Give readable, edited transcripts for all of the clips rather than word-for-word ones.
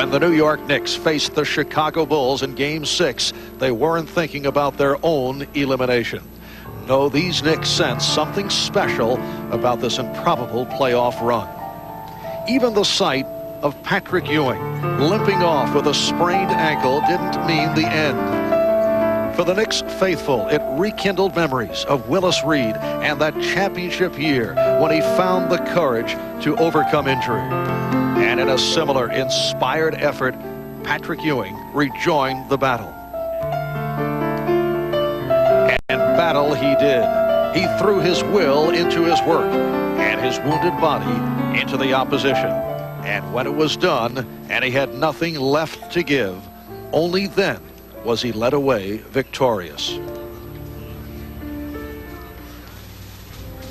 When the New York Knicks faced the Chicago Bulls in Game 6, they weren't thinking about their own elimination. No, these Knicks sensed something special about this improbable playoff run. Even the sight of Patrick Ewing limping off with a sprained ankle didn't mean the end. For the Knicks faithful, it rekindled memories of Willis Reed and that championship year when he found the courage to overcome injury. And in a similar inspired effort, Patrick Ewing rejoined the battle. And battle he did. He threw his will into his work and his wounded body into the opposition. And when it was done and he had nothing left to give, only then was he led away victorious.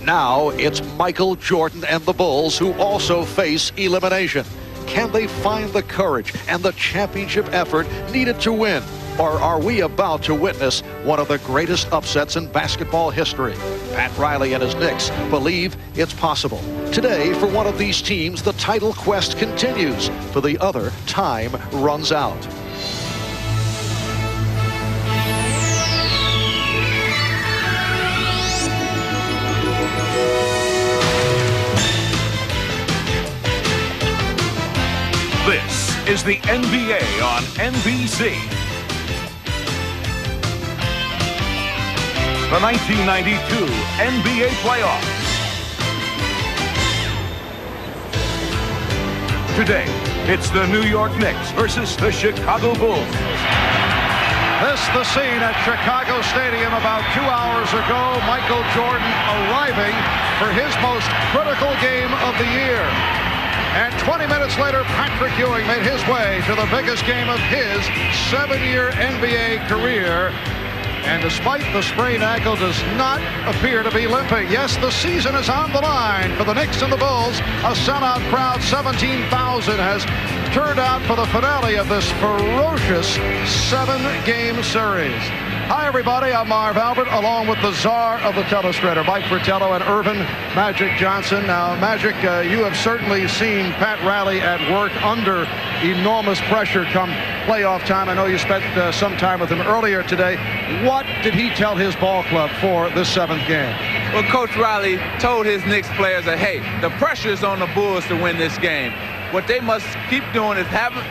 Now it's Michael Jordan and the Bulls who also face elimination. Can they find the courage and the championship effort needed to win? Or are we about to witness one of the greatest upsets in basketball history? Pat Riley and his Knicks believe it's possible. Today, for one of these teams, the title quest continues. For the other, time runs out. This is the NBA on NBC. The 1992 NBA playoffs. Today, it's the New York Knicks versus the Chicago Bulls. This the scene at Chicago Stadium about 2 hours ago. Michael Jordan arriving for his most critical game of the year. And 20 minutes later, Patrick Ewing made his way to the biggest game of his 7-year NBA career. And despite the sprained ankle, does not appear to be limping. Yes, the season is on the line for the Knicks and the Bulls. A sellout crowd, 17,000, has turned out for the finale of this ferocious 7-game series. Hi, everybody. I'm Marv Albert, along with the czar of the telestrator, Mike Fratello and Irvin Magic Johnson. Now, Magic, you have certainly seen Pat Riley at work under enormous pressure come playoff time. I know you spent some time with him earlier today. What did he tell his ball club for this 7th game? Well, Coach Riley told his Knicks players that, hey, the pressure is on the Bulls to win this game. What they must keep doing is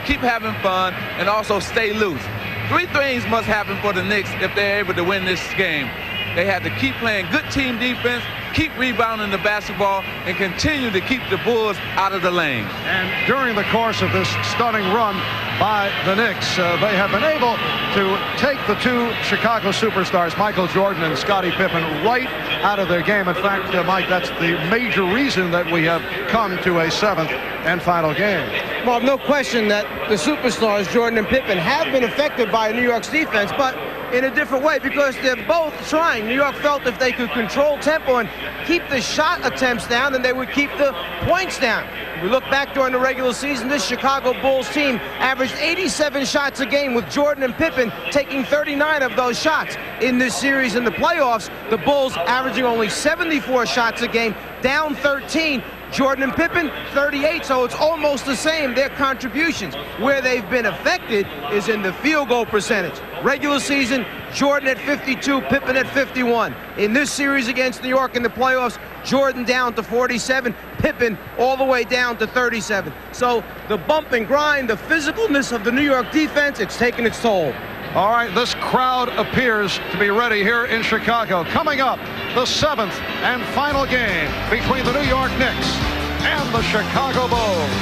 keep having fun and also stay loose. 3 things must happen for the Knicks if they're able to win this game. They have to keep playing good team defense, keep rebounding the basketball, and continue to keep the Bulls out of the lane. And during the course of this stunning run by the Knicks, they have been able to take the 2 Chicago superstars, Michael Jordan and Scottie Pippen, right out of their game. In fact, Mike, that's the major reason that we have come to a 7th and final game. Well, no question that the superstars, Jordan and Pippen, have been affected by New York's defense, but in a different way because they're both trying. New York felt if they could control tempo and keep the shot attempts down, then they would keep the points down. If we look back during the regular season, this Chicago Bulls team averaged 87 shots a game with Jordan and Pippen taking 39 of those shots. In this series in the playoffs, the Bulls averaging only 74 shots a game, down 13. Jordan and Pippen, 38, so it's almost the same, their contributions. Where they've been affected is in the field goal percentage. Regular season, Jordan at 52, Pippen at 51. In this series against New York in the playoffs, Jordan down to 47, Pippen all the way down to 37. So the bump and grind, the physicalness of the New York defense, it's taken its toll. All right, this crowd appears to be ready here in Chicago. Coming up, the 7th and final game between the New York Knicks and the Chicago Bulls.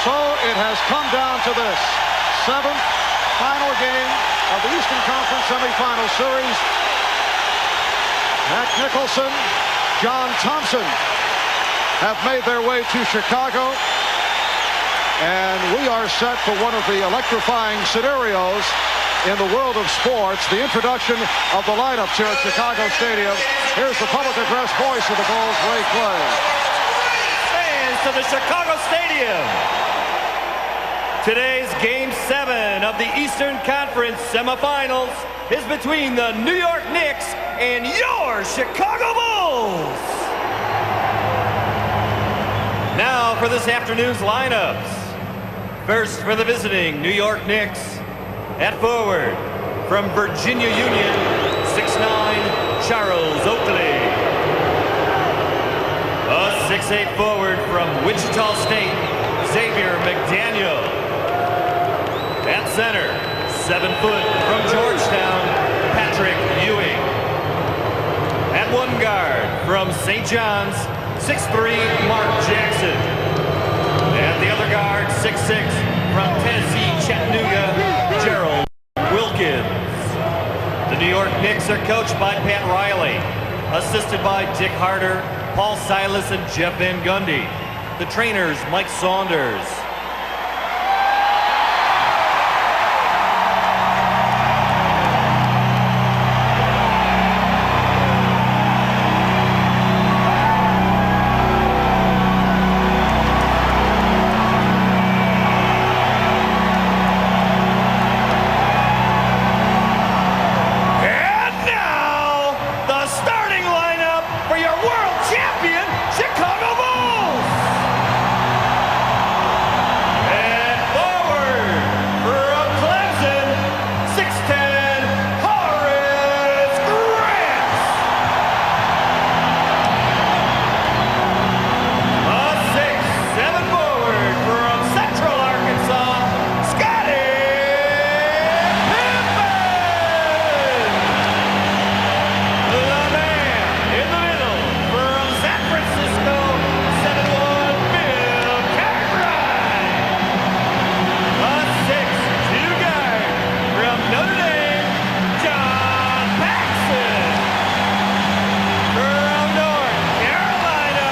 So it has come down to this 7th final game of the Eastern Conference semifinal series. Jack Nicholson, John Thompson have made their way to Chicago. And we are set for one of the electrifying scenarios in the world of sports, the introduction of the lineups here at Chicago Stadium. Here's the public address voice of the Bulls, Ray Clay. Fans to the Chicago Stadium. Today's Game 7 of the Eastern Conference semifinals is between the New York Knicks and your Chicago Bulls. Now for this afternoon's lineups. First for the visiting New York Knicks, at forward from Virginia Union, 6'9", Charles Oakley. A 6'8" forward from Wichita State, Xavier McDaniel. At center, 7 foot from Georgetown, Patrick Ewing. At one guard from St. John's, 6'3", Mark Jackson. At the other guard, 6'6", from Tennessee Chattanooga, Gerald Wilkins. The New York Knicks are coached by Pat Riley, assisted by Dick Harder, Paul Silas, and Jeff Van Gundy. The trainers, Mike Saunders. Chicago Bulls! And forward from Clemson, 6'10", Horace Grant. A 6'7" forward from Central Arkansas, Scottie Pippen. The man in the middle from San Francisco, 7'1", Bill Cartwright. A 6'2" guard from Notre Dame, John Paxson. From North Carolina,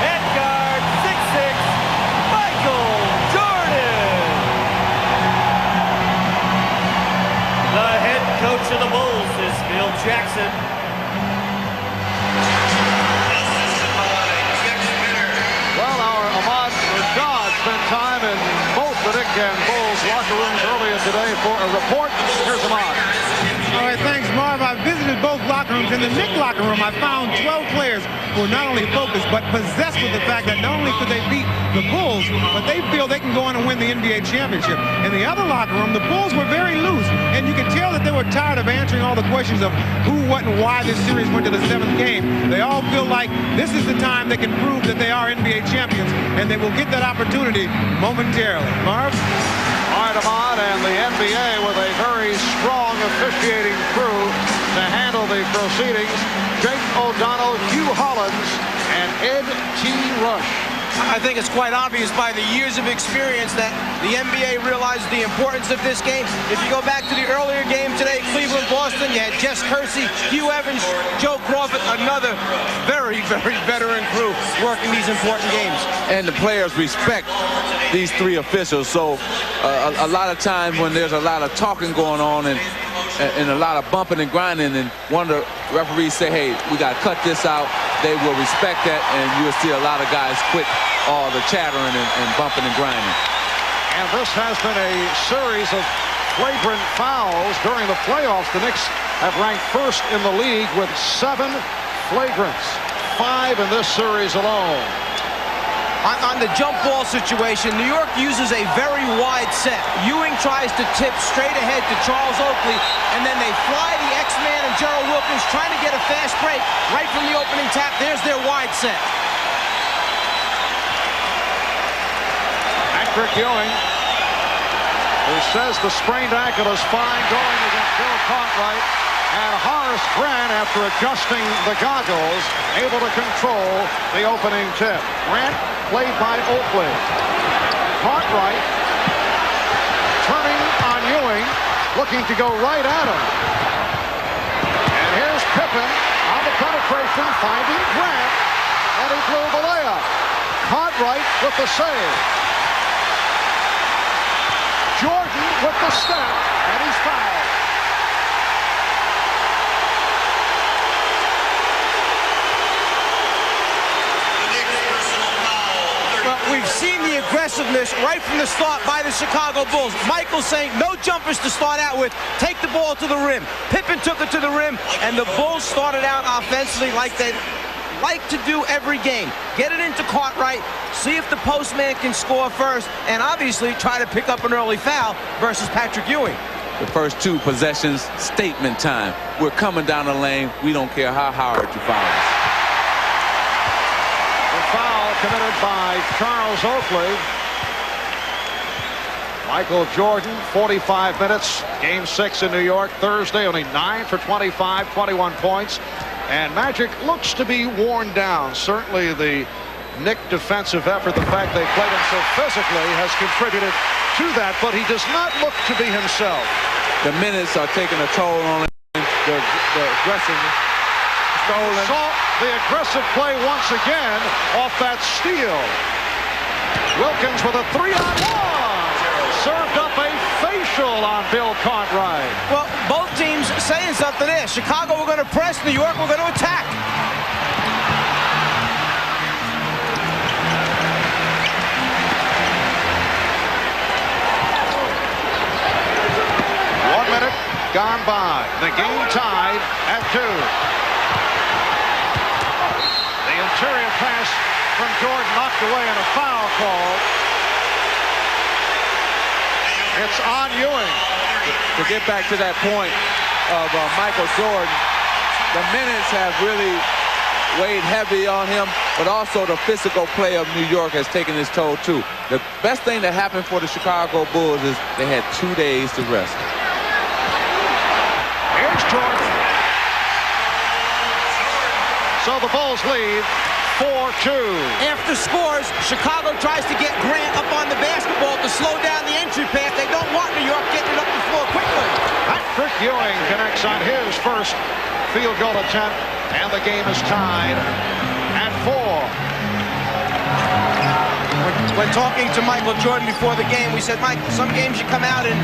at guard, 6'6", Michael Jordan. The head coach of the Bulls is Phil Jackson. Well, our Ahmad Rashad spent time in both the Knicks and Bulls locker rooms earlier today for a report. Here's Ahmad. All right, thanks, Marv. I visited both locker rooms. In the Knicks locker room, I found 12 players who are not only focused, but possessed with the fact that not only could they beat the Bulls, but they feel they can go on and win the NBA championship. In the other locker room, the Bulls were very loose, and you could tell that they were tired of answering all the questions of who, what, and why this series went to the 7th game. They all feel like this is the time they can prove that they are NBA champions, and they will get that opportunity momentarily. Marv? All right, Ahmad, and the NBA with a very strong officiating crew to handle the proceedings. Jake O'Donnell, Hugh Hollins, and Ed T. Rush. I think it's quite obvious by the years of experience that the NBA realizes the importance of this game. If you go back to the earlier game today, Cleveland-Boston, you had Jess Kersey, Hugh Evans, Joe Crawford, another very, very veteran crew working these important games. And the players respect these 3 officials. So a lot of times when there's a lot of talking going on and a lot of bumping and grinding, and one of the referees say, hey, we got to cut this out, they will respect that, and you'll see a lot of guys quit all the chattering and bumping and grinding. And this has been a series of flagrant fouls during the playoffs. The Knicks have ranked first in the league with 7 flagrants, 5 in this series alone. On the jump ball situation, New York uses a very wide set. Ewing tries to tip straight ahead to Charles Oakley, and then they fly the X-Man and Gerald Wilkins trying to get a fast break right from the opening tap. There's their wide set. Patrick Ewing, who says the sprained ankle is fine, going against Bill Cartwright. And Horace Grant, after adjusting the goggles, able to control the opening tip. Grant played by Oakley. Cartwright turning on Ewing, looking to go right at him. And here's Pippen on the penetration, finding Grant, and he blew the layup. Cartwright with the save. Jordan with the step, and he's fouled. Well, we've seen the aggressiveness right from the start by the Chicago Bulls. Michael saying no jumpers to start out with. Take the ball to the rim. Pippen took it to the rim, and the Bulls started out offensively like they like to do every game. Get it into Cartwright, see if the postman can score first, and obviously try to pick up an early foul versus Patrick Ewing. The first 2 possessions, statement time. We're coming down the lane. We don't care how hard you foul us. The foul committed by Charles Oakley. Michael Jordan, 45 minutes. Game 6 in New York Thursday. Only 9 for 25, 21 points. And Magic looks to be worn down. Certainly the Knick defensive effort, the fact they played him so physically, has contributed to that, but he does not look to be himself. The minutes are taking a toll on him. The aggressive stolen. Saw the aggressive play once again off that steal. Wilkins with a 3-on-1. Served up a facial on Bill Cartwright. Well, both teams saying something there. Chicago, we're going to press. New York, we're going to attack. Gone by. The game tied at 2. The interior pass from Jordan knocked away and a foul call. It's on Ewing. To get back to that point of Michael Jordan, the minutes have really weighed heavy on him, but also the physical play of New York has taken its toll too. The best thing that happened for the Chicago Bulls is they had 2 days to rest. Jordan. So the Bulls lead 4-2. After scores, Chicago tries to get Grant up on the basketball to slow down the entry path. They don't want New York getting it up the floor quickly. Patrick Ewing connects on his first field goal attempt, and the game is tied at 4. When talking to Michael Jordan before the game, we said, Mike, some games you come out and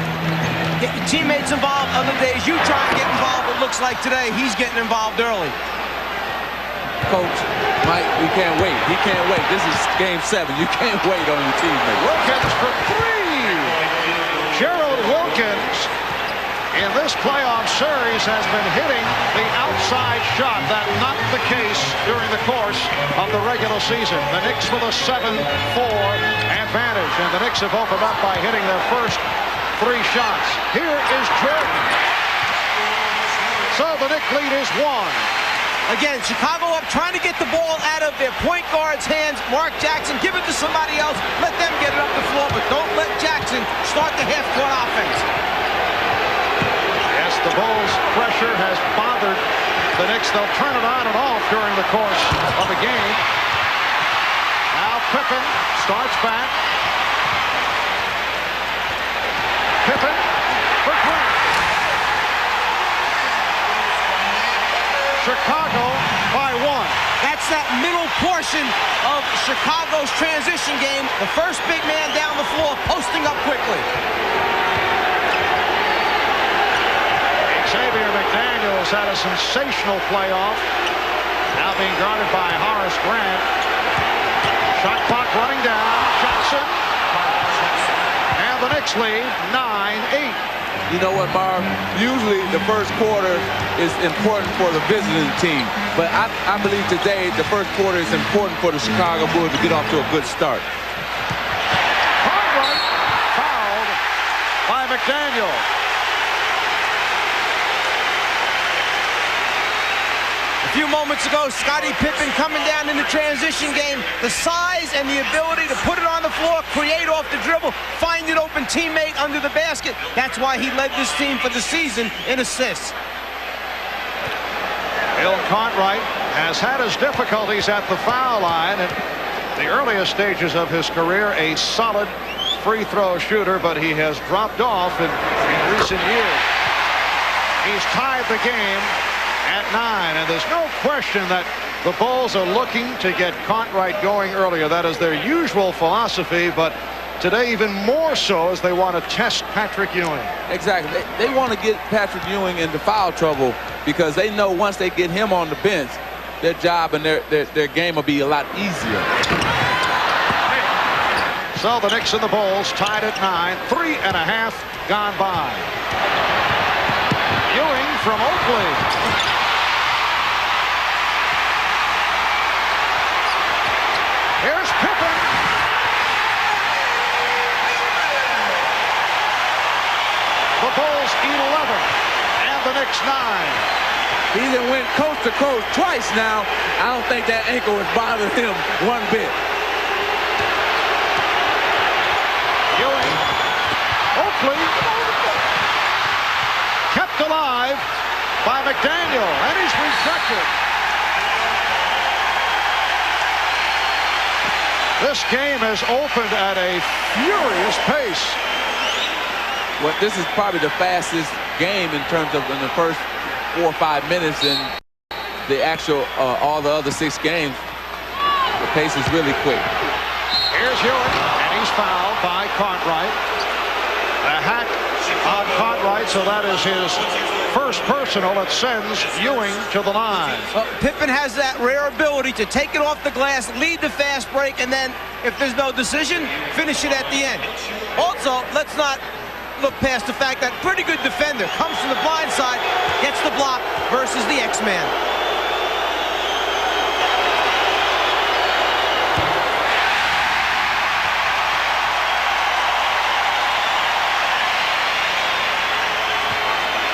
get your teammates involved. Other days you try and get involved. It looks like today he's getting involved early. Coach, Mike, we can't wait. He can't wait. This is game 7. You can't wait on your teammates. Wilkins for 3. Gerald Wilkins in this playoff series has been hitting the outside shot. That's not the case during the course of the regular season. The Knicks with a 7-4 advantage, and the Knicks have opened up by hitting their first 3 shots. Here is Jordan. So the Knicks lead is 1. Again, Chicago up trying to get the ball out of their point guard's hands. Mark Jackson, give it to somebody else. Let them get it up the floor, but don't let Jackson start the half-court offense. Yes, the Bulls' pressure has bothered the Knicks. They'll turn it on and off during the course of the game. Now Pippen starts back. Pippen for Grant. Chicago by 1. That's that middle portion of Chicago's transition game. The first big man down the floor, posting up quickly. Xavier McDaniels had a sensational playoff. Now being guarded by Horace Grant. Shot clock running down. Johnson. And the Knicks lead 9-8. You know what, Marv? Usually the first quarter is important for the visiting team. But I believe today the first quarter is important for the Chicago Bulls to get off to a good start. Cartwright fouled by McDaniel. A few moments ago, Scottie Pippen coming down in the transition game. The size and the ability to put it on the floor, create off the dribble, find an open teammate under the basket. That's why he led this team for the season in assists. Bill Cartwright has had his difficulties at the foul line. In the earliest stages of his career, a solid free throw shooter, but he has dropped off in recent years. He's tied the game at 9, and there's no question that the Bulls are looking to get Cartwright going earlier. That is their usual philosophy, but today even more so as they want to test Patrick Ewing. Exactly. They want to get Patrick Ewing into foul trouble because they know once they get him on the bench, their job and their game will be a lot easier. So the Knicks and the Bulls tied at 9, 3.5 gone by. Ewing from Oakley. the Knicks 9. He done went coast to coast twice now. I don't think that ankle has bothered him one bit. Ewing. Oakley. Kept alive by McDaniel, and he's rejected. This game has opened at a furious pace. Well, this is probably the fastest game in terms of in the first 4 or 5 minutes in the actual all the other 6 games. The pace is really quick. Here's Ewing, and he's fouled by Cartwright. A hack on Cartwright, so that is his first personal that sends Ewing to the line. Pippen has that rare ability to take it off the glass, lead the fast break, and then, if there's no decision, finish it at the end. Also, let's not look past the fact that pretty good defender comes from the blind side, gets the block versus the X-Man.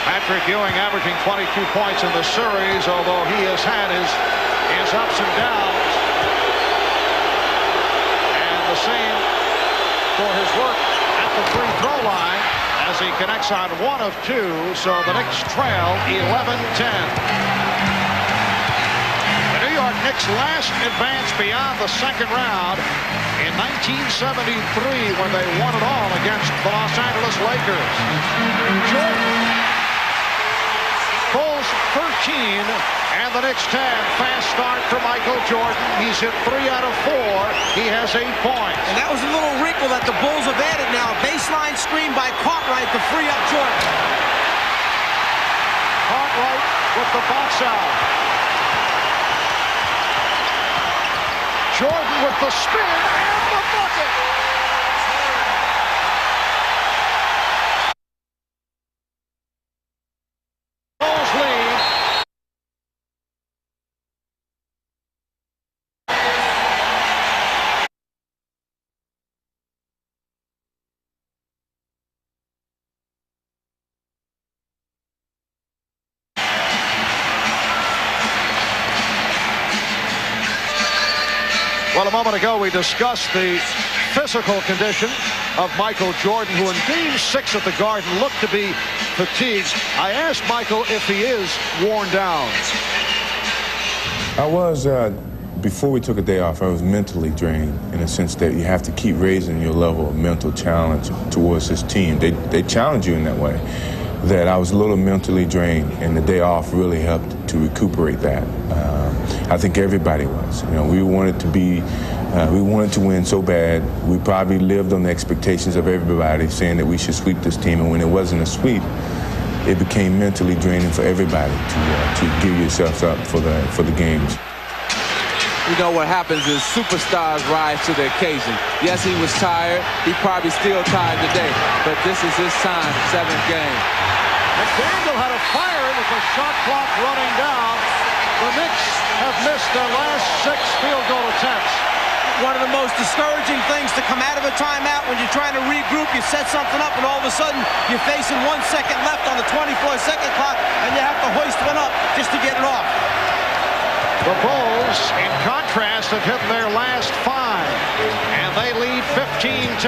Patrick Ewing averaging 22 points in the series, although he has had his ups and downs. And the same for his work at the free throw line as he connects on 1 of 2, so the Knicks trail 11-10. The New York Knicks last advanced beyond the second round in 1973 when they won it all against the Los Angeles Lakers. Jordan. Bulls 13 and the Knicks 10. Fast start for Michael Jordan. He's hit 3 out of 4. He has 8 points. And that was a little wrinkle that the Bulls have added now. Baseline screen by Cartwright to free up Jordan. Cartwright with the box out. Jordan with the spin and the bucket. Bulls lead. Well, a moment ago we discussed the physical condition of Michael Jordan, who in Game 6 at the Garden looked to be fatigued. I asked Michael if he is worn down. I was, before we took a day off, I was mentally drained in the sense that you have to keep raising your level of mental challenge towards this team. They challenge you in that way. That I was a little mentally drained, and the day off really helped to recuperate that. I think everybody was. You know, we wanted to win so bad. We probably lived on the expectations of everybody, saying that we should sweep this team, and when it wasn't a sweep, it became mentally draining for everybody to give yourselves up for the games. You know what happens is superstars rise to the occasion. Yes, he was tired. He probably still tired today, but this is his time, 7th game. McDaniel had a fire with the shot clock running down. The Knicks have missed their last 6 field goal attempts. One of the most discouraging things to come out of a timeout when you're trying to regroup, you set something up, and all of a sudden you're facing 1 second left on the 24-second clock, and you have to hoist one up just to get it off. The Bulls, in contrast, have hit their last 5, and they lead 15-10,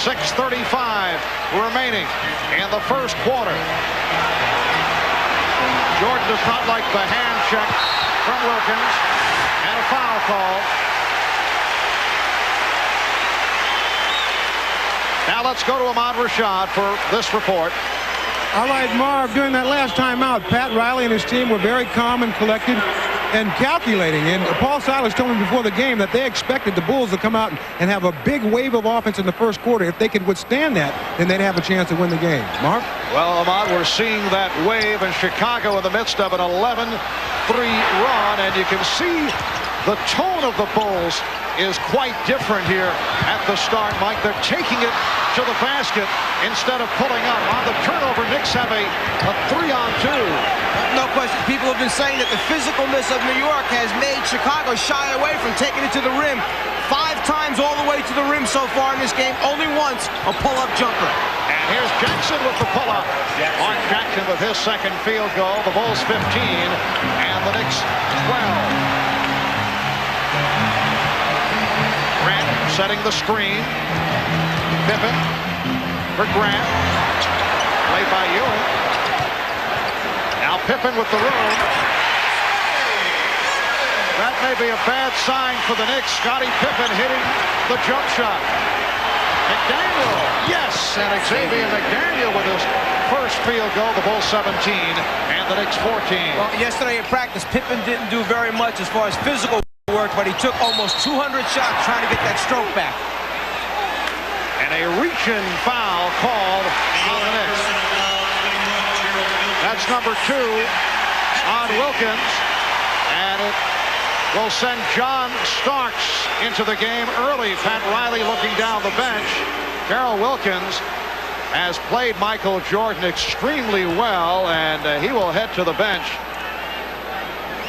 6:35 remaining in the first quarter. Jordan does not like the hand check from Wilkins, and a foul call. Now let's go to Ahmad Rashad for this report. All right, Marv, during that last timeout, Pat Riley and his team were very calm and collected and calculating. And Paul Silas told me before the game that they expected the Bulls to come out and have a big wave of offense in the first quarter. If they could withstand that, then they'd have a chance to win the game. Marv? Well, Ahmad, we're seeing that wave in Chicago in the midst of an 11-3 run, and you can see the tone of the Bulls is quite different here at the start, Mike. They're taking it to the basket instead of pulling up. On the turnover, Knicks have a 3-on-2. No question. People have been saying that the physicalness of New York has made Chicago shy away from taking it to the rim. 5 times all the way to the rim so far in this game. Only once a pull-up jumper. And Here's Jackson with the pull-up. Mark Jackson with his second field goal. The Bulls 15 and the Knicks 12. Grant setting the screen. Pippen for Grant. Played by Ewing. Now Pippen with the room. That may be a bad sign for the Knicks. Scottie Pippen hitting the jump shot. McDaniel, yes, and Xavier McDaniel with his first field goal. The Bulls 17 and the Knicks 14. Well, yesterday in practice, Pippen didn't do very much as far as physical work, but he took almost 200 shots trying to get that stroke back. And a reach-in foul called on the Knicks. That's number 2 on Wilkins, and it will send John Starks into the game early. Pat Riley looking down the bench. Darrell Wilkins has played Michael Jordan extremely well, and he will head to the bench.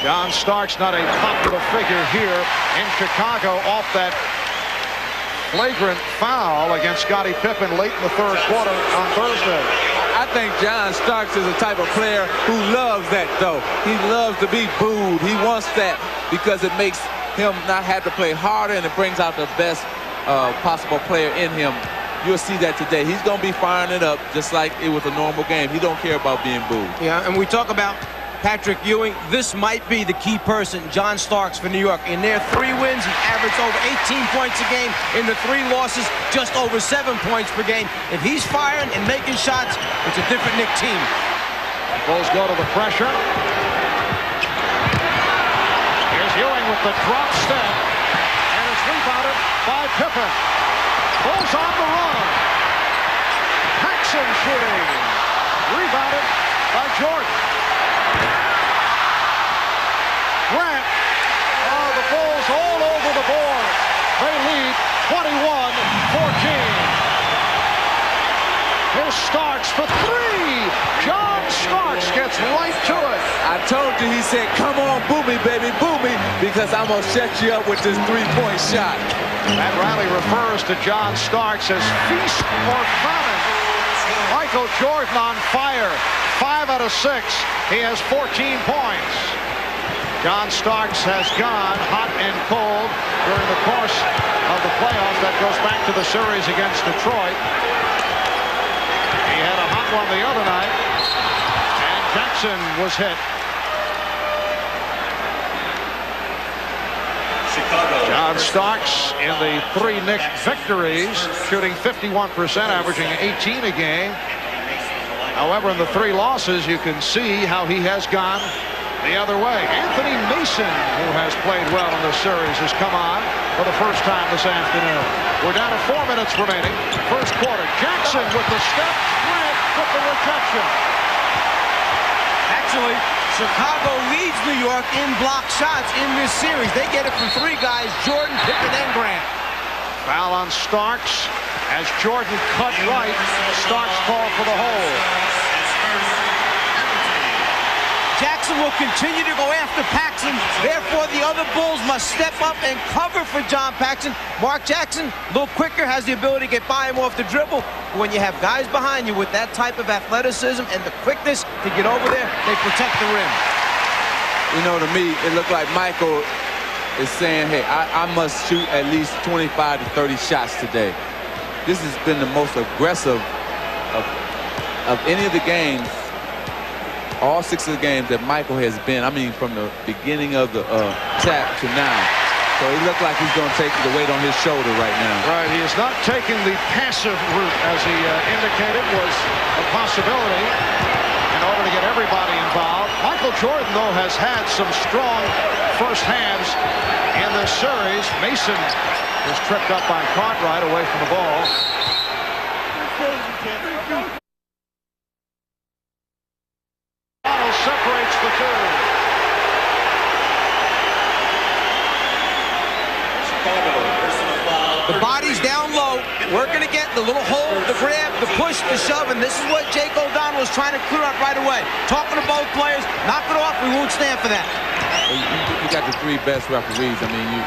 John Starks, not a popular figure here in Chicago, off that flagrant foul against Scottie Pippen late in the third quarter on Thursday. I think John Starks is a type of player who loves that, though. He loves to be booed. He wants that because it makes him not have to play harder, and it brings out the best possible player in him. You'll see that today. He's going to be firing it up just like it was a normal game. He don't care about being booed. Yeah, and we talk about Patrick Ewing. This might be the key person, John Starks for New York. In their 3 wins, he averaged over 18 points a game. In the 3 losses, just over 7 points per game. If he's firing and making shots, it's a different Knick team. Bulls go to the pressure. Here's Ewing with the drop step, and it's rebounded by Pippen. Bulls on the run. Paxson shooting. Rebounded by Jordan. Grant. Oh, the Bulls all over the board. They lead 21-14. Here's Starks for 3. John Starks gets right to it. I told you, he said, come on, boo me, baby, boo me, because I'm going to shut you up with this 3-point shot. Pat Riley refers to John Starks as feast or famine. Michael Jordan on fire. 5 out of 6. He has 14 points. John Starks has gone hot and cold during the course of the playoffs. That goes back to the series against Detroit. He had a hot one the other night, and Jackson was hit. John Starks in the 3 Knicks victories, shooting 51%, averaging 18 a game. However, in the 3 losses, you can see how he has gone the other way. Anthony Mason, who has played well in this series, has come on for the first time this afternoon. We're down to 4 minutes remaining. First quarter. Jackson with the step. Grant with the rejection. Actually, Chicago leads New York in block shots in this series. They get it from 3 guys, Jordan, Pippen, and Grant. Foul on Starks as Jordan cut right. Starks called for the hold. Jackson will continue to go after Paxson. Therefore, the other Bulls must step up and cover for John Paxson. Mark Jackson, a little quicker, has the ability to get by him off the dribble. When you have guys behind you with that type of athleticism and the quickness to get over there, they protect the rim. You know, to me, it looked like Michael is saying, hey, I must shoot at least 25 to 30 shots today. This has been the most aggressive of any of the games, all 6 of the games that Michael has been. I mean, from the beginning of the tap to now. So he looked like he's going to take the weight on his shoulder right now. Right, he is not taking the passive route, as he indicated was a possibility in order to get everybody involved. Michael Jordan, though, has had some strong first hands in this series. Mason was tripped up by Cartwright away from the ball. Separates the 2. The body's down low, working to get the little hold, the grab, the push, the shove, and this is what Jake O'Donnell is trying to clear up right away. Talking to both players, knock it off, we won't stand for that. You got the 3 best referees. I mean,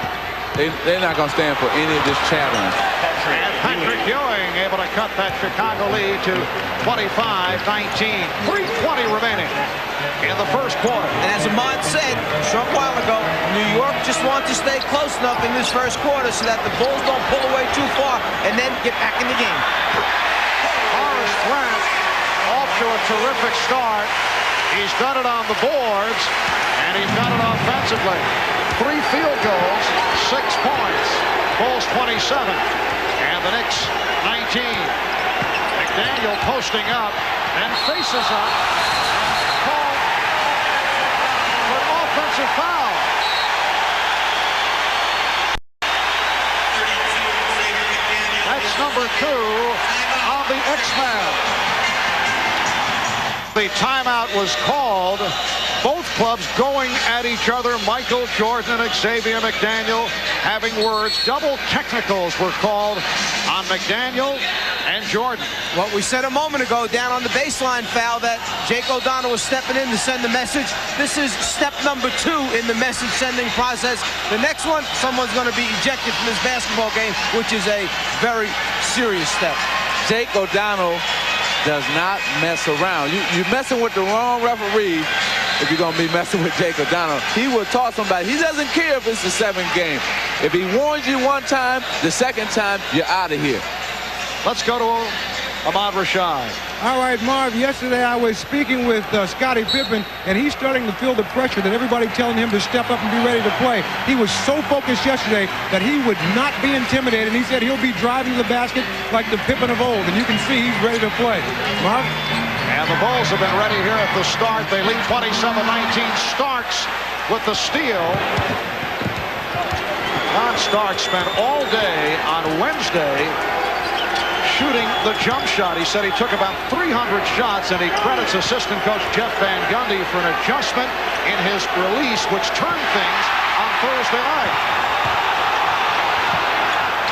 they're not going to stand for any of this chattering. And Patrick Ewing able to cut that Chicago lead to 25-19. 3:20 remaining in the first quarter. And as Ahmad said a short while ago, New York just wants to stay close enough in this first quarter so that the Bulls don't pull away too far and then get back in the game. Horace Grant off to a terrific start. He's done it on the boards, and he's done it offensively. 3 field goals, 6 points. Bulls 27, and the Knicks 19. McDaniel posting up, and faces up. Called for an offensive foul. That's number 2 on the X-Man. The timeout was called. Both clubs going at each other. Michael Jordan and Xavier McDaniel having words. Double technicals were called on McDaniel and Jordan. What we said a moment ago down on the baseline foul that Jake O'Donnell was stepping in to send the message. This is step number 2 in the message sending process. The next one, someone's going to be ejected from this basketball game, which is a very serious step. Jake O'Donnell does not mess around. You're messing with the wrong referee if you're going to be messing with Jake O'Donnell. He will toss somebody. He doesn't care if it's the 7th game. If he warns you one time, the second time, you're out of here. Let's go to Ahmad Rashad. All right, Marv, yesterday I was speaking with Scottie Pippen, and he's starting to feel the pressure that everybody telling him to step up and be ready to play. He was so focused yesterday that he would not be intimidated. He said he'll be driving to the basket like the Pippen of old, and you can see he's ready to play. Marv? And the Bulls have been ready here at the start. They lead 27-19. Starks with the steal. Don Starks spent all day on Wednesday shooting the jump shot. He said he took about 300 shots, and he credits assistant coach Jeff Van Gundy for an adjustment in his release, which turned things on Thursday night.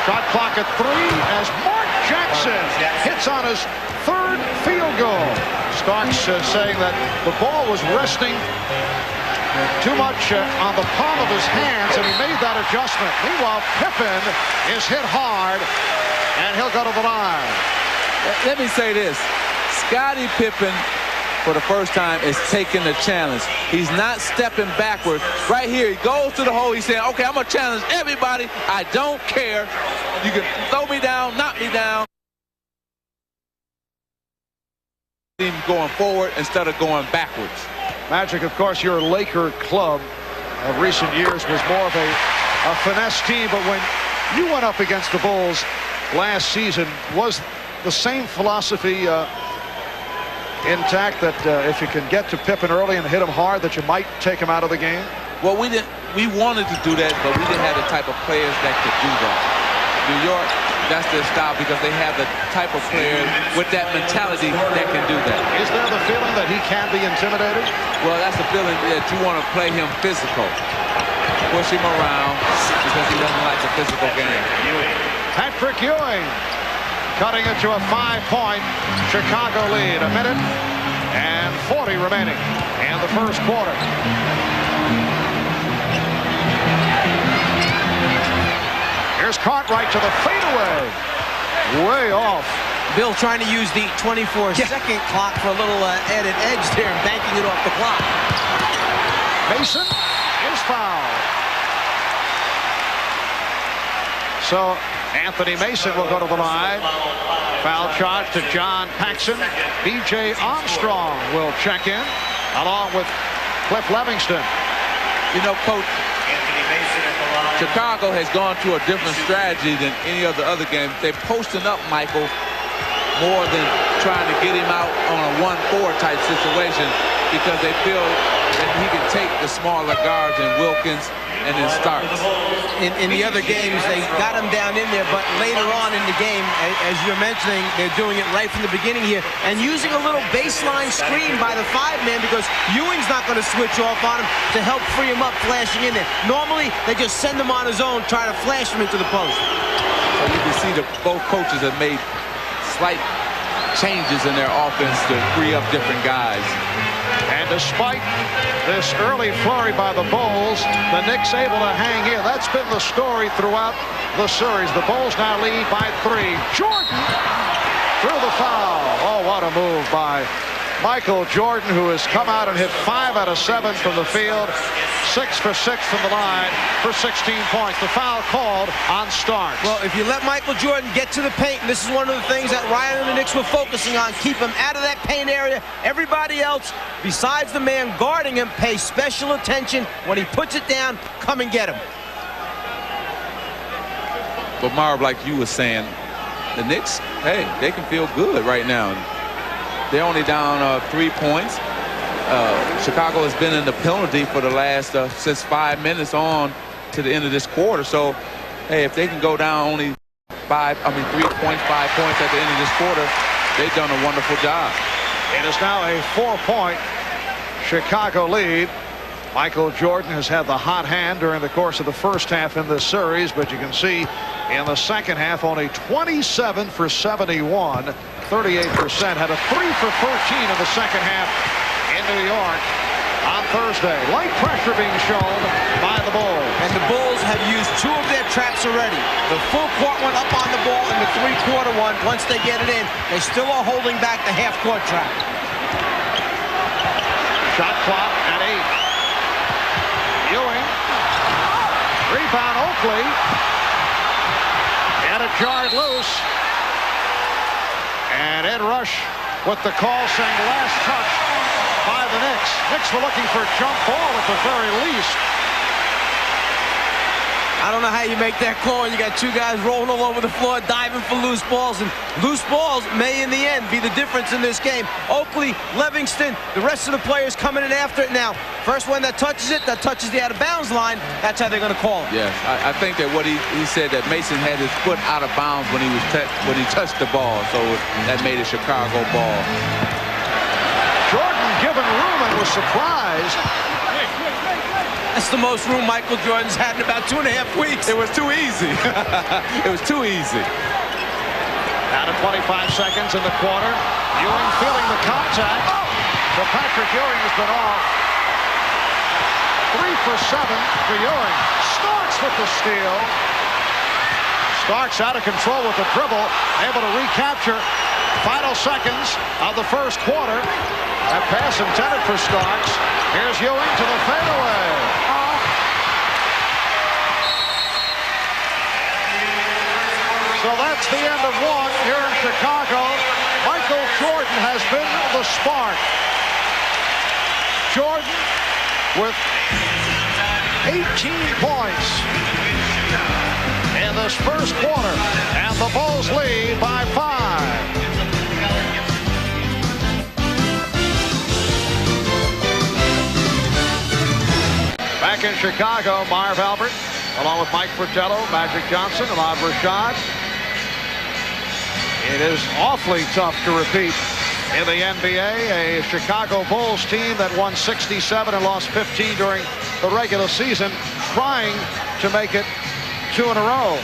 Shot clock at 3 as Mark Jackson hits on his 3rd field goal. Starks saying that the ball was resting too much on the palm of his hands, and he made that adjustment. Meanwhile, Pippen is hit hard, and he'll go to the line. Let me say this. Scottie Pippen, for the first time, is taking the challenge. He's not stepping backward. Right here, he goes to the hole. He's saying, okay, I'm going to challenge everybody. I don't care. You can throw me down, knock me down. Going forward instead of going backwards. Magic, of course, your Laker club of recent years was more of a finesse team, but when you went up against the Bulls last season, was the same philosophy intact, that if you can get to Pippen early and hit him hard, that you might take him out of the game? Well, we wanted to do that, but we didn't have the type of players that could do that. New York, that's their style, because they have the type of players with that mentality that can do that. Is there the feeling that he can be intimidated? Well, that's the feeling that you want to play him physical. Push him around because he doesn't like the physical game. Patrick Ewing cutting it to a 5-point Chicago lead. 1 minute and 40 remaining in the first quarter. Here's Cartwright to the fadeaway. Way off. Bill trying to use the 24-second clock for a little added edge there and banking it off the clock. Mason is fouled. So Anthony Mason will go to the line. Foul charge to John Paxson. B.J. Armstrong will check in, along with Cliff Levingston. You know, Coach, Chicago has gone to a different strategy than any of the other games. They're posting up Michael more than trying to get him out on a 1-4 type situation, because they feel that he can take the smaller guards and Wilkins and then Starks. In the other games, they got him down in there, but later on in the game, as you're mentioning, they're doing it right from the beginning here and using a little baseline screen by the 5-man, because Ewing's not going to switch off on him to help free him up flashing in there. Normally, they just send him on his own, try to flash him into the post. So you can see that both coaches have made slight changes in their offense to free up different guys. And despite this early flurry by the Bulls, the Knicks able to hang in. That's been the story throughout the series. The Bulls now lead by 3. Jordan through the foul. Oh, what a move by Michael Jordan, who has come out and hit 5 out of 7 from the field, 6 for 6 from the line for 16 points. The foul called on Starks. Well, if you let Michael Jordan get to the paint, and this is one of the things that Ryan and the Knicks were focusing on, keep him out of that paint area. Everybody else, besides the man guarding him, pay special attention. When he puts it down, come and get him. But Marv, like you were saying, the Knicks, hey, they can feel good right now. They're only down 3 points. Chicago has been in the penalty for the last since 5 minutes on to the end of this quarter. So, hey, if they can go down only 5 points at the end of this quarter, they've done a wonderful job. It is now a 4-point Chicago lead. Michael Jordan has had the hot hand during the course of the first half in this series, but you can see in the second half only 27 for 71, 38%. Had a 3 for 13 in the second half in New York on Thursday. Light pressure being shown by the Bulls. And the Bulls have used 2 of their traps already. The full court one up on the ball and the 3-quarter one. Once they get it in, they still are holding back the half-court trap. Shot clock at 8. Ewing. Rebound Oakley. And it jarred loose. And Ed Rush with the call saying last touch by the Knicks. Knicks were looking for a jump ball at the very least. I don't know how you make that call. You got 2 guys rolling all over the floor, diving for loose balls, and loose balls may, in the end, be the difference in this game. Oakley, Livingston, the rest of the players coming in after it now. First one that touches it, that touches the out-of-bounds line, that's how they're going to call it. Yes, I think that what he said that Mason had his foot out of bounds when he touched the ball, so that made a Chicago ball. Jordan given room and was surprised. That's the most room Michael Jordan's had in about 2.5 weeks. It was too easy. It was too easy. Down to 25 seconds in the quarter. Ewing feeling the contact. So Patrick Ewing has been off. 3 for 7 for Ewing. Starks with the steal. Starks out of control with the dribble. Able to recapture. Final seconds of the first quarter. That pass intended for Starks. Here's Ewing to the fadeaway. So that's the end of one here in Chicago. Michael Jordan has been the spark. Jordan with 18 points in this first quarter. And the Bulls lead by 5. Back in Chicago, Marv Albert, along with Mike Fratello, Magic Johnson, Ahmad Rashad. It is awfully tough to repeat in the NBA. A Chicago Bulls team that won 67 and lost 15 during the regular season, trying to make it 2 in a row.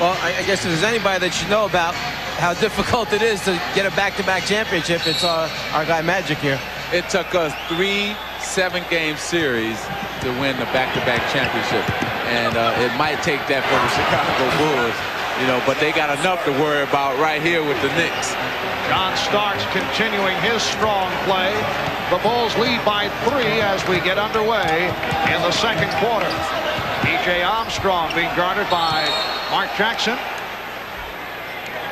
Well, I guess if there's anybody that should know about how difficult it is to get a back-to-back championship, it's our guy Magic here. It took us 3 7-game series to win the back-to-back championship, and it might take that for the Chicago Bulls, but they got enough to worry about right here with the Knicks. John Starks continuing his strong play. The Bulls lead by 3 as we get underway in the second quarter. E.J. Armstrong being guarded by Mark Jackson.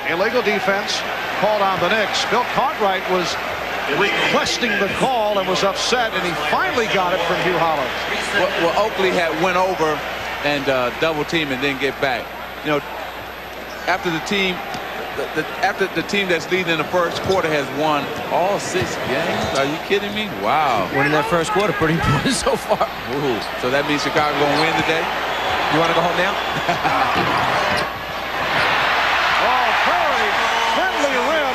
Illegal defense called on the Knicks. Bill Cartwright was requesting the call and was upset, and he finally got it from Hugh Hollis. Well, Oakley had went over and double team and then get back. After the team that's leading in the first quarter has won all 6 games. Are you kidding me? Wow. Winning that first quarter, pretty important so far. Ooh. So that means Chicago gonna win today? You want to go home now? Oh, very friendly rim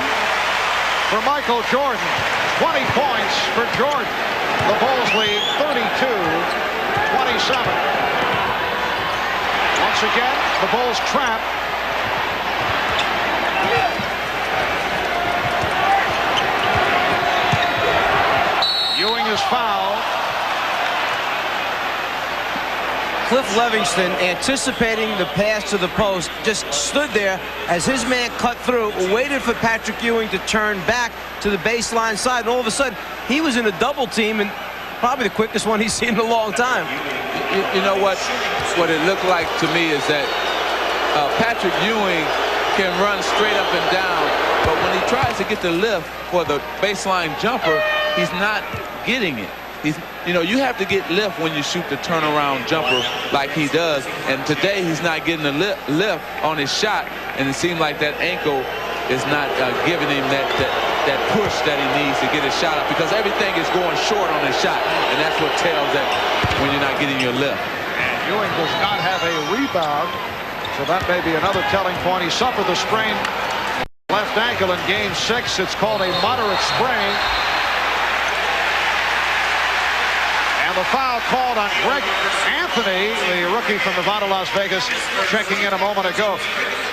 for Michael Jordan. 20 points for Jordan. The Bulls lead 32-27. Once again, the Bulls trap. foul. Cliff Levingston, anticipating the pass to the post, just stood there as his man cut through, waited for Patrick Ewing to turn back to the baseline side, and all of a sudden he was in a double team, and probably the quickest one he's seen in a long time. You know what it looked like to me is that Patrick Ewing can run straight up and down, but when he tries to get the lift for the baseline jumper, he's not getting it. You have to get lift when you shoot the turnaround jumper like he does, and today he's not getting the lift on his shot, and it seems like that ankle is not giving him that push that he needs to get his shot up, because everything is going short on his shot, and that's what tells that when you're not getting your lift. And Ewing does not have a rebound, so that may be another telling point. He suffered the sprain left ankle in Game 6. It's called a moderate sprain. And the foul called on Greg Anthony, the rookie from Nevada, Las Vegas, checking in a moment ago.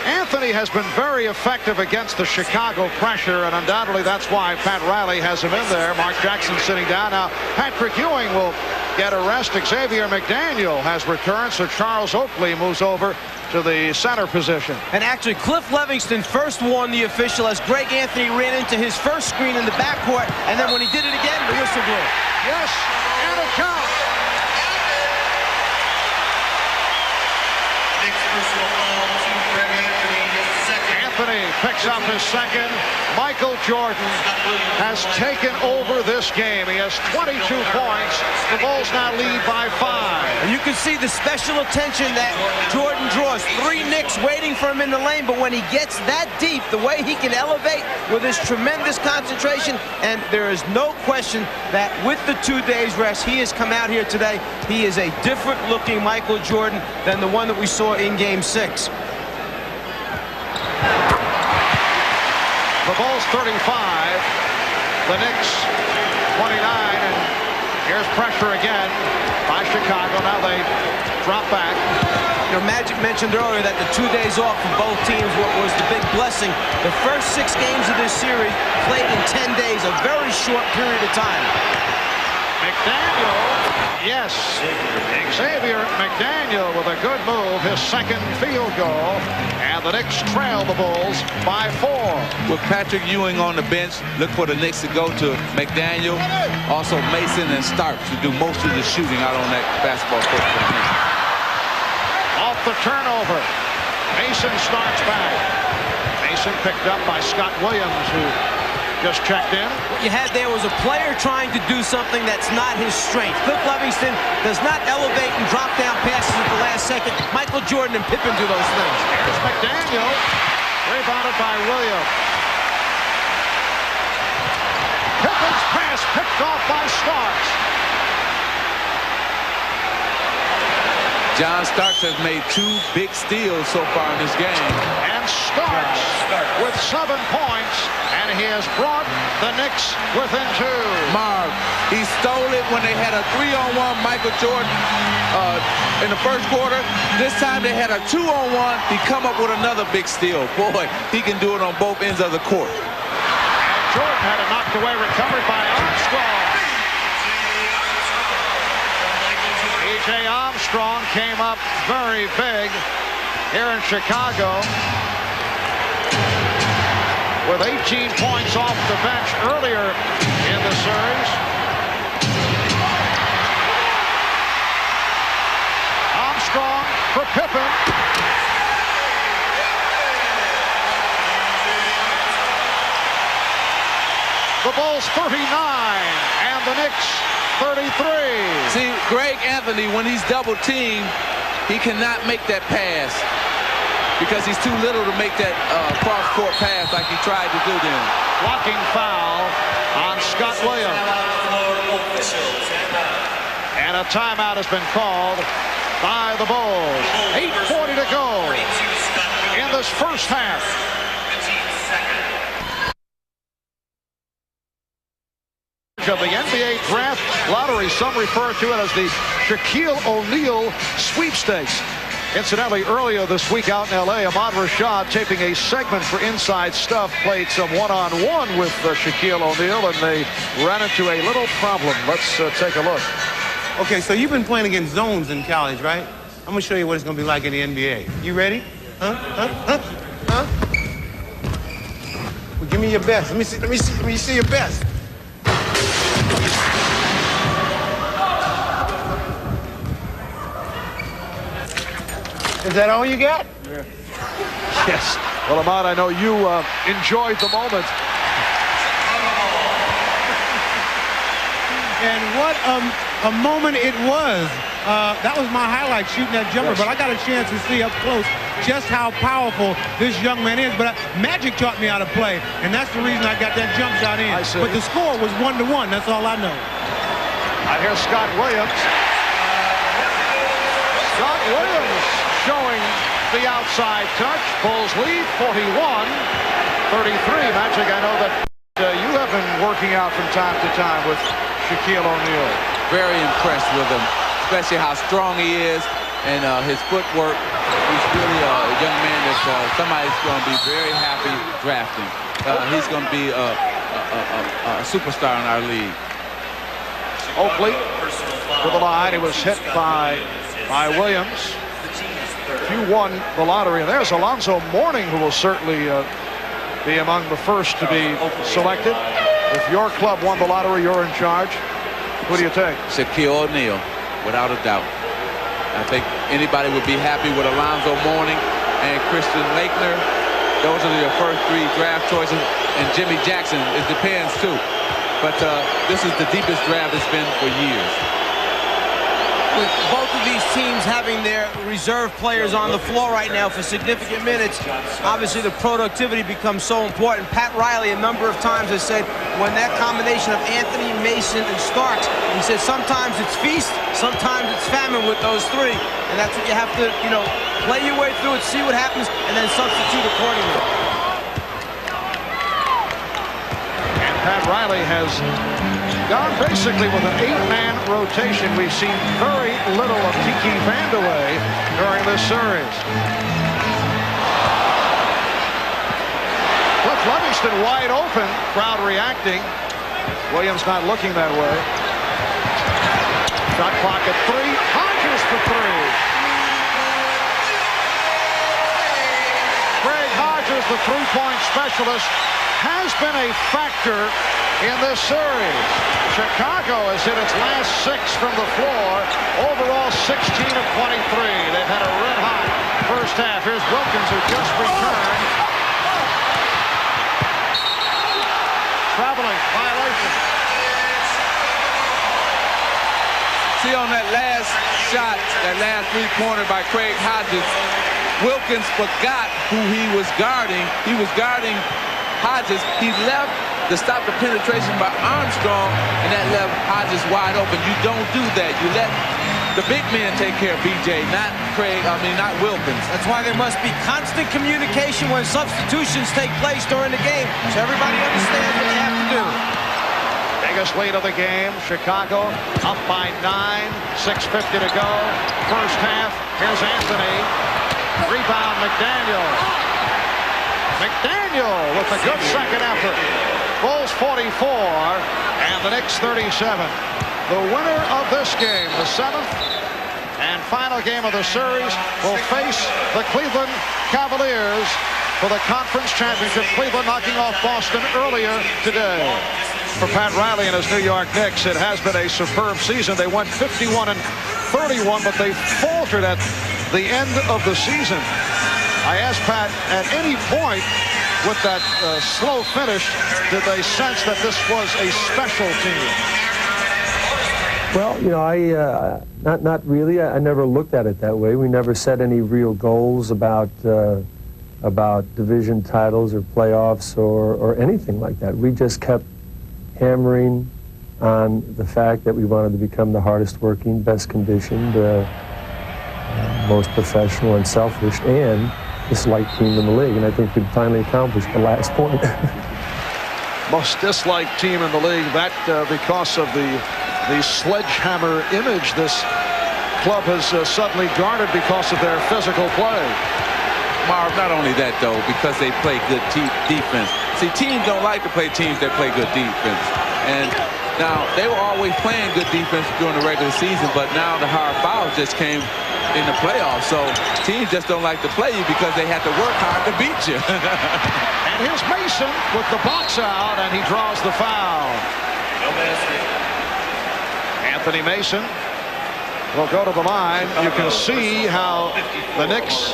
Anthony has been very effective against the Chicago pressure, and undoubtedly that's why Pat Riley has him in there. Mark Jackson sitting down. Now Patrick Ewing will get a rest. Xavier McDaniel has returned, so Charles Oakley moves over to the center position. And actually, Cliff Levingston first warned the official as Greg Anthony ran into his first screen in the backcourt, and then when he did it again, the whistle blew. Yes, and it counts. Anthony picks up his second. Michael Jordan has taken over this game. He has 22 points. The Bulls now lead by 5. And you can see the special attention that Jordan draws. 3 Knicks waiting for him in the lane, but when he gets that deep, the way he can elevate with his tremendous concentration, and there is no question that with the 2 days rest, he has come out here today. He is a different looking Michael Jordan than the one that we saw in Game 6. The Bulls 35, the Knicks 29, and here's pressure again by Chicago. Now they drop back. Magic mentioned earlier that the 2 days off for both teams was the big blessing. The first 6 games of this series played in 10 days, a very short period of time. McDaniel, yes, Xavier McDaniel with a good move, his second field goal, and the Knicks trail the Bulls by 4. With Patrick Ewing on the bench, look for the Knicks to go to McDaniel, also Mason and Starks to do most of the shooting out on that basketball court for the Knicks. Off the turnover, Mason starts back. Mason picked up by Scott Williams, who just checked in. What you had there was a player trying to do something that's not his strength. Cliff Levingston does not elevate and drop down passes at the last second. Michael Jordan and Pippen do those things. Here's McDaniel, rebounded by Williams. Pippen's pass picked off by Starks. John Starks has made 2 big steals so far in this game. And Starks with 7 points, and he has brought the Knicks within 2. Marv, he stole it when they had a 3-on-1 Michael Jordan in the first quarter. This time they had a 2-on-1. He come up with another big steal. Boy, he can do it on both ends of the court. And Jordan had it knocked away, recovered by Armstrong. E.J. Armstrong came up very big here in Chicago with 18 points off the bench earlier in the series. Armstrong for Pippen. The Bulls 39 and the Knicks 33. See, Greg Anthony, when he's double teamed, he cannot make that pass because he's too little to make that cross-court pass like he tried to do then. Blocking foul on Scott Williams. And a timeout has been called by the Bulls. 8:40 to go in this first half. Of the NBA draft lottery, some refer to it as the Shaquille O'Neal sweepstakes. Incidentally, earlier this week out in L.A., Ahmad Rashad, taping a segment for Inside Stuff, played some one-on-one with Shaquille O'Neal, and they ran into a little problem. Let's take a look. Okay, so you've been playing against zones in college, right? I'm going to show you what it's going to be like in the NBA. You ready? Huh? Well, give me your best. Let me see your best. Is that all you got? Yeah. Yes. Well, Ahmad, I know you enjoyed the moment. And what a moment it was. That was my highlight, shooting that jumper. Yes. But I got a chance to see up close just how powerful this young man is. But Magic taught me how to play, and that's the reason I got that jump shot in. I see. But the score was 1-1. That's all I know. I hear Scott Williams. Scott Williams showing the outside touch. Bulls lead 41-33. Magic, I know that you have been working out from time to time with Shaquille O'Neal. Very impressed with him, especially how strong he is and his footwork. He's really a young man that somebody's going to be very happy drafting. He's going to be a superstar in our league. Oakley to the line. He was hit by Williams. You won the lottery, and there's Alonzo Mourning, who will certainly be among the first to be selected. If your club won the lottery, you're in charge. Who do you take? Shaquille O'Neal, without a doubt. I think anybody would be happy with Alonzo Mourning and Christian Laettner. Those are your first three draft choices. And Jimmy Jackson, it depends too. But this is the deepest draft it's been for years. With both of these teams having their reserve players on the floor right now for significant minutes, obviously the productivity becomes so important. Pat Riley a number of times has said when that combination of Anthony, Mason, and Starks, he said sometimes it's feast, sometimes it's famine with those three. And that's what you have to, play your way through it, see what happens, and then substitute accordingly. And Pat Riley has gone basically with an 8-man rotation. We've seen very little of Tiki Vandeweghe during this series. Cliff Livingston wide open, crowd reacting. Williams not looking that way. Shot clock at 3. Hodges for 3. Greg Hodges, the three-point specialist, has been a factor in this series. Chicago has hit its last 6 from the floor. Overall, 16 of 23. They've had a red-hot first half. Here's Wilkins, who just returned. Traveling, violation. See, on that last shot, that last three-pointer by Craig Hodges, Wilkins forgot who he was guarding. He was guarding Hodges. He left to stop the penetration by Armstrong, and that left Hodges wide open. You don't do that. You let the big men take care of BJ, not Wilkins. That's why there must be constant communication when substitutions take place during the game, so everybody understands what they have to do. Biggest lead of the game. Chicago up by 9. 6:50 to go. First half. Here's Anthony. Rebound, McDaniel. McDaniel with a good second effort. Bulls 44 and the Knicks 37. The winner of this game, the 7th and final game of the series, will face the Cleveland Cavaliers for the conference championship. Cleveland knocking off Boston earlier today. For Pat Riley and his New York Knicks, it has been a superb season. They went 51-31, but they faltered at the end of the season. I asked Pat, at any point with that slow finish, did they sense that this was a special team? Well, not really. I never looked at it that way. We never set any real goals about division titles or playoffs or anything like that. We just kept hammering on the fact that we wanted to become the hardest working, best conditioned, most professional and selfish, and disliked team in the league, and I think we've finally accomplished the last point. Most disliked team in the league, that because of the sledgehammer image this club has suddenly garnered because of their physical play. Marv, not only that, though, because they play good defense. See, teams don't like to play teams that play good defense. And now, they were always playing good defense during the regular season, but now the hard fouls just came in the playoffs. So teams just don't like to play you because they have to work hard to beat you. And here's Mason with the box out, and he draws the foul. Anthony Mason will go to the line. You can see how the Knicks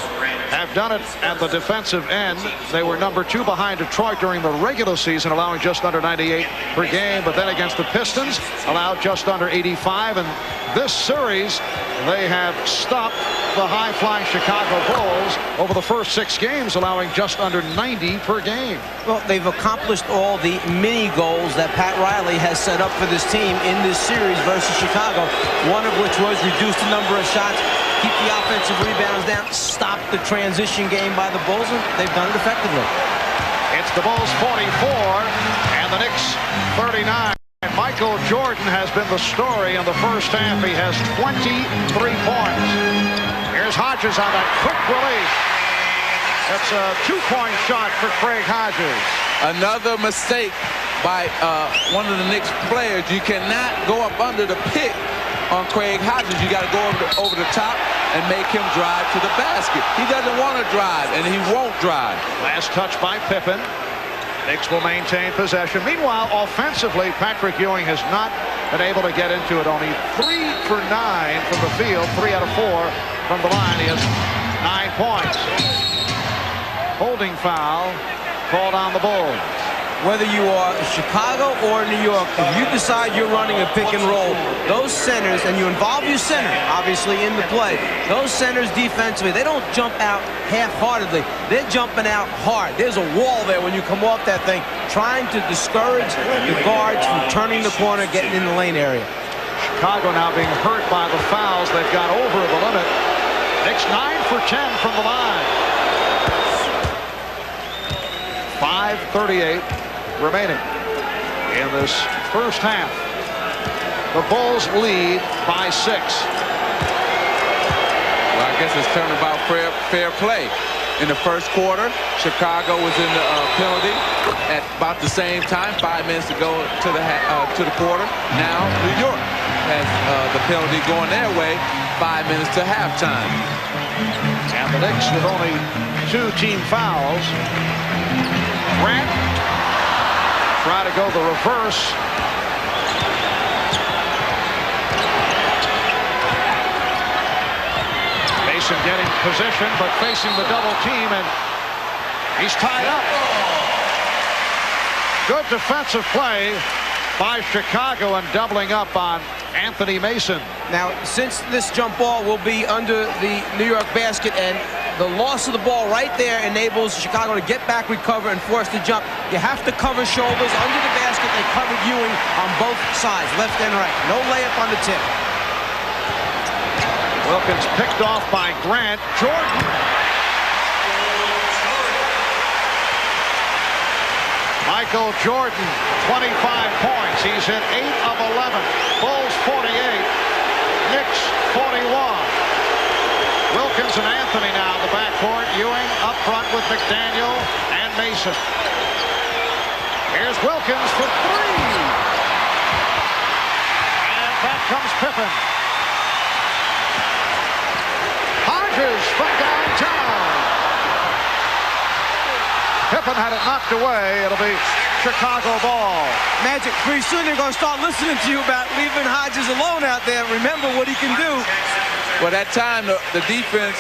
have done it at the defensive end. They were number 2 behind Detroit during the regular season, allowing just under 98 per game. But then against the Pistons, allowed just under 85. And this series, they have stopped the high-flying Chicago Bulls over the first 6 games, allowing just under 90 per game. Well, they've accomplished all the mini goals that Pat Riley has set up for this team in this series versus Chicago, one of which was reduce the number of shots, keep the offensive rebounds down, stop the transition game by the Bulls, and they've done it effectively. It's the Bulls 44 and the Knicks 39. Michael Jordan has been the story in the first half. He has 23 points. Here's Hodges on that quick release. That's a 2-point shot for Craig Hodges. Another mistake by one of the Knicks players. You cannot go up under the pick on Craig Hodges. You got to go over the top and make him drive to the basket. He doesn't want to drive, and he won't drive. Last touch by Pippen. Knicks will maintain possession. Meanwhile, offensively, Patrick Ewing has not been able to get into it. Only 3 for 9 from the field, 3 out of 4 from the line. He has 9 points. Holding foul called on the Bulls. Whether you are Chicago or New York, if you decide you're running a pick and roll, those centers, and you involve your center, obviously, in the play, those centers defensively, they don't jump out half-heartedly. They're jumping out hard. There's a wall there when you come off that thing, trying to discourage the guards from turning the corner, getting in the lane area. Chicago now being hurt by the fouls. They've got over the limit. Knicks 9 for 10 from the line. 5:38 remaining in this first half. The Bulls lead by 6. Well, I guess it's turnabout fair play. In the first quarter, Chicago was in the penalty at about the same time, 5 minutes to go to the quarter. Now New York has the penalty going their way, 5 minutes to halftime. And the Knicks with only 2 team fouls. Grant try to go the reverse. Mason getting position, but facing the double team, and he's tied up. Good defensive play by Chicago and doubling up on Anthony Mason. Now, since this jump ball will be under the New York basket, and the loss of the ball right there enables Chicago to get back, recover, and force the jump, you have to cover shoulders under the basket. They covered Ewing on both sides, left and right. No layup on the tip. Wilkins picked off by Grant. Jordan. Michael Jordan, 25 points. He's hit 8 of 11. Bulls 48. Knicks 41. Wilkins and Anthony now in the backcourt. Ewing up front with McDaniel and Mason. Here's Wilkins for 3. And back comes Pippen. Hodges from downtown. Pippen had it knocked away. It'll be Chicago ball. Magic, pretty soon they're going to start listening to you about leaving Hodges alone out there. Remember what he can do. Well, that time the defense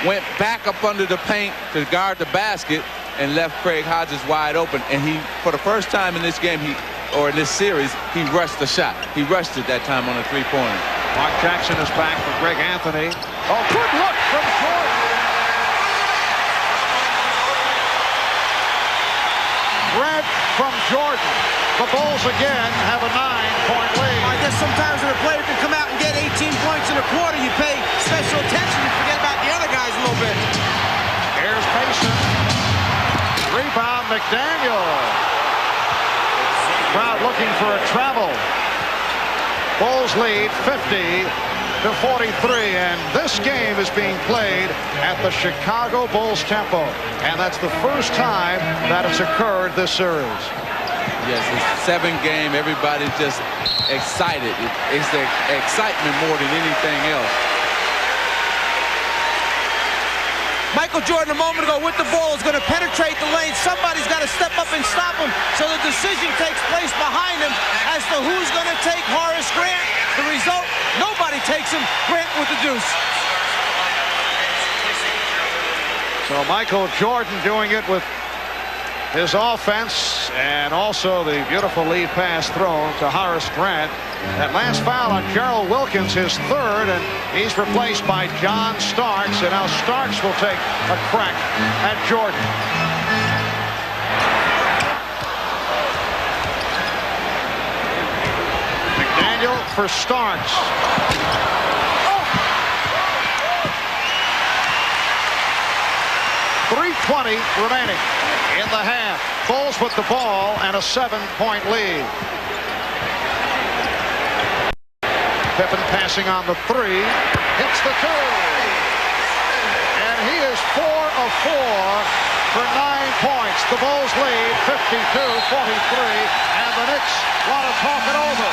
went back up under the paint to guard the basket and left Craig Hodges wide open. And he, for the first time in this game, in this series, he rushed the shot. He rushed it that time on a 3-pointer. Mark Jackson is back for Greg Anthony. Oh, good look from Jordan. Red from Jordan. The Bulls again have a 9-point lead. I guess sometimes when a player can come out and get 18 points in a quarter, you pay special attention and forget about the other guys a little bit. Here's Mason. Rebound McDaniel. Crowd looking for a travel. Bulls lead 50 to 43, and this game is being played at the Chicago Bulls tempo, and that's the first time that it's occurred this series. Yes, it's a 7-game. Everybody's just excited. It's the excitement more than anything else. Michael Jordan a moment ago with the ball is going to penetrate the lane. Somebody's got to step up and stop him. So the decision takes place behind him as to who's going to take Horace Grant. The result, nobody takes him. Grant with the deuce. So Michael Jordan doing it with his offense and also the beautiful lead pass thrown to Horace Grant. That last foul on Gerald Wilkins, his third, and he's replaced by John Starks, and now Starks will take a crack at Jordan. McDaniel for Starks. 3:20 remaining in the half. Bulls with the ball and a 7-point lead. Pippen passing on the 3, hits the 2, and he is 4 of 4 for 9 points. The Bulls lead 52-43, and the Knicks want to talk it over.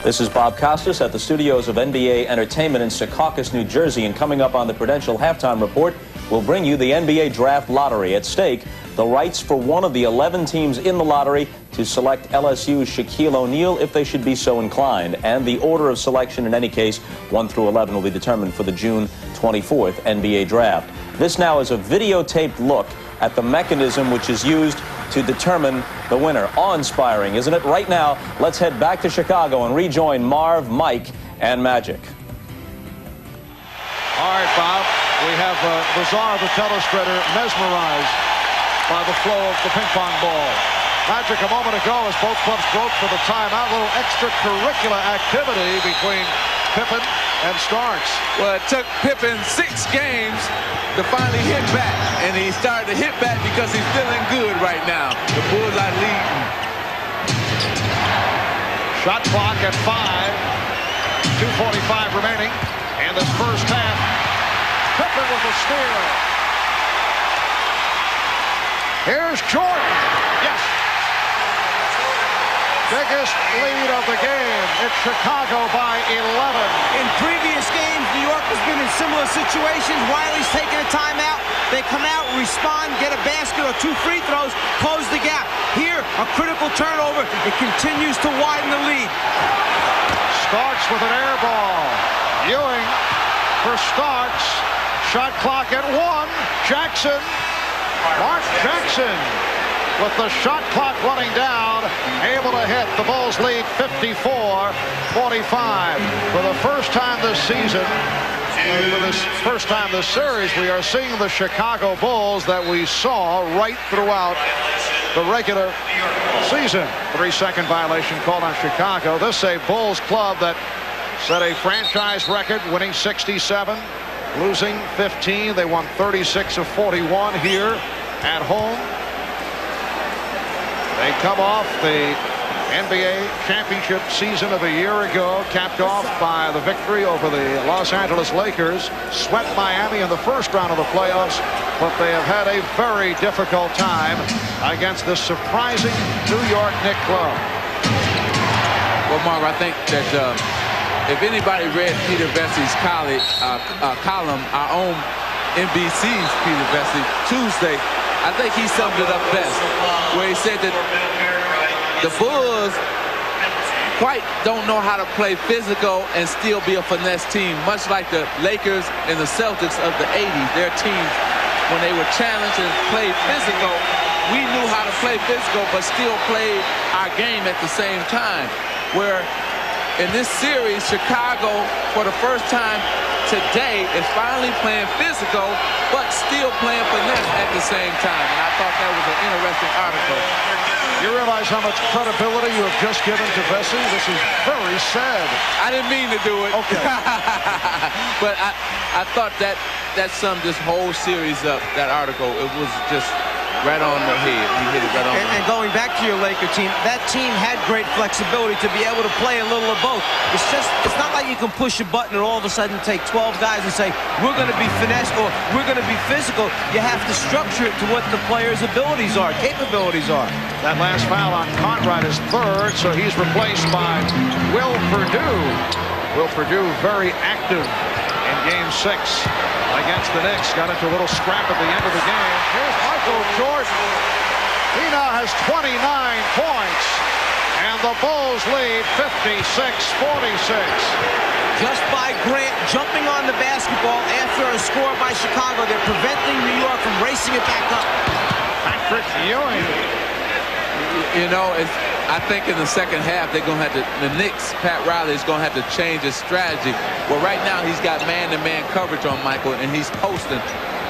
This is Bob Costas at the studios of NBA Entertainment in Secaucus, New Jersey, and coming up on the Prudential Halftime Report, we'll bring you the NBA Draft Lottery. At stake, the rights for one of the 11 teams in the lottery to select LSU's Shaquille O'Neal if they should be so inclined. And the order of selection in any case, 1 through 11, will be determined for the June 24th NBA Draft. This now is a videotaped look at the mechanism which is used to determine the winner. Awe-inspiring, isn't it? Right now, let's head back to Chicago and rejoin Marv, Mike, and Magic. All right, Bob. We have Bizarre, the telespreader, mesmerized by the flow of the ping pong ball. Magic a moment ago as both clubs broke for the timeout. A little extracurricular activity between Pippen and Starks. Well, it took Pippen 6 games to finally hit back, and he started to hit back because he's feeling good right now. The Bulls are leading. Shot clock at 5. 2:45 remaining in this first half. Pippen with a steal. Here's Jordan. Yes. Biggest lead of the game. It's Chicago by 11. In previous games, New York has been in similar situations. Wiley's taking a timeout. They come out, respond, get a basket or 2 free throws, close the gap. Here, a critical turnover. It continues to widen the lead. Starks with an air ball. Ewing for Starks. Shot clock at 1. Jackson. Mark Jackson with the shot clock running down, able to hit. The Bulls lead 54-45. For the first time this season, for this first time this series, we are seeing the Chicago Bulls that we saw right throughout the regular season. 3-second violation called on Chicago. This is a Bulls club that set a franchise record, winning 67, losing 15. They won 36 of 41 here at home. They come off the NBA championship season of a year ago, capped off by the victory over the Los Angeles Lakers, swept Miami in the first round of the playoffs, but they have had a very difficult time against this surprising New York Knicks club. Well, Mark, I think that if anybody read Peter Vessey's column, our own NBC's Peter Vessey, Tuesday, I think he summed it up best, where he said that the Bulls quite don't know how to play physical and still be a finesse team, much like the Lakers and the Celtics of the 80s. Their teams, when they were challenged and played physical, we knew how to play physical but still played our game at the same time. Where in this series, Chicago, for the first time today, is finally playing physical, but still playing finesse at the same time. And I thought that was an interesting article. You realize how much credibility you have just given to Vessey? This is very sad. I didn't mean to do it. Okay. But I thought that summed this whole series up, that article. It was just right on the head. He hit it right on the head. And going back to your Laker team, that team had great flexibility to be able to play a little of both. It's not like you can push a button and all of a sudden take 12 guys and say, we're going to be finesse or we're going to be physical. You have to structure it to what the players' abilities are, capabilities are. That last foul on Conrad is third, so he's replaced by Will Perdue. Will Perdue very active in Game 6 against the Knicks. Got into a little scrap at the end of the game. Here's Michael Jordan. He now has 29 points, and the Bulls lead 56-46. Just by Grant jumping on the basketball after a score by Chicago, they're preventing New York from racing it back up. Patrick Ewing. You know, I think in the second half, they're going to have to, the Knicks, Pat Riley is going to have to change his strategy. Well, right now, he's got man-to-man coverage on Michael, and he's posting.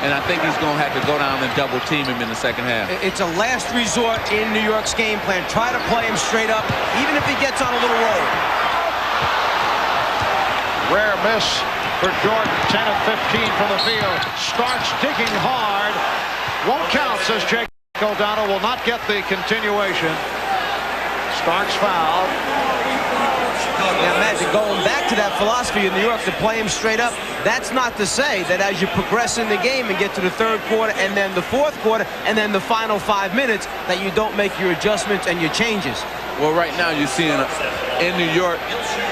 And I think he's going to have to go down and double-team him in the second half. It's a last resort in New York's game plan. Try to play him straight up, even if he gets on a little roll. Rare miss for Jordan. 10 of 15 from the field. Starks digging hard. Won't count, says Jake O'Donnell. Will not get the continuation. Starks fouled. Now imagine going back to that philosophy in New York to play him straight up. That's not to say that as you progress in the game and get to the third quarter and then the fourth quarter and then the final 5 minutes that you don't make your adjustments and your changes. Well, right now you're seeing in New York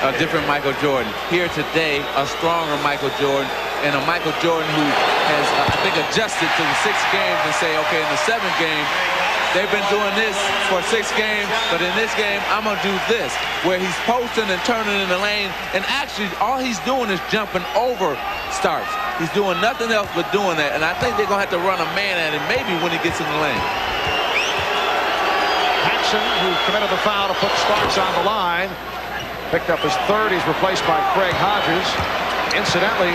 a different Michael Jordan. Here today, a stronger Michael Jordan, and a Michael Jordan who has, I think, adjusted to the 6 games and say, okay, in the 7th game, they've been doing this for 6 games, but in this game, I'm going to do this, where he's posting and turning in the lane, and actually, all he's doing is jumping over Starks. He's doing nothing else but doing that, and I think they're going to have to run a man at him maybe when he gets in the lane. Paxson, who committed the foul to put Starks on the line, picked up his third. He's replaced by Craig Hodges. Incidentally,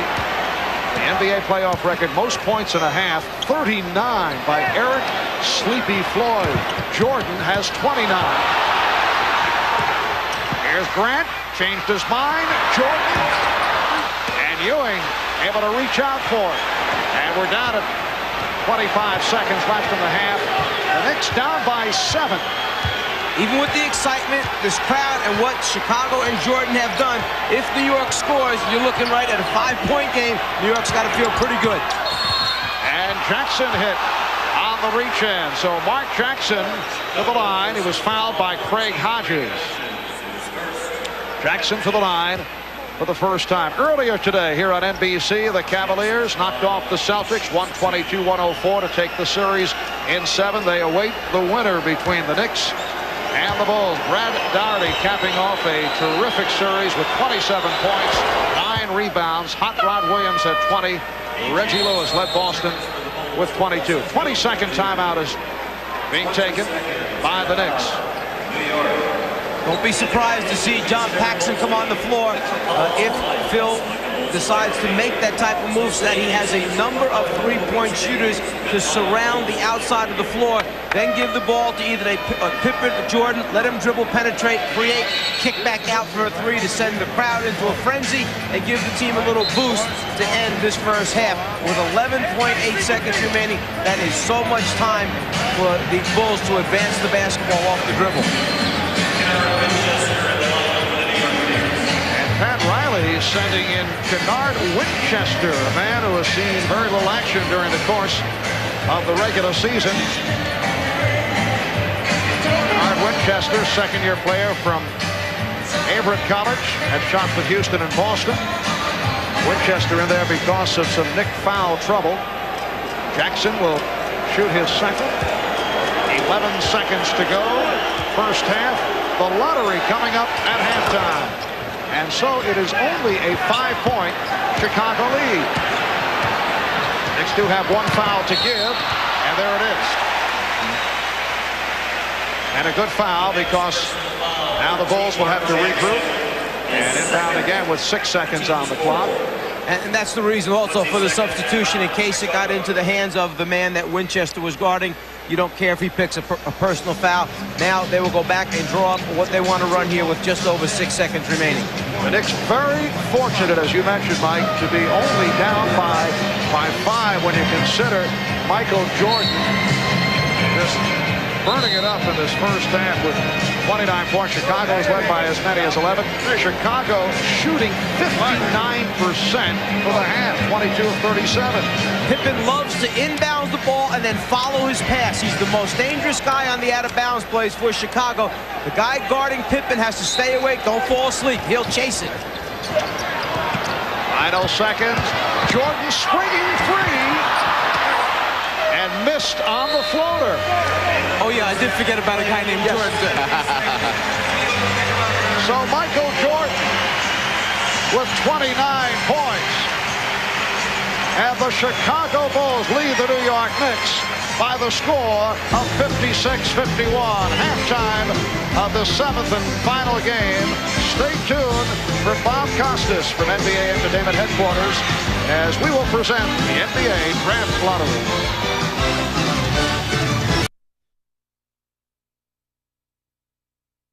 the NBA playoff record, most points in a half, 39 by Eric Sleepy Floyd. Jordan has 29. Here's Grant, changed his mind. Jordan and Ewing able to reach out for it. And we're down at 25 seconds left in the half. The Knicks down by 7. Even with the excitement, this crowd, and what Chicago and Jordan have done, if New York scores, you're looking right at a 5-point game. New York's got to feel pretty good. And Jackson hit on the reach-in. So Mark Jackson to the line. He was fouled by Craig Hodges. Jackson to the line for the first time. Earlier today here on NBC, the Cavaliers knocked off the Celtics 122-104 to take the series in 7. They await the winner between the Knicks and the Bulls. Brad Daugherty capping off a terrific series with 27 points, 9 rebounds. Hot Rod Williams had 20. Reggie Lewis led Boston with 22. 22nd timeout is being taken by the Knicks. Don't be surprised to see John Paxson come on the floor if Phil decides to make that type of move so that he has a number of three-point shooters to surround the outside of the floor. Then give the ball to either Pippen or Jordan, let him dribble, penetrate, create, kick back out for a 3 to send the crowd into a frenzy and give the team a little boost to end this first half. With 11.8 seconds remaining, that is so much time for the Bulls to advance the basketball off the dribble. And Pat Riley sending in Kennard Winchester, a man who has seen very little action during the course of the regular season. Kennard Winchester, second-year player from Averett College, had shots with Houston and Boston. Winchester in there because of some Knick foul trouble. Jackson will shoot his second. 11 seconds to go. First half. The lottery coming up at halftime. And so it is only a 5-point Chicago lead. Knicks do have one foul to give, and there it is. And a good foul because now the Bulls will have to regroup and inbound again with 6 seconds on the clock. And that's the reason also for the substitution in case it got into the hands of the man that Winchester was guarding. You don't care if he picks a personal foul. Now they will go back and draw up what they want to run here with just over 6 seconds remaining. The Knicks very fortunate, as you mentioned, Mike, to be only down by 5 when you consider Michael Jordan just burning it up in this first half with 29 points. Chicago is led by as many as 11. Chicago shooting 59% for the half, 22 of 37. Pippen loves to inbound the ball and then follow his pass. He's the most dangerous guy on the out-of-bounds plays for Chicago. The guy guarding Pippen has to stay awake. Don't fall asleep. He'll chase it. Final seconds. Jordan swinging free and missed on the floater. Oh, yeah, I did forget about a guy named Jordan. So Michael Jordan with 29 points. And the Chicago Bulls lead the New York Knicks by the score of 56-51. Halftime of the 7th and final game. Stay tuned for Bob Costas from NBA Entertainment Headquarters as we will present the NBA Draft Lottery.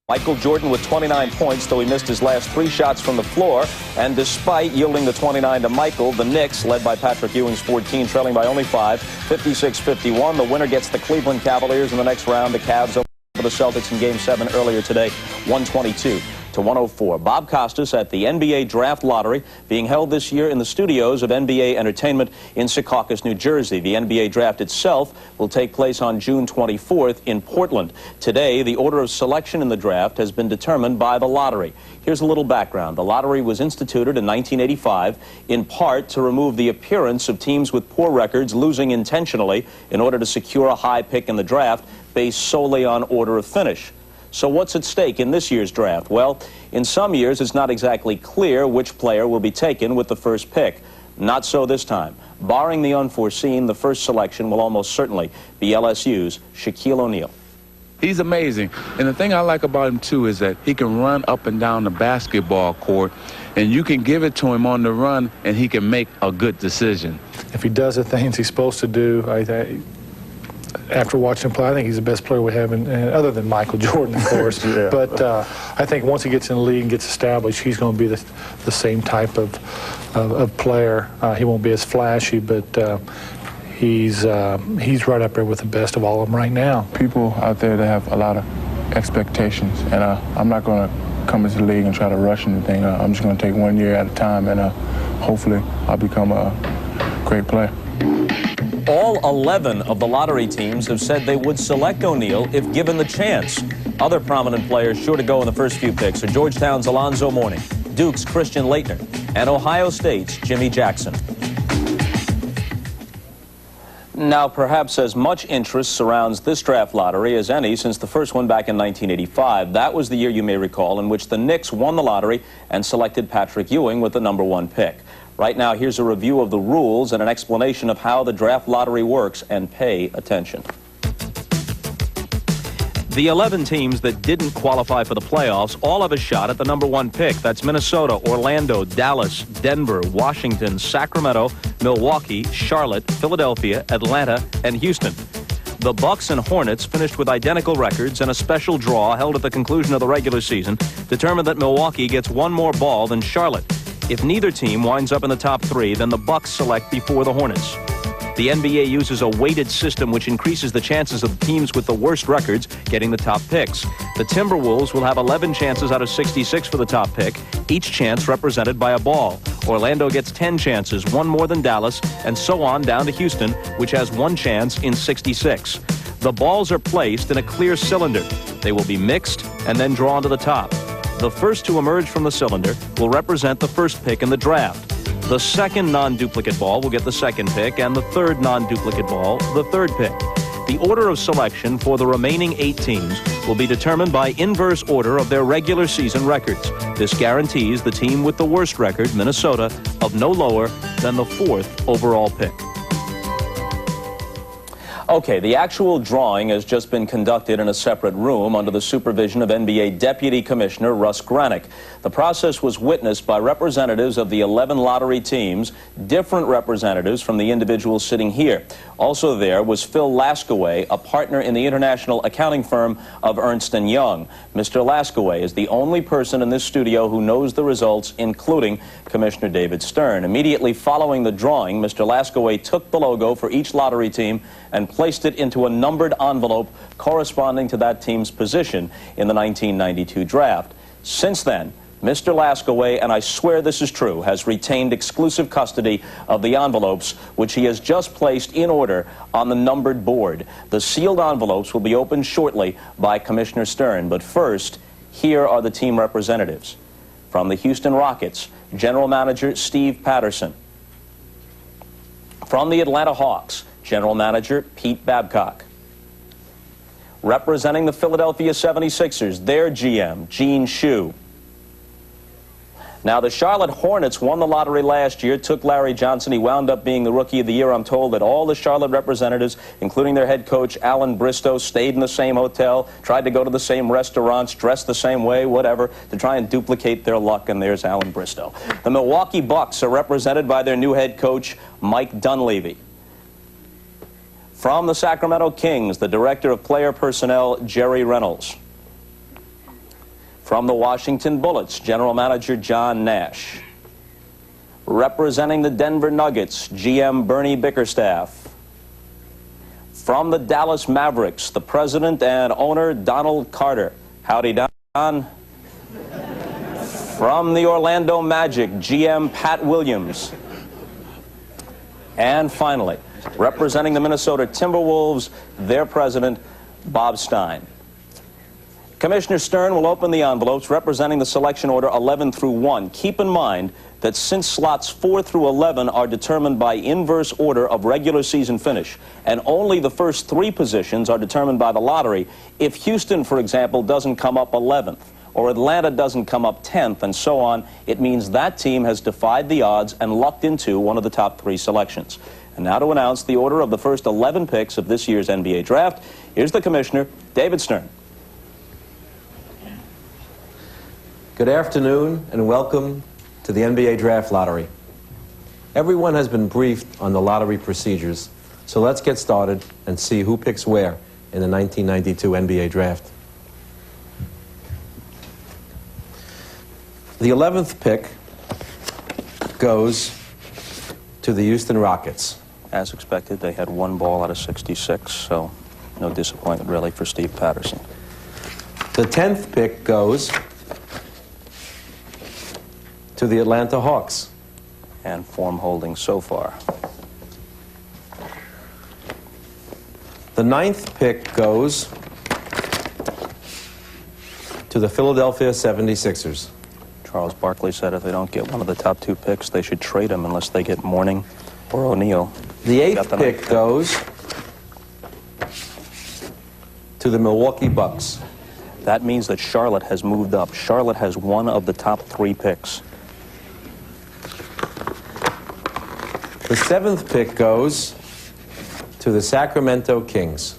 Michael Jordan with 29 points, though he missed his last 3 shots from the floor. And despite yielding the 29 to Michael, the Knicks, led by Patrick Ewing's 14, trailing by only 5, 56-51. The winner gets the Cleveland Cavaliers in the next round. The Cavs over the Celtics in Game 7 earlier today, 122-104. Bob Costas at the NBA Draft Lottery, being held this year in the studios of NBA Entertainment in Secaucus, New Jersey. The NBA Draft itself will take place on June 24th in Portland. Today, the order of selection in the draft has been determined by the lottery. Here's a little background. The lottery was instituted in 1985 in part to remove the appearance of teams with poor records losing intentionally in order to secure a high pick in the draft based solely on order of finish. So what's at stake in this year's draft? Well, in some years, it's not exactly clear which player will be taken with the first pick. Not so this time. Barring the unforeseen, the first selection will almost certainly be LSU's Shaquille O'Neal. He's amazing. And the thing I like about him, too, is that he can run up and down the basketball court, and you can give it to him on the run, and he can make a good decision. If he does the things he's supposed to do, after watching him play, I think he's the best player we have, other than Michael Jordan, of course. Yeah. But I think once he gets in the league and gets established, he's going to be the same type of player. He won't be as flashy, but he's right up there with the best of all of them right now. People out there that have a lot of expectations, and I'm not going to come into the league and try to rush anything. I'm just going to take 1 year at a time, and hopefully I'll become a great player. All 11 of the lottery teams have said they would select O'Neal if given the chance. Other prominent players sure to go in the first few picks are Georgetown's Alonzo Mourning, Duke's Christian Laettner, and Ohio State's Jimmy Jackson. Now, perhaps as much interest surrounds this draft lottery as any since the first one back in 1985. That was the year, you may recall, in which the Knicks won the lottery and selected Patrick Ewing with the #1 pick. Right now, here's a review of the rules and an explanation of how the draft lottery works, and pay attention. The 11 teams that didn't qualify for the playoffs all have a shot at the #1 pick. That's Minnesota, Orlando, Dallas, Denver, Washington, Sacramento, Milwaukee, Charlotte, Philadelphia, Atlanta, and Houston. The Bucks and Hornets finished with identical records, and a special draw held at the conclusion of the regular season determined that Milwaukee gets one more ball than Charlotte. If neither team winds up in the top 3, then the Bucks select before the Hornets. The NBA uses a weighted system which increases the chances of the teams with the worst records getting the top picks. The Timberwolves will have 11 chances out of 66 for the top pick, each chance represented by a ball. Orlando gets 10 chances, one more than Dallas, and so on down to Houston, which has 1 chance in 66. The balls are placed in a clear cylinder. They will be mixed and then drawn to the top. The first to emerge from the cylinder will represent the first pick in the draft. The second non-duplicate ball will get the second pick, and the third non-duplicate ball, the third pick. The order of selection for the remaining 8 teams will be determined by inverse order of their regular season records. This guarantees the team with the worst record, Minnesota, of no lower than the 4th overall pick. Okay, the actual drawing has just been conducted in a separate room under the supervision of NBA Deputy Commissioner Russ Granick. The process was witnessed by representatives of the 11 lottery teams, different representatives from the individuals sitting here. Also there was Phil Laskaway, a partner in the international accounting firm of Ernst & Young. Mr. Laskaway is the only person in this studio who knows the results, including Commissioner David Stern. Immediately following the drawing, Mr. Laskaway took the logo for each lottery team and placed it into a numbered envelope corresponding to that team's position in the 1992 draft. Since then, Mr. Laskaway, and I swear this is true, has retained exclusive custody of the envelopes, which he has just placed in order on the numbered board. The sealed envelopes will be opened shortly by Commissioner Stern. But first, here are the team representatives. From the Houston Rockets, General Manager Steve Patterson. From the Atlanta Hawks, General Manager Pete Babcock. Representing the Philadelphia 76ers, their GM, Gene Shue. Now, the Charlotte Hornets won the lottery last year, took Larry Johnson. He wound up being the Rookie of the Year. I'm told that all the Charlotte representatives, including their head coach, Alan Bristow, stayed in the same hotel, tried to go to the same restaurants, dressed the same way, whatever, to try and duplicate their luck, and there's Alan Bristow. The Milwaukee Bucks are represented by their new head coach, Mike Dunleavy. From the Sacramento Kings, the Director of Player Personnel, Jerry Reynolds. From the Washington Bullets, General Manager John Nash. Representing the Denver Nuggets, GM Bernie Bickerstaff. From the Dallas Mavericks, the President and owner Donald Carter. Howdy, Don. From the Orlando Magic, GM Pat Williams. And finally, representing the Minnesota Timberwolves, their President, Bob Stein. Commissioner Stern will open the envelopes representing the selection order 11 through 1. Keep in mind that since slots 4 through 11 are determined by inverse order of regular season finish, and only the first 3 positions are determined by the lottery, if Houston, for example, doesn't come up 11th, or Atlanta doesn't come up 10th, and so on, it means that team has defied the odds and lucked into one of the top 3 selections. And now to announce the order of the first 11 picks of this year's NBA draft, here's the Commissioner, David Stern. Good afternoon and welcome to the NBA Draft Lottery. Everyone has been briefed on the lottery procedures, so let's get started and see who picks where in the 1992 NBA Draft. The 11th pick goes to the Houston Rockets. As expected, they had 1 ball out of 66, so no disappointment really for Steve Patterson. The 10th pick goes to the Atlanta Hawks. And form holding so far. The 9th pick goes to the Philadelphia 76ers. Charles Barkley said if they don't get one of the top 2 picks, they should trade him unless they get Mourning or O'Neal. The 8th pick goes to the Milwaukee Bucks. That means that Charlotte has moved up. Charlotte has one of the top 3 picks. The 7th pick goes to the Sacramento Kings.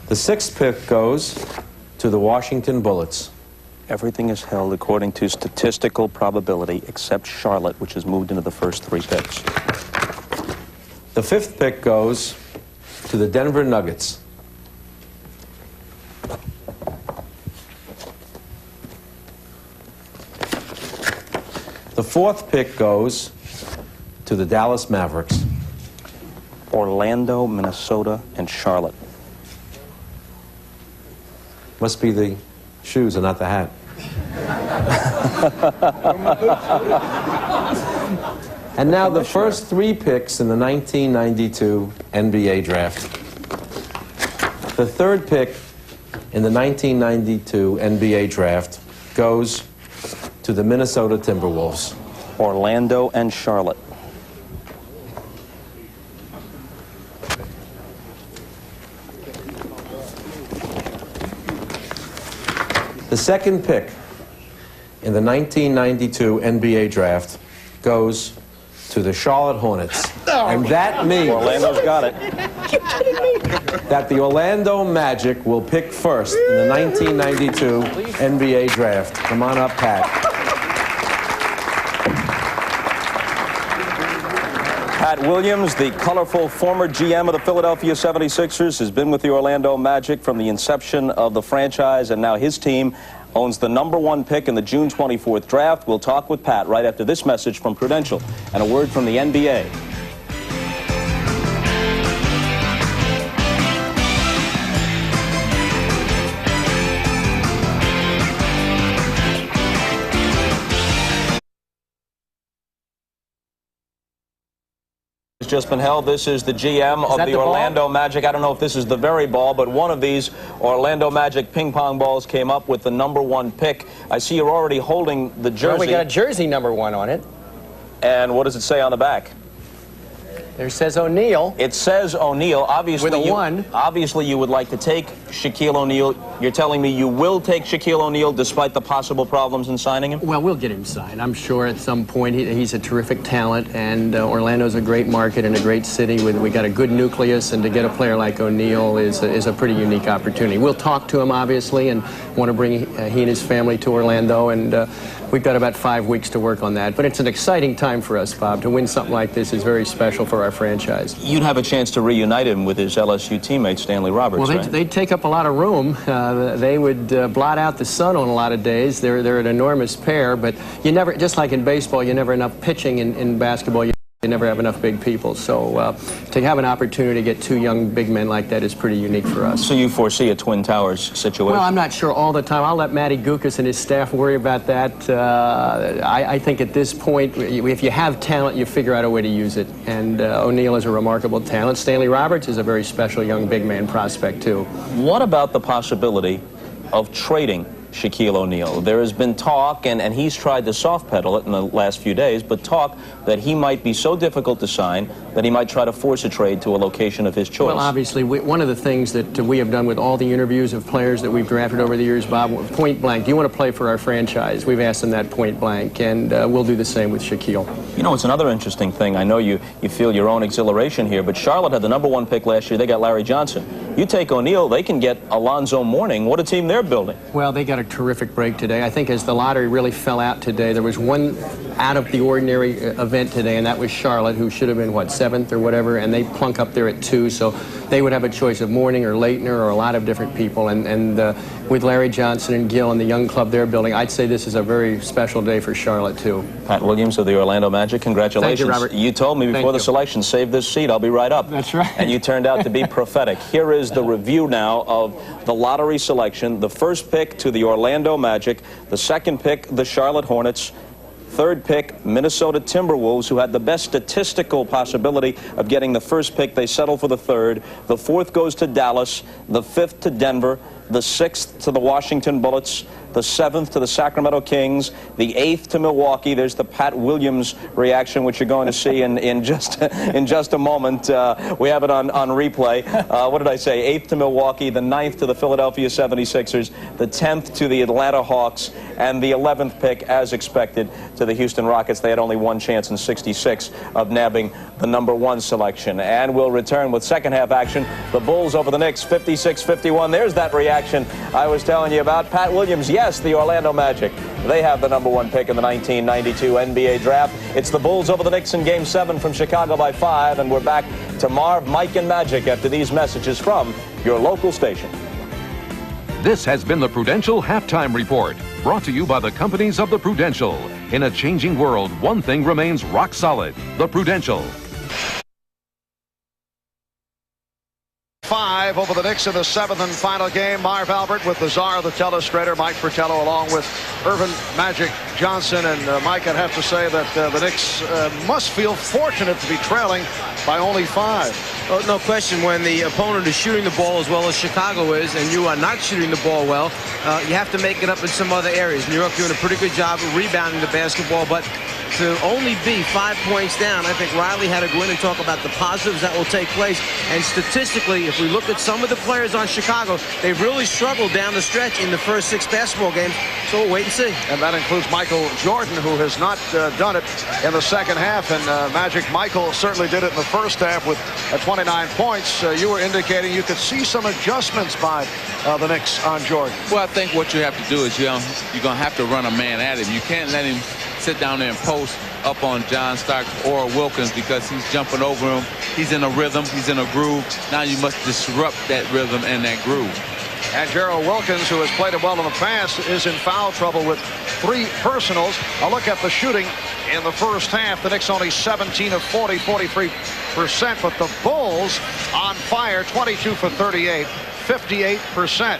The 6th pick goes to the Washington Bullets. Everything is held according to statistical probability except Charlotte, which has moved into the first 3 picks. The 5th pick goes to the Denver Nuggets. The 4th pick goes to the Dallas Mavericks. Orlando, Minnesota, and Charlotte. Must be the shoes and not the hat. And now the first 3 picks in the 1992 NBA Draft. The 3rd pick in the 1992 NBA Draft goes to the Minnesota Timberwolves. Orlando and Charlotte. The 2nd pick in the 1992 NBA Draft goes to the Charlotte Hornets. And that means Orlando's got it. that the Orlando Magic will pick first in the 1992 NBA Draft. Come on up, Pat. Pat Williams, the colorful former GM of the Philadelphia 76ers, has been with the Orlando Magic from the inception of the franchise, and now his team owns the #1 pick in the June 24th draft. We'll talk with Pat right after this message from Prudential and a word from the NBA. Just been held. This is the GM of the Orlando Magic. I don't know if this is the very ball, but one of these Orlando Magic ping pong balls came up with the #1 pick. I see you're already holding the jersey. Well, we got a jersey #1 on it. And what does it say on the back? There says O'Neal. It says O'Neal. Obviously, with a 1. Obviously, you would like to take Shaquille O'Neal. You're telling me you will take Shaquille O'Neal despite the possible problems in signing him? Well, we'll get him signed. I'm sure at some point he's a terrific talent, and Orlando's a great market and a great city. We got a good nucleus, and to get a player like O'Neal is a pretty unique opportunity. We'll talk to him, obviously, and want to bring he and his family to Orlando, and we've got about 5 weeks to work on that. But it's an exciting time for us, Bob. To win something like this is very special for our franchise. You'd have a chance to reunite him with his LSU teammate, Stanley Roberts, well, right? they'd take up a lot of room. They would blot out the sun on a lot of days. They're an enormous pair, but you never, just like in baseball, you never enough pitching in basketball. You never have enough big people. So to have an opportunity to get 2 young big men like that is pretty unique for us. So you foresee a Twin Towers situation? Well, I'm not sure all the time. I'll let Matty Gukas and his staff worry about that. I think at this point, if you have talent, you figure out a way to use it. And O'Neal is a remarkable talent. Stanley Roberts is a very special young big man prospect, too. What about the possibility of trading Shaquille O'Neal? There has been talk, and he's tried to soft pedal it in the last few days, but talk that he might be so difficult to sign that he might try to force a trade to a location of his choice. Well, obviously, one of the things that we have done with all the interviews of players that we've drafted over the years, Bob, point blank, do you want to play for our franchise? We've asked them that point blank, and we'll do the same with Shaquille. You know, it's another interesting thing. I know you feel your own exhilaration here, but Charlotte had the #1 pick last year. They got Larry Johnson. You take O'Neal, they can get Alonzo Mourning. What a team they're building. Well, they got a terrific break today. I think as the lottery really fell out today, there was one out-of-the-ordinary event today, and that was Charlotte, who should have been, what, 7th or whatever, and they plunk up there at 2, so they would have a choice of Mourning or Leitner or a lot of different people, and with Larry Johnson and Gill and the young club they're building, I'd say this is a very special day for Charlotte, too. Pat Williams of the Orlando Magic, congratulations. Thank you, Robert. You told me before the selection, save this seat, I'll be right up. That's right. And you turned out to be prophetic. Here is the review now of the lottery selection. The first pick to the Orlando Magic, the second pick, the Charlotte Hornets, third pick, Minnesota Timberwolves, who had the best statistical possibility of getting the first pick. They settled for the third. The fourth goes to Dallas, the fifth to Denver, the sixth to the Washington Bullets, the seventh to the Sacramento Kings, the eighth to Milwaukee. There's the Pat Williams reaction, which you're going to see in just a moment. We have it on replay. What did I say? Eighth to Milwaukee, the ninth to the Philadelphia 76ers, the 10th to the Atlanta Hawks, and the 11th pick, as expected, to the Houston Rockets. They had only one chance in 66 of nabbing the #1 selection. And we'll return with second half action. The Bulls over the Knicks, 56-51. There's that reaction I was telling you about. Pat Williams, yes, the Orlando Magic. They have the #1 pick in the 1992 NBA draft. It's the Bulls over the Knicks in Game 7 from Chicago by 5. And we're back to Marv, Mike, and Magic after these messages from your local station. This has been the Prudential Halftime Report, brought to you by the companies of the Prudential. In a changing world, one thing remains rock solid: the Prudential. 5 over the Knicks in the 7th and final game. Marv Albert with the czar of the telestrator, Mike Fratello, along with Irvin Magic Johnson. And Mike, I'd have to say that the Knicks must feel fortunate to be trailing by only 5. Oh, no question. When the opponent is shooting the ball as well as Chicago is, and you are not shooting the ball well, you have to make it up in some other areas. New York doing a pretty good job of rebounding the basketball, but to only be 5 points down, I think Riley had to go in and talk about the positives that will take place. And statistically, if we look at some of the players on Chicago, they've really struggled down the stretch in the first 6 basketball games. So we'll wait and see. And that includes Michael Jordan, who has not done it in the second half. And Magic Michael certainly did it in the first half with 29 points. You were indicating you could see some adjustments by the Knicks on Jordan. Well, I think what you have to do is you're going to have to run a man at him. You can't let him sit down there and post up on John Starks or Wilkins because he's jumping over him. He's in a rhythm. He's in a groove. Now you must disrupt that rhythm and that groove. And Gerald Wilkins, who has played it well in the past, is in foul trouble with 3 personals. A look at the shooting in the first half. The Knicks only 17 of 40, 43%, but the Bulls on fire, 22 for 38, 58%.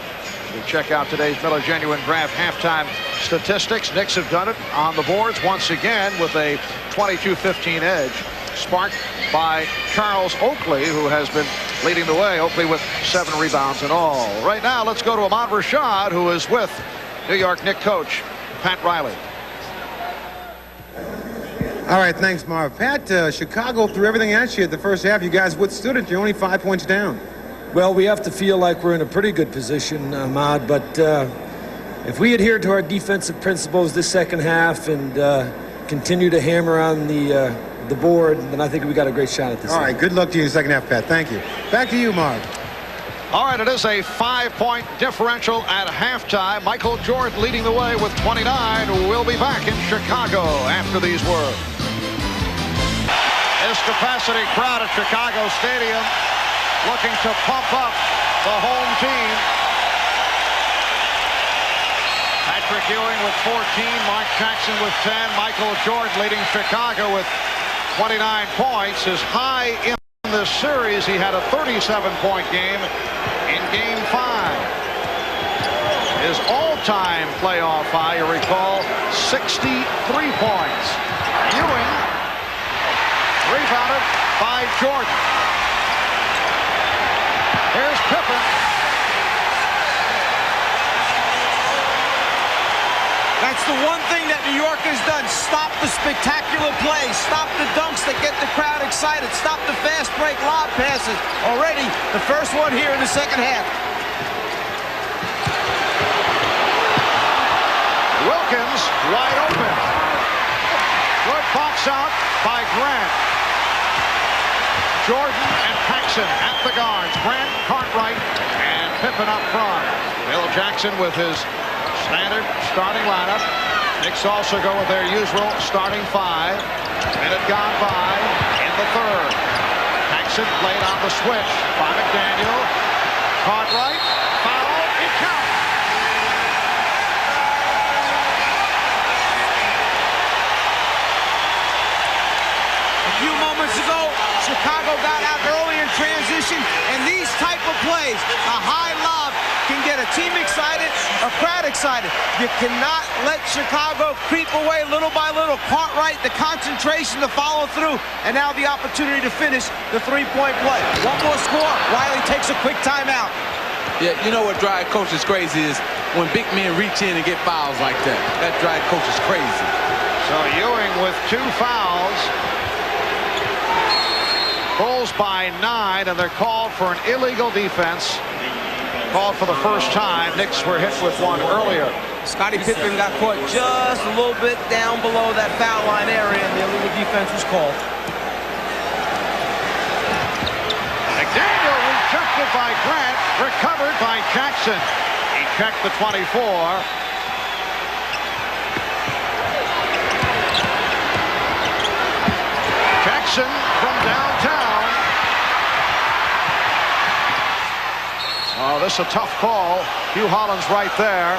We check out today's Miller Genuine Draft halftime statistics. Knicks have done it on the boards once again with a 22-15 edge, sparked by Charles Oakley, who has been leading the way. Oakley with 7 rebounds in all. Right now, let's go to Ahmad Rashad, who is with New York Knicks coach Pat Riley. All right, thanks, Marv. Pat, Chicago threw everything at you at the first half. You guys withstood it. You're only 5 points down. Well, we have to feel like we're in a pretty good position, Ahmad, but if we adhere to our defensive principles this second half and continue to hammer on the board, then I think we got a great shot at this. All right, good luck to you in the second half, Pat. Thank you. Back to you, Marv. All right, it is a 5-point differential at halftime. Michael Jordan leading the way with 29. We'll be back in Chicago after these words. This capacity crowd at Chicago Stadium looking to pump up the home team. Patrick Ewing with 14, Mark Jackson with 10, Michael Jordan leading Chicago with 29 points. His high in this series, he had a 37-point game in Game 5. His all-time playoff high, you recall, 63 points. Ewing rebounded by Jordan. Here's Pippen. That's the one thing that New York has done. Stop the spectacular plays. Stop the dunks that get the crowd excited. Stop the fast break lob passes. Already the first one here in the second half. Wilkins wide open. Good box out by Grant. Jordan and Paxson at the guards. Grant, Cartwright, and Pippen up front. Bill Jackson with his standard starting lineup. Knicks also go with their usual starting 5. Minute gone by in the third. Paxson played on the switch by McDaniel. Cartwright, foul, it counts. A few moments ago, Chicago got out early in transition, and these type of plays, a high lob, can get a team excited, a crowd excited. You cannot let Chicago creep away little by little. Cartwright, the concentration, the follow through, and now the opportunity to finish the 3-point play. One more score. Riley takes a quick timeout. Yeah, you know what drives coaches crazy is when big men reach in and get fouls like that. That drives coaches crazy. So Ewing with 2 fouls. Bulls by 9, and they're called for an illegal defense. Called for the first time. Knicks were hit with one earlier. Scottie Pippen got caught just a little bit down below that foul line area, and the illegal defense was called. McDaniel rejected by Grant, recovered by Jackson. He checked the 24. Jackson from downtown. Oh, this is a tough call. Hugh Holland's right there.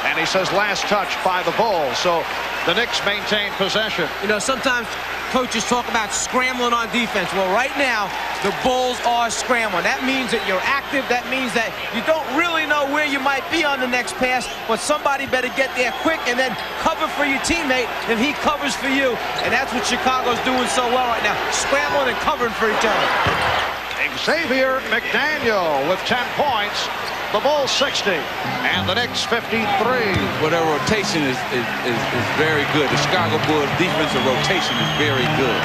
And he says last touch by the Bulls. So the Knicks maintain possession. You know, sometimes coaches talk about scrambling on defense. Well, right now, the Bulls are scrambling. That means that you're active. That means that you don't really know where you might be on the next pass, but somebody better get there quick and then cover for your teammate if he covers for you. And that's what Chicago's doing so well right now, scrambling and covering for each other. Xavier McDaniel with 10 points. The Bulls 60 and the Knicks 53. Well, their rotation is very good. The Chicago Bulls defensive rotation is very good.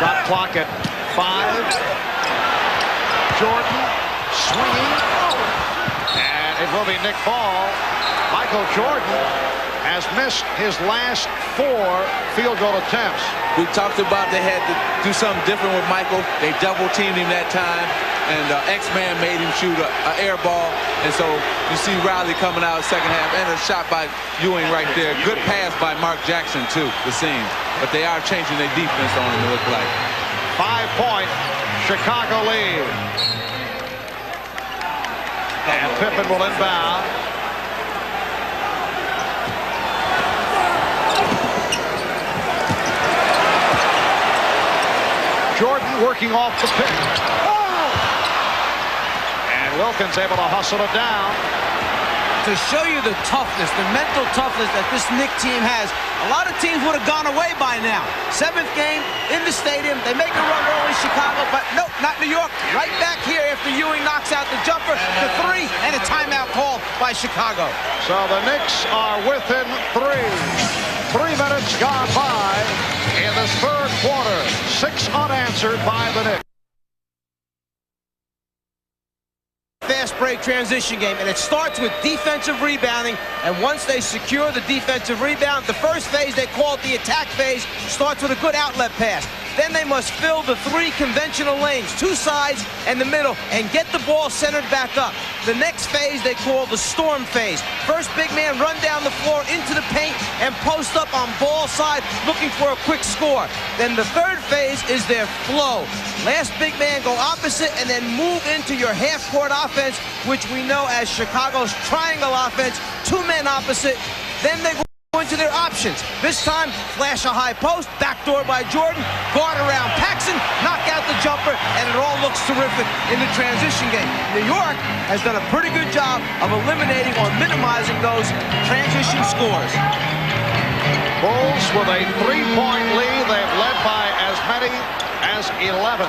Shot clock at 5. Jordan swinging, and it will be Nick Ball. Michael Jordan has missed his last 4 field goal attempts. We talked about they had to do something different with Michael. They double-teamed him that time, and X-Man made him shoot an air ball. And so you see Riley coming out second half, and a shot by Ewing right there. Good pass by Mark Jackson, too, the seam. But they are changing their defense on him, it looks like. 5-point Chicago lead. And Pippen will inbound. Jordan working off the pick. Oh! And Wilkins able to hustle it down. To show you the toughness, the mental toughness that this Knicks team has, a lot of teams would have gone away by now. 7th game in the stadium. They make a run early Chicago, but nope, not New York. Right back here after Ewing knocks out the jumper, the 3, and a timeout called by Chicago. So the Knicks are within 3. 3 minutes gone by in this 3rd quarter. 6 unanswered by the Knicks. Fast break transition game, and it starts with defensive rebounding, and once they secure the defensive rebound, the first phase, they call it the attack phase, starts with a good outlet pass. Then they must fill the 3 conventional lanes, 2 sides and the middle, and get the ball centered back up. The next phase they call the storm phase. First big man run down the floor into the paint and post up on ball side looking for a quick score. Then the 3rd phase is their flow. Last big man go opposite and then move into your half-court offense, which we know as Chicago's triangle offense, 2 men opposite. Then they go into their options. This time, flash a high post, backdoor by Jordan, guard around Paxson, knock out the jumper, and it all looks terrific in the transition game. New York has done a pretty good job of eliminating or minimizing those transition scores. Bulls with a 3-point lead. They've led by as many as 11.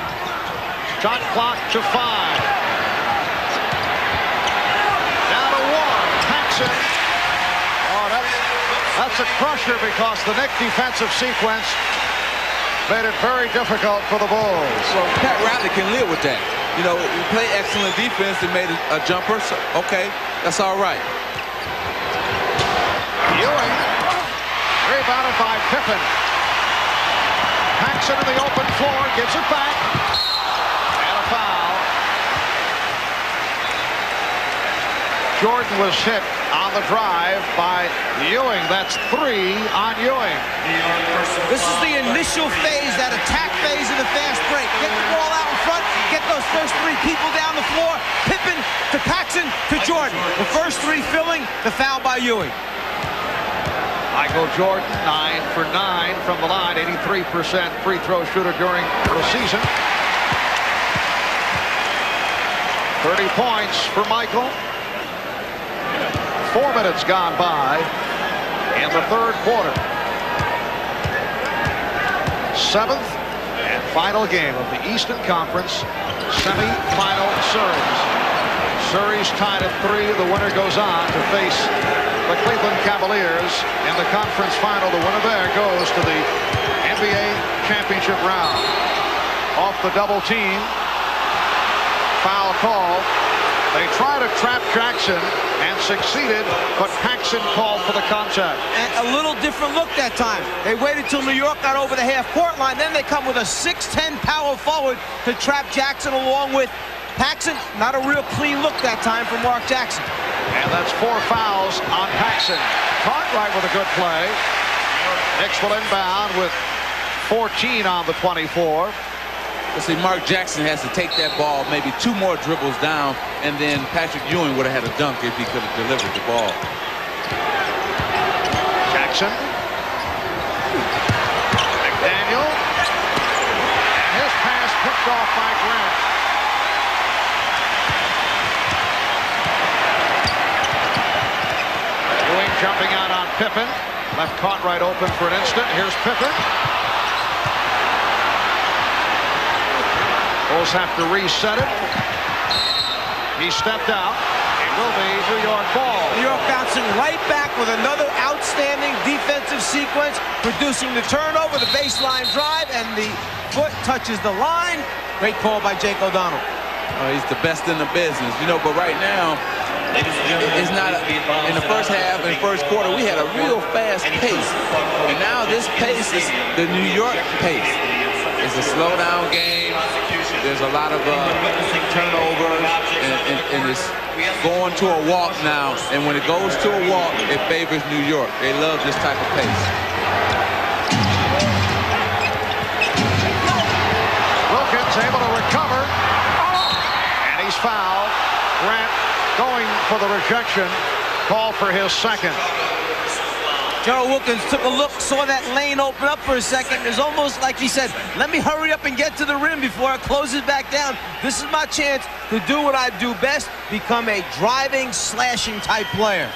Shot clock to 5. Down to 1. Paxson. Oh, that's a crusher because the Knicks defensive sequence made it very difficult for the Bulls. Well, Pat Riley can live with that. You know, we play excellent defense and made a jumper. So, okay, that's all right. Ewing rebounded by Pippen. Paxson in the open floor, gives it back. And a foul. Jordan was hit on the drive by Ewing. That's 3 on Ewing. This is the initial phase, that attack phase of the fast break. Get the ball out in front, get those first 3 people down the floor. Pippen to Paxson to Jordan. The first 3 filling, the foul by Ewing. Michael Jordan, 9 for 9 from the line, 83% free throw shooter during the season. 30 points for Michael. 4 minutes gone by in the 3rd quarter. 7th and final game of the Eastern Conference semifinal series. Series tied at 3. The winner goes on to face the Cleveland Cavaliers in the conference final. The winner there goes to the NBA championship round. Off the double team. Foul call. They tried to trap Jackson and succeeded, but Paxson called for the contact. And a little different look that time. They waited till New York got over the half-court line. Then they come with a 6'10" power forward to trap Jackson along with Paxson. Not a real clean look that time from Mark Jackson. And that's 4 fouls on Paxson. Cartwright with a good play. Knicks will inbound with 14 on the 24. Let's see, Mark Jackson has to take that ball maybe 2 more dribbles down, and then Patrick Ewing would have had a dunk if he could have delivered the ball. Jackson. McDaniel. And his pass picked off by Grant. Ewing jumping out on Pippen. Left Cartwright open for an instant. Here's Pippen. Bulls have to reset it. He stepped out. It will be New York ball. New York bouncing right back with another outstanding defensive sequence, producing the turnover, the baseline drive, and the foot touches the line. Great call by Jake O'Donnell. He's the best in the business, you know, but right now, it's not in the first half and first quarter we had a real fast pace, and now this pace is the New York pace. It's a slow down game. There's a lot of turnovers, and it's going to a walk now. And when it goes to a walk, it favors New York. They love this type of pace. Wilkins able to recover, and he's fouled. Grant going for the rejection, call for his second. Gerald Wilkins took a look, saw that lane open up for a second. It's almost like he said, let me hurry up and get to the rim before it closes back down. This is my chance to do what I do best, become a driving, slashing type player.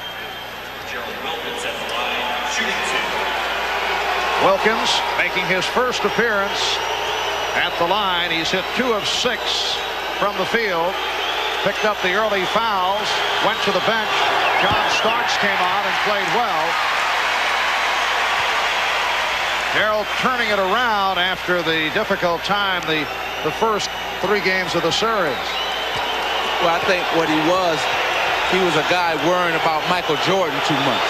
Wilkins making his first appearance at the line. He's hit 2 of 6 from the field. Picked up the early fouls, went to the bench. John Starks came on and played well. Harold turning it around after the difficult time the first 3 games of the series. Well, I think what he was a guy worrying about Michael Jordan too much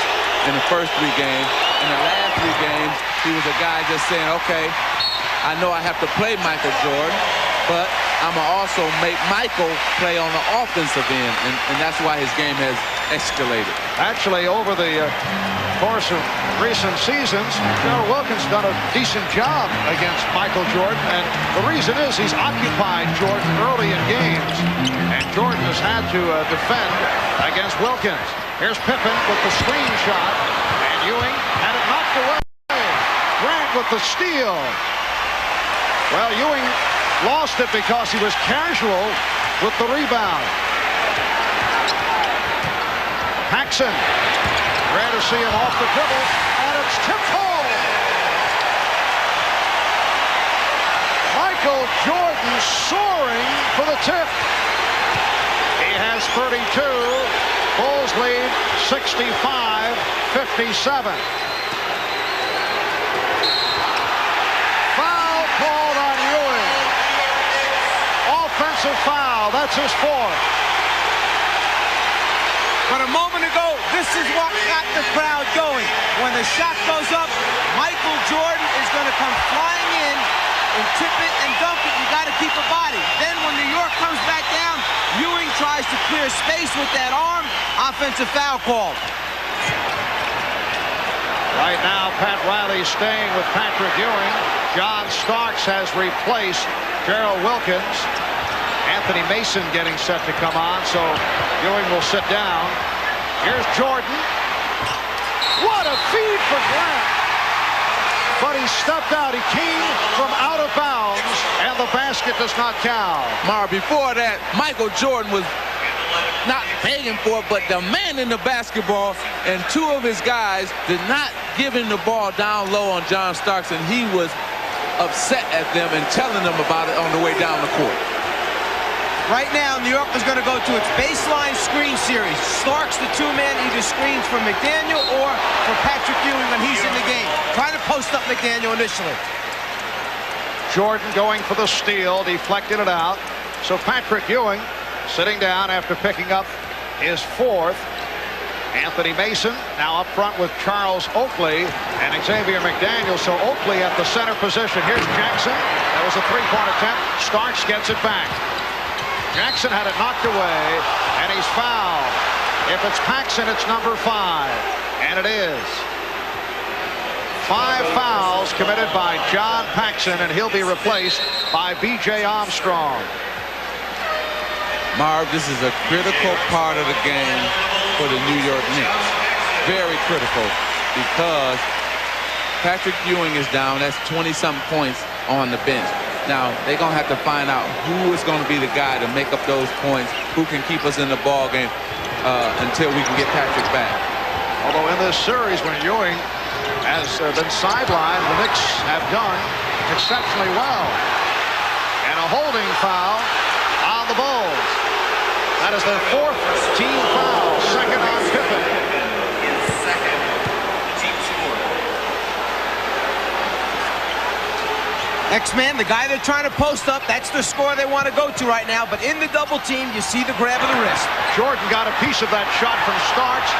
in the first 3 games. In the last 3 games, he was a guy just saying, okay, I know I have to play Michael Jordan, but I'm going to also make Michael play on the offensive end, and that's why his game has escalated. Actually, over the course of recent seasons, Gerald Wilkins done a decent job against Michael Jordan, and the reason is he's occupied Jordan early in games, and Jordan has had to defend against Wilkins. Here's Pippen with the screen shot, and Ewing had it knocked away. Grant with the steal. Well, Ewing lost it because he was casual with the rebound. Paxson, rare to see him off the dribble, and it's tipped home. Michael Jordan soaring for the tip. He has 32. Bulls lead 65-57. Foul called on Ewing. Offensive foul. That's his 4th. But a moment ago, this is what got the crowd going. When the shot goes up, Michael Jordan is going to come flying in and tip it and dunk it. You got to keep a body. Then when New York comes back down, Ewing tries to clear space with that arm. Offensive foul call. Right now, Pat Riley staying with Patrick Ewing. John Starks has replaced Gerald Wilkins. Anthony Mason getting set to come on, so Ewing will sit down. Here's Jordan. What a feed for Grant. But he stepped out. He came from out of bounds, and the basket does not count. Mar, before that, Michael Jordan was not begging for it, but demanding the basketball, and 2 of his guys did not give him the ball down low on John Starks, and he was upset at them and telling them about it on the way down the court. Right now, New York is going to go to its baseline screen series. Starks, the 2-man, either screens for McDaniel or for Patrick Ewing when he's in the game. Trying to post up McDaniel initially. Jordan going for the steal, deflected it out. So Patrick Ewing sitting down after picking up his 4th. Anthony Mason now up front with Charles Oakley and Xavier McDaniel. So Oakley at the center position. Here's Jackson. That was a 3-point attempt. Starks gets it back. Jackson had it knocked away, and he's fouled. If it's Paxson, it's number 5, and it is. 5 fouls committed by John Paxson, and he'll be replaced by B.J. Armstrong. Marv, this is a critical part of the game for the New York Knicks. Very critical, because Patrick Ewing is down. That's 20-something points on the bench. Now, they're going to have to find out who is going to be the guy to make up those points, who can keep us in the ball game until we can get Patrick back. Although in this series, when Ewing has been sidelined, the Knicks have done exceptionally well. And a holding foul on the Bulls. That is their 4th team foul, 2nd on Pippen. X-Man, the guy they're trying to post up, that's the score they want to go to right now. But in the double team, you see the grab of the wrist. Jordan got a piece of that shot from Starks.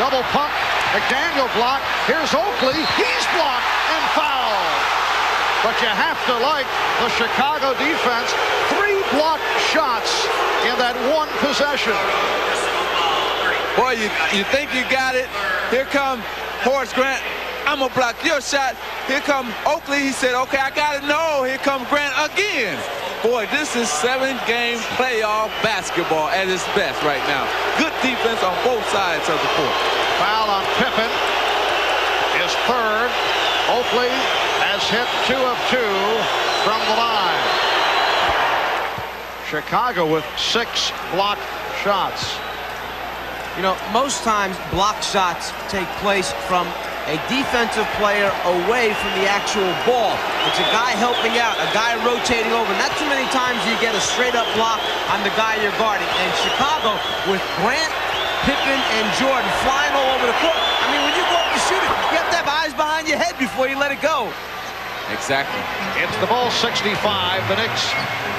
Double pump. McDaniel blocked. Here's Oakley. He's blocked and fouled. But you have to like the Chicago defense. 3 blocked shots in that one possession. Boy, you think you got it. Here come Horace Grant. I'm going to block your shot. Here come Oakley. He said, okay, I got it. No, here come Grant again. Boy, this is 7-game playoff basketball at its best right now. Good defense on both sides of the court. Foul on Pippen. His third. Oakley has hit 2 of 2 from the line. Chicago with 6 blocked shots. You know, most times blocked shots take place from a defensive player away from the actual ball. It's a guy helping out, a guy rotating over. Not too many times you get a straight-up block on the guy you're guarding. And Chicago, with Grant, Pippen, and Jordan flying all over the court. I mean, when you go up to shoot it, you have to have eyes behind your head before you let it go. Exactly. It's the Bulls 65, the Knicks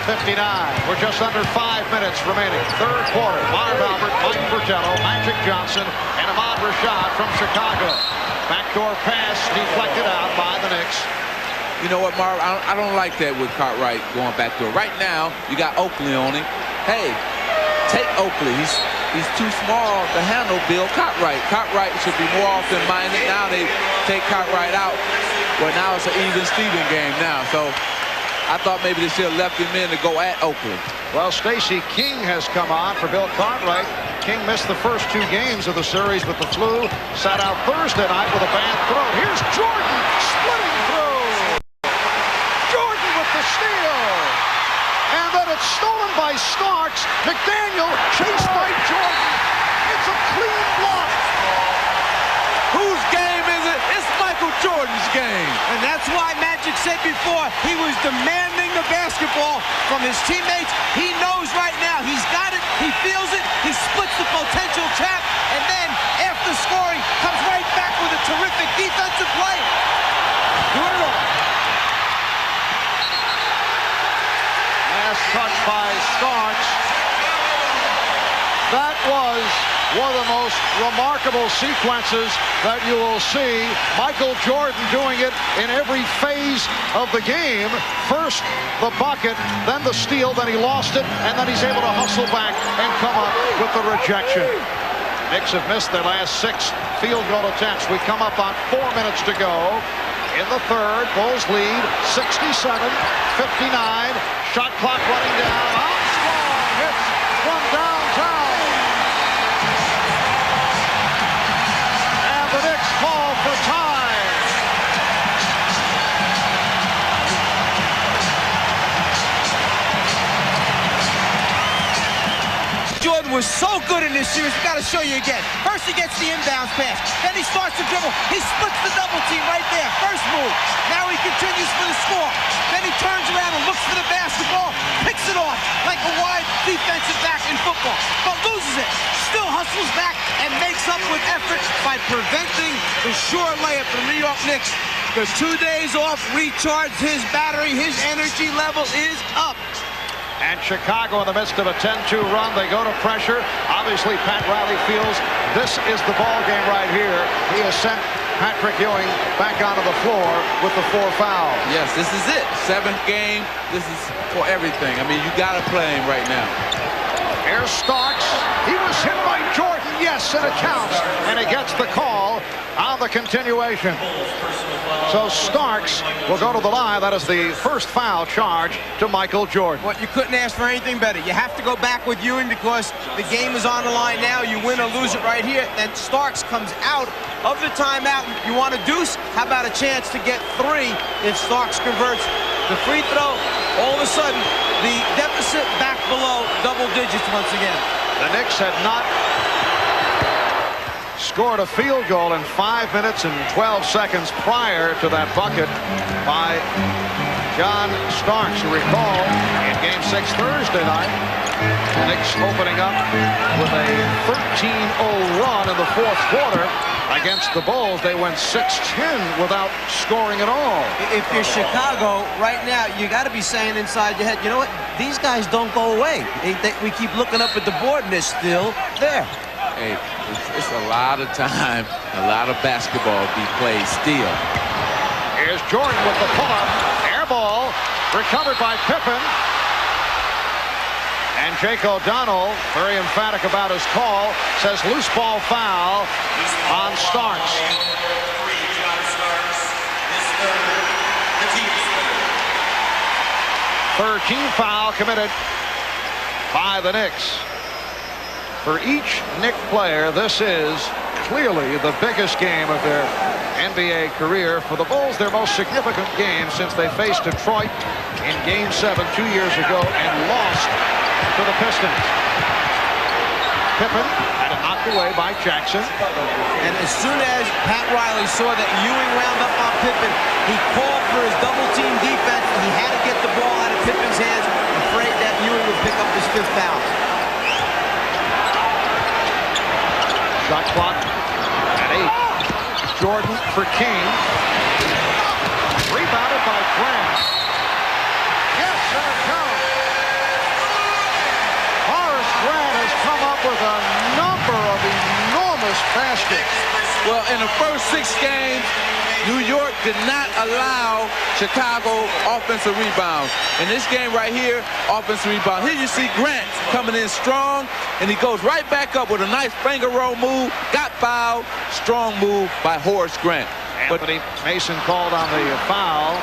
59. We're just under 5 minutes remaining. Third quarter. Marv Albert, Mike Fratello, Magic Johnson, and Ahmad Rashad from Chicago. Backdoor pass deflected out by the Knicks. You know what, Marv? I don't like that with Cartwright going backdoor. Right now, you got Oakley on him. Hey, take Oakley. He's too small to handle Bill Cartwright. Cartwright should be more often-minded. Now they take Cartwright out. Well, now it's an even Steven game now. So I thought maybe they should have left him in to go at Oakley. Well, Stacey King has come on for Bill Cartwright. King missed the first 2 games of the series with the flu. Sat out Thursday night with a bad throat. Here's Jordan splitting through. Jordan with the steal. And then it's stolen by Starks. McDaniel chased by Jordan. It's a clean block. Whose game is it? It's Michael Jordan's game. And that's why Magic said before he was demanding the basketball from his teammates. He knows right now he's got it. He feels it. He splits the potential trap. And then after scoring, comes right back with a terrific defensive play. Doing it all. Last touch by Starks. That was one of the most remarkable sequences that you will see. Michael Jordan doing it in every phase of the game. First the bucket, then the steal, then he lost it, and then he's able to hustle back and come up with the rejection. Knicks have missed their last 6 field goal attempts. We come up on 4 minutes to go. In the third, Bulls lead 67-59. Shot clock running down. Armstrong hits from downtown. And the Knicks call for time. Jordan was so good in this series. We got to show you again. First he gets the inbounds pass. Then he starts to dribble. He splits the double team right there. First move. Now he continues for the score. Then he turns around and looks for the basketball. Picks it off like a wide defensive back in football. But loses it. Still hustles back and makes up with effort by preventing the sure layup for the New York Knicks. The 2 days off recharged his battery. His energy level is up. And Chicago in the midst of a 10-2 run. They go to pressure. Obviously, Pat Riley feels this is the ball game right here. He has sent Patrick Ewing back onto the floor with the 4 fouls. Yes, this is it. 7th game. This is for everything. I mean, you got to play him right now. Here's Starks. He was hit by Jordan. Yes, and it counts. And he gets the call on the continuation. So Starks will go to the line. That is the first foul charge to Michael Jordan. Well, you couldn't ask for anything better. You have to go back with Ewing because the game is on the line now. You win or lose it right here. Then Starks comes out of the timeout. You want a deuce? How about a chance to get 3 if Starks converts the free throw? All of a sudden, the deficit back below double digits once again. The Knicks had not scored a field goal in 5 minutes and 12 seconds prior to that bucket by John Starks. You recall, in Game 6 Thursday night, The Knicks opening up with a 13-0 run in the fourth quarter against the Bulls. They went 6-10 without scoring at all. If you're Chicago right now, you got to be saying inside your head, you know what? These guys don't go away. We keep looking up at the board, and they're still there. Hey, it's a lot of time, a lot of basketball be played still. Here's Jordan with the pull-up. Air ball recovered by Pippen. And Jake O'Donnell, very emphatic about his call, says loose ball foul on Starks. 13th foul committed by the Knicks. For each Knick player, this is clearly the biggest game of their NBA career. For the Bulls, their most significant game since they faced Detroit in Game 7 2 years ago and lost to the Pistons. Pippen had it knocked away by Jackson. And as soon as Pat Riley saw that Ewing wound up on Pippen, he called for his double-team defense. He had to get the ball out of Pippen's hands, afraid that Ewing would pick up his 5th foul. Shot clock at 8. Jordan for King. Rebounded by Grant. Yes, and it counts. Horace Grant has come up with a number of enormous baskets. Well, in the first 6 games, New York did not allow Chicago offensive rebounds. In this game right here, offensive rebound. Here you see Grant coming in strong, and he goes right back up with a nice finger roll move. Got fouled. Strong move by Horace Grant. Anthony Mason called on the foul.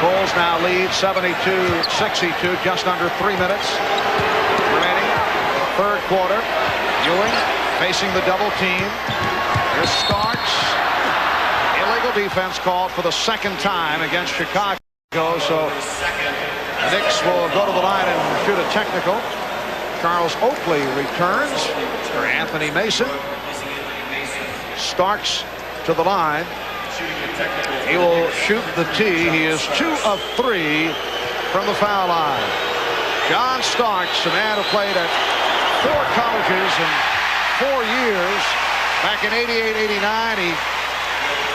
Bulls now lead 72-62, just under 3 minutes remaining. Third quarter. Ewing facing the double team. Here's Starks. Illegal defense called for the 2nd time against Chicago. So the Knicks will go to the line and shoot a technical. Charles Oakley returns for Anthony Mason. Starks to the line. He will shoot the tee. He is 2 of 3 from the foul line. John Starks, a man who played at 4 colleges in 4 years. Back in 88-89, he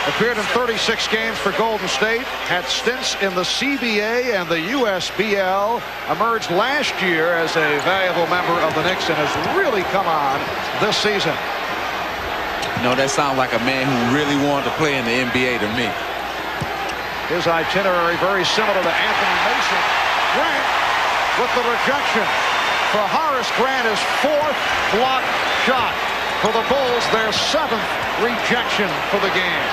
appeared in 36 games for Golden State, had stints in the CBA and the USBL, emerged last year as a valuable member of the Knicks, and has really come on this season. You know, that sounds like a man who really wanted to play in the NBA to me. His itinerary very similar to Anthony Mason. Grant with the rejection. For Horace Grant, his 4th block shot. For the Bulls, their 7th rejection for the game.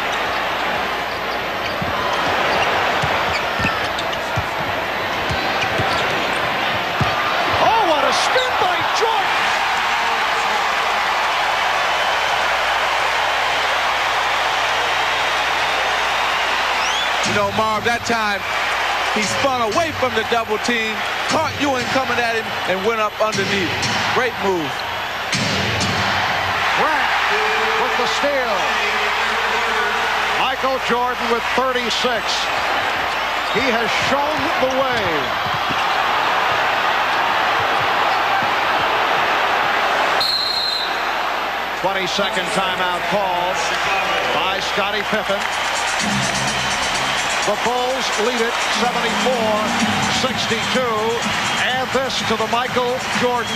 Oh, what a spin by Jordan! You know, Marv, that time he spun away from the double team, caught Ewing coming at him, and went up underneath. Great move. Grant with the steal. Michael Jordan with 36. He has shown the way. "20-second timeout called by Scottie Pippen. The Bulls lead it 74-62. Add this to the Michael Jordan.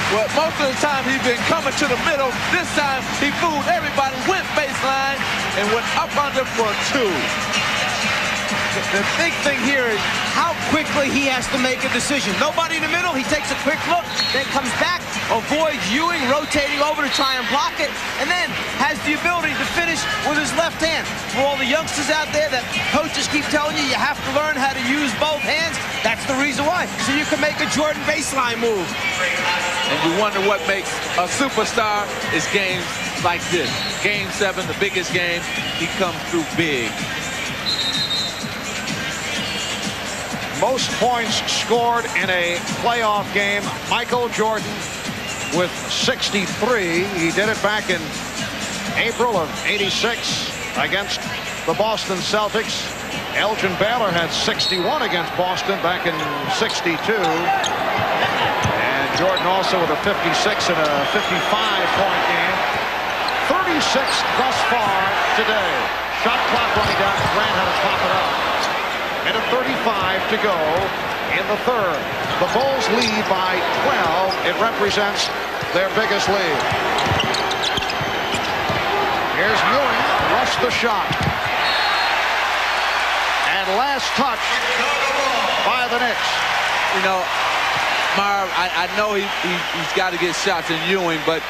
Well, most of the time he's been coming to the middle. This time he fooled everybody, went baseline, and went up under for 2. The big thing here is how quickly he has to make a decision. Nobody in the middle. He takes a quick look, then comes back, avoids Ewing rotating over to try and block it, and then has the ability to finish with his left hand. For all the youngsters out there that coaches keep telling you have to learn how to use both hands, that's the reason why. So you can make a Jordan baseline move. And you wonder what makes a superstar is games like this. Game 7, the biggest game, he comes through big. Most points scored in a playoff game. Michael Jordan with 63. He did it back in April of '86 against the Boston Celtics. Elgin Baylor had 61 against Boston back in '62. And Jordan also with a 56 and a 55-point game. 36 thus far today. Shot clock running down. Grant had to pop it up. Minute 35 to go in the third. The Bulls lead by 12. It represents their biggest lead. Here's Ewing. Rush the shot. And last touch by the Knicks. You know, Marv, I know he's got to get shots in Ewing, but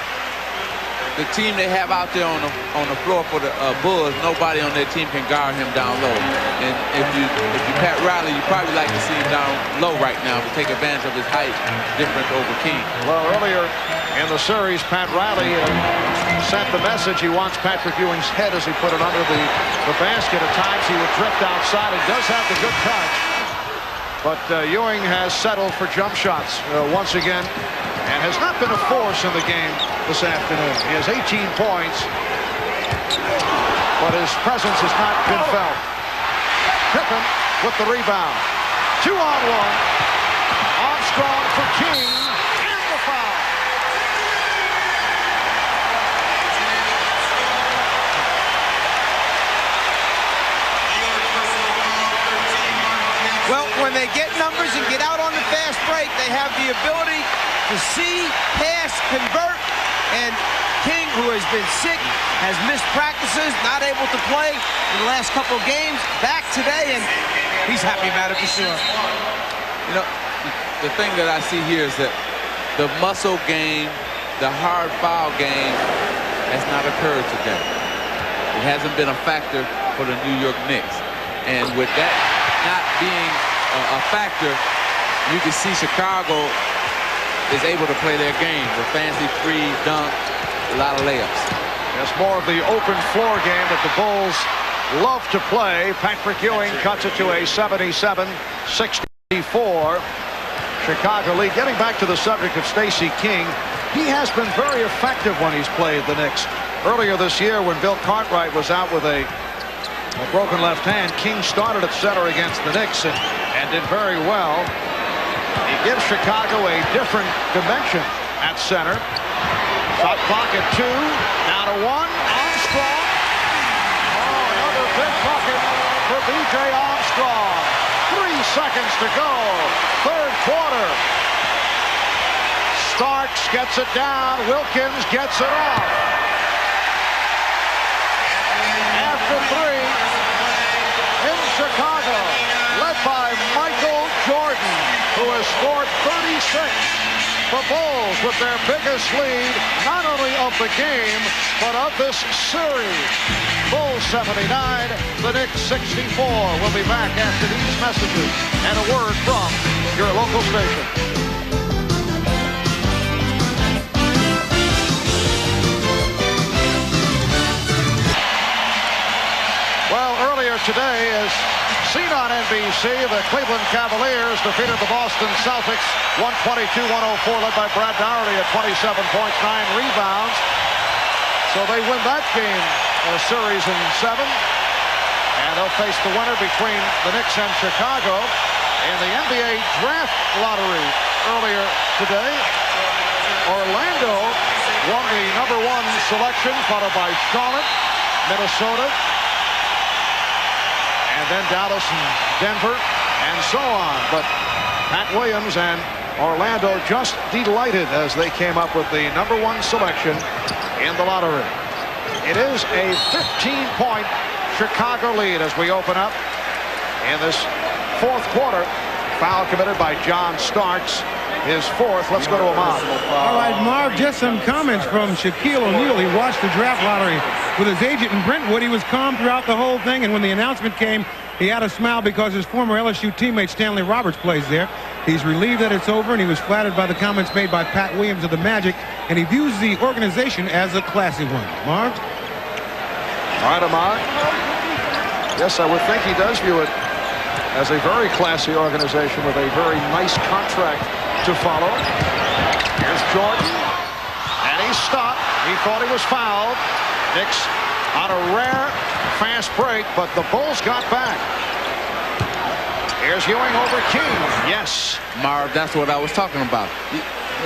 the team they have out there on the floor for the Bulls, nobody on their team can guard him down low. And if you Pat Riley, you probably like to see him down low right now to take advantage of his height difference over King. Well, earlier in the series, Pat Riley sent the message he wants Patrick Ewing's head as he put it under the basket. At times he would drift outside. He does have the good touch. But Ewing has settled for jump shots once again and has not been a force in the game this afternoon. He has 18 points, but his presence has not been felt. Pippen with the rebound. 2-on-1. Armstrong for King and the foul. Well, when they get numbers and get out on the fast break, they have the ability to see, pass, convert, and King, who has been sick, has missed practices, not able to play in the last couple of games, back today, and he's happy about it for sure. You know, the thing that I see here is that the muscle game, the hard foul game has not occurred today. It hasn't been a factor for the New York Knicks. And with that not being a factor, you can see Chicago is able to play their game with fancy free dunk, a lot of layups. It's more of the open floor game that the Bulls love to play. Patrick Ewing cuts it to a 77-64 Chicago lead. Getting back to the subject of Stacey King, he has been very effective when he's played the Knicks. Earlier this year, when Bill Cartwright was out with a broken left hand, King started at center against the Knicks and did very well. He gives Chicago a different dimension at center. Shot clock at 2, down to 1. Armstrong. Oh, another big bucket for B.J. Armstrong. 3 seconds to go. Third quarter. Starks gets it down. Wilkins gets it off. After 3 in Chicago, led by Michael Jordan, who has scored 36. The Bulls with their biggest lead, not only of the game, but of this series. Bulls 79, the Knicks 64. We'll be back after these messages and a word from your local station. Well, earlier today, as seen on NBC, the Cleveland Cavaliers defeated the Boston Celtics 122-104, led by Brad Daugherty at 27 points, 9 rebounds. So they win that game, series in 7. And they'll face the winner between the Knicks and Chicago in the NBA draft lottery earlier today. Orlando won the #1 selection, followed by Charlotte, Minnesota, and then Dallas and Denver, and so on. But Pat Williams and Orlando just delighted as they came up with the #1 selection in the lottery. It is a 15-point Chicago lead as we open up in this fourth quarter. Foul committed by John Starks, his 4th. Let's go to Ahmad. All right, Marv, just some comments from Shaquille O'Neal. He watched the draft lottery with his agent in Brentwood. He was calm throughout the whole thing, and when the announcement came, he had a smile because his former LSU teammate Stanley Roberts plays there. He's relieved that it's over, and he was flattered by the comments made by Pat Williams of the Magic, and he views the organization as a classy one. Marv? All right, Ahmad. Yes, I would think he does view it as a very classy organization with a very nice contract to follow. Here's Jordan, and he's stopped. He thought he was fouled. Knicks on a rare fast break, but the Bulls got back. Here's Ewing over King. Yes. Marv, that's what I was talking about.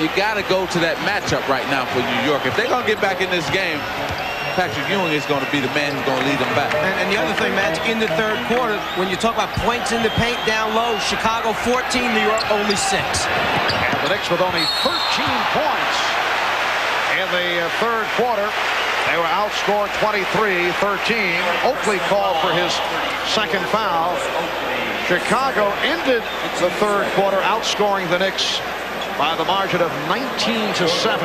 You got to go to that matchup right now for New York. If they're going to get back in this game, Patrick Ewing is going to be the man who's going to lead them back. And the other thing, Matt, in the third quarter, when you talk about points in the paint down low, Chicago 14, New York only 6. And the Knicks with only 13 points in the third quarter. They were outscored 23-13. Oakley called for his second foul. Chicago ended the third quarter outscoring the Knicks by the margin of 19-7.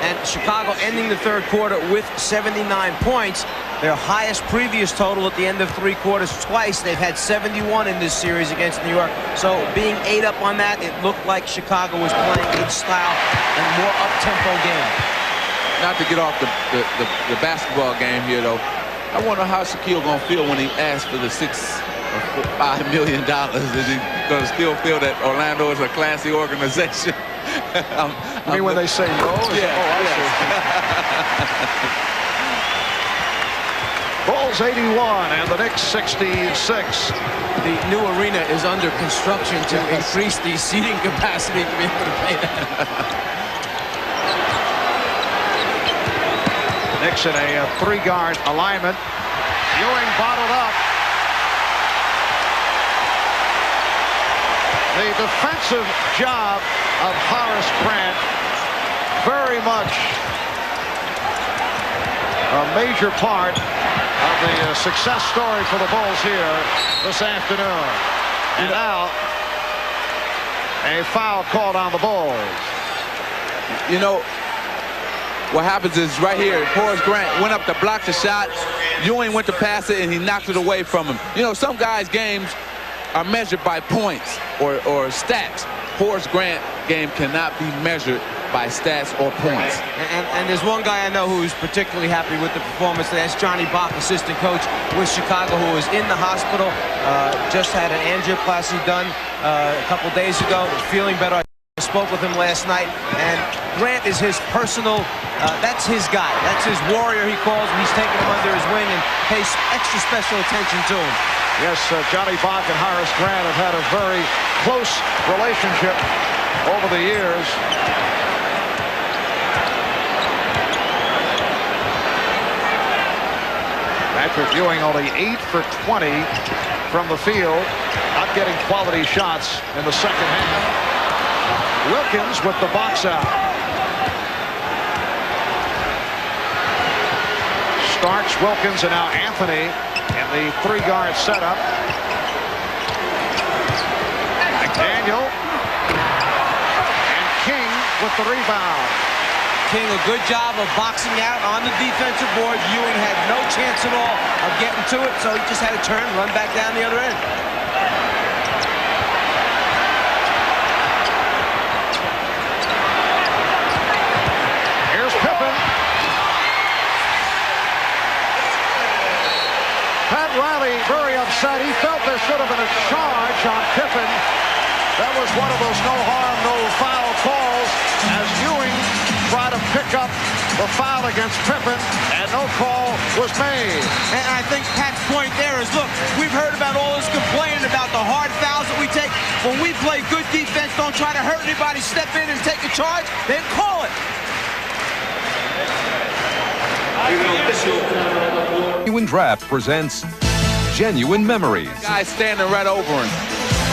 And Chicago ending the third quarter with 79 points, their highest previous total at the end of 3 quarters twice. They've had 71 in this series against New York. So being 8 up on that, it looked like Chicago was playing a style and more up-tempo game. Not to get off the basketball game here, though, I wonder how Shaquille going to feel when he asks for the $5 million. Is he going to still feel that Orlando is a classy organization? I mean, when they say no? Yeah. Oh, I see. Bulls 81 and the Knicks 66. The new arena is under construction to increase the seating capacity to be able to pay that. Knicks in a 3-guard alignment. Ewing bottled up. The defensive job of Horace Grant, very much a major part of the success story for the Bulls here this afternoon. And now a foul called on the Bulls. You know, what happens is right here, Horace Grant went up to block the shot. Ewing went to pass it, and he knocked it away from him. You know, some guys' games are measured by points or stats. Horace Grant game cannot be measured by stats or points. And there's one guy I know who's particularly happy with the performance. That's Johnny Bach, assistant coach with Chicago, who was in the hospital, just had an angioplasty done a couple days ago, feeling better. I spoke with him last night, and Grant is his personal, that's his guy. That's his warrior, he calls him. He's taking him under his wing and pays extra special attention to him. Yes, Johnny Bach and Horace Grant have had a very close relationship over the years. Patrick Ewing only 8 for 20 from the field, not getting quality shots in the second half. Wilkins with the box out. Starks, Wilkins, and now Anthony in the 3-guard setup. McDaniel and King with the rebound. King, a good job of boxing out on the defensive board. Ewing had no chance at all of getting to it, so he just had to turn, run back down the other end. Pat Riley very upset. He felt there should have been a charge on Pippen. That was one of those no harm, no foul calls as Ewing tried to pick up the foul against Pippen, and no call was made. And I think Pat's point there is, look, we've heard about all this complaining about the hard fouls that we take. When we play good defense, don't try to hurt anybody, step in and take a charge, then call it. Genuine Draft presents Genuine Memories. Guy standing right over him.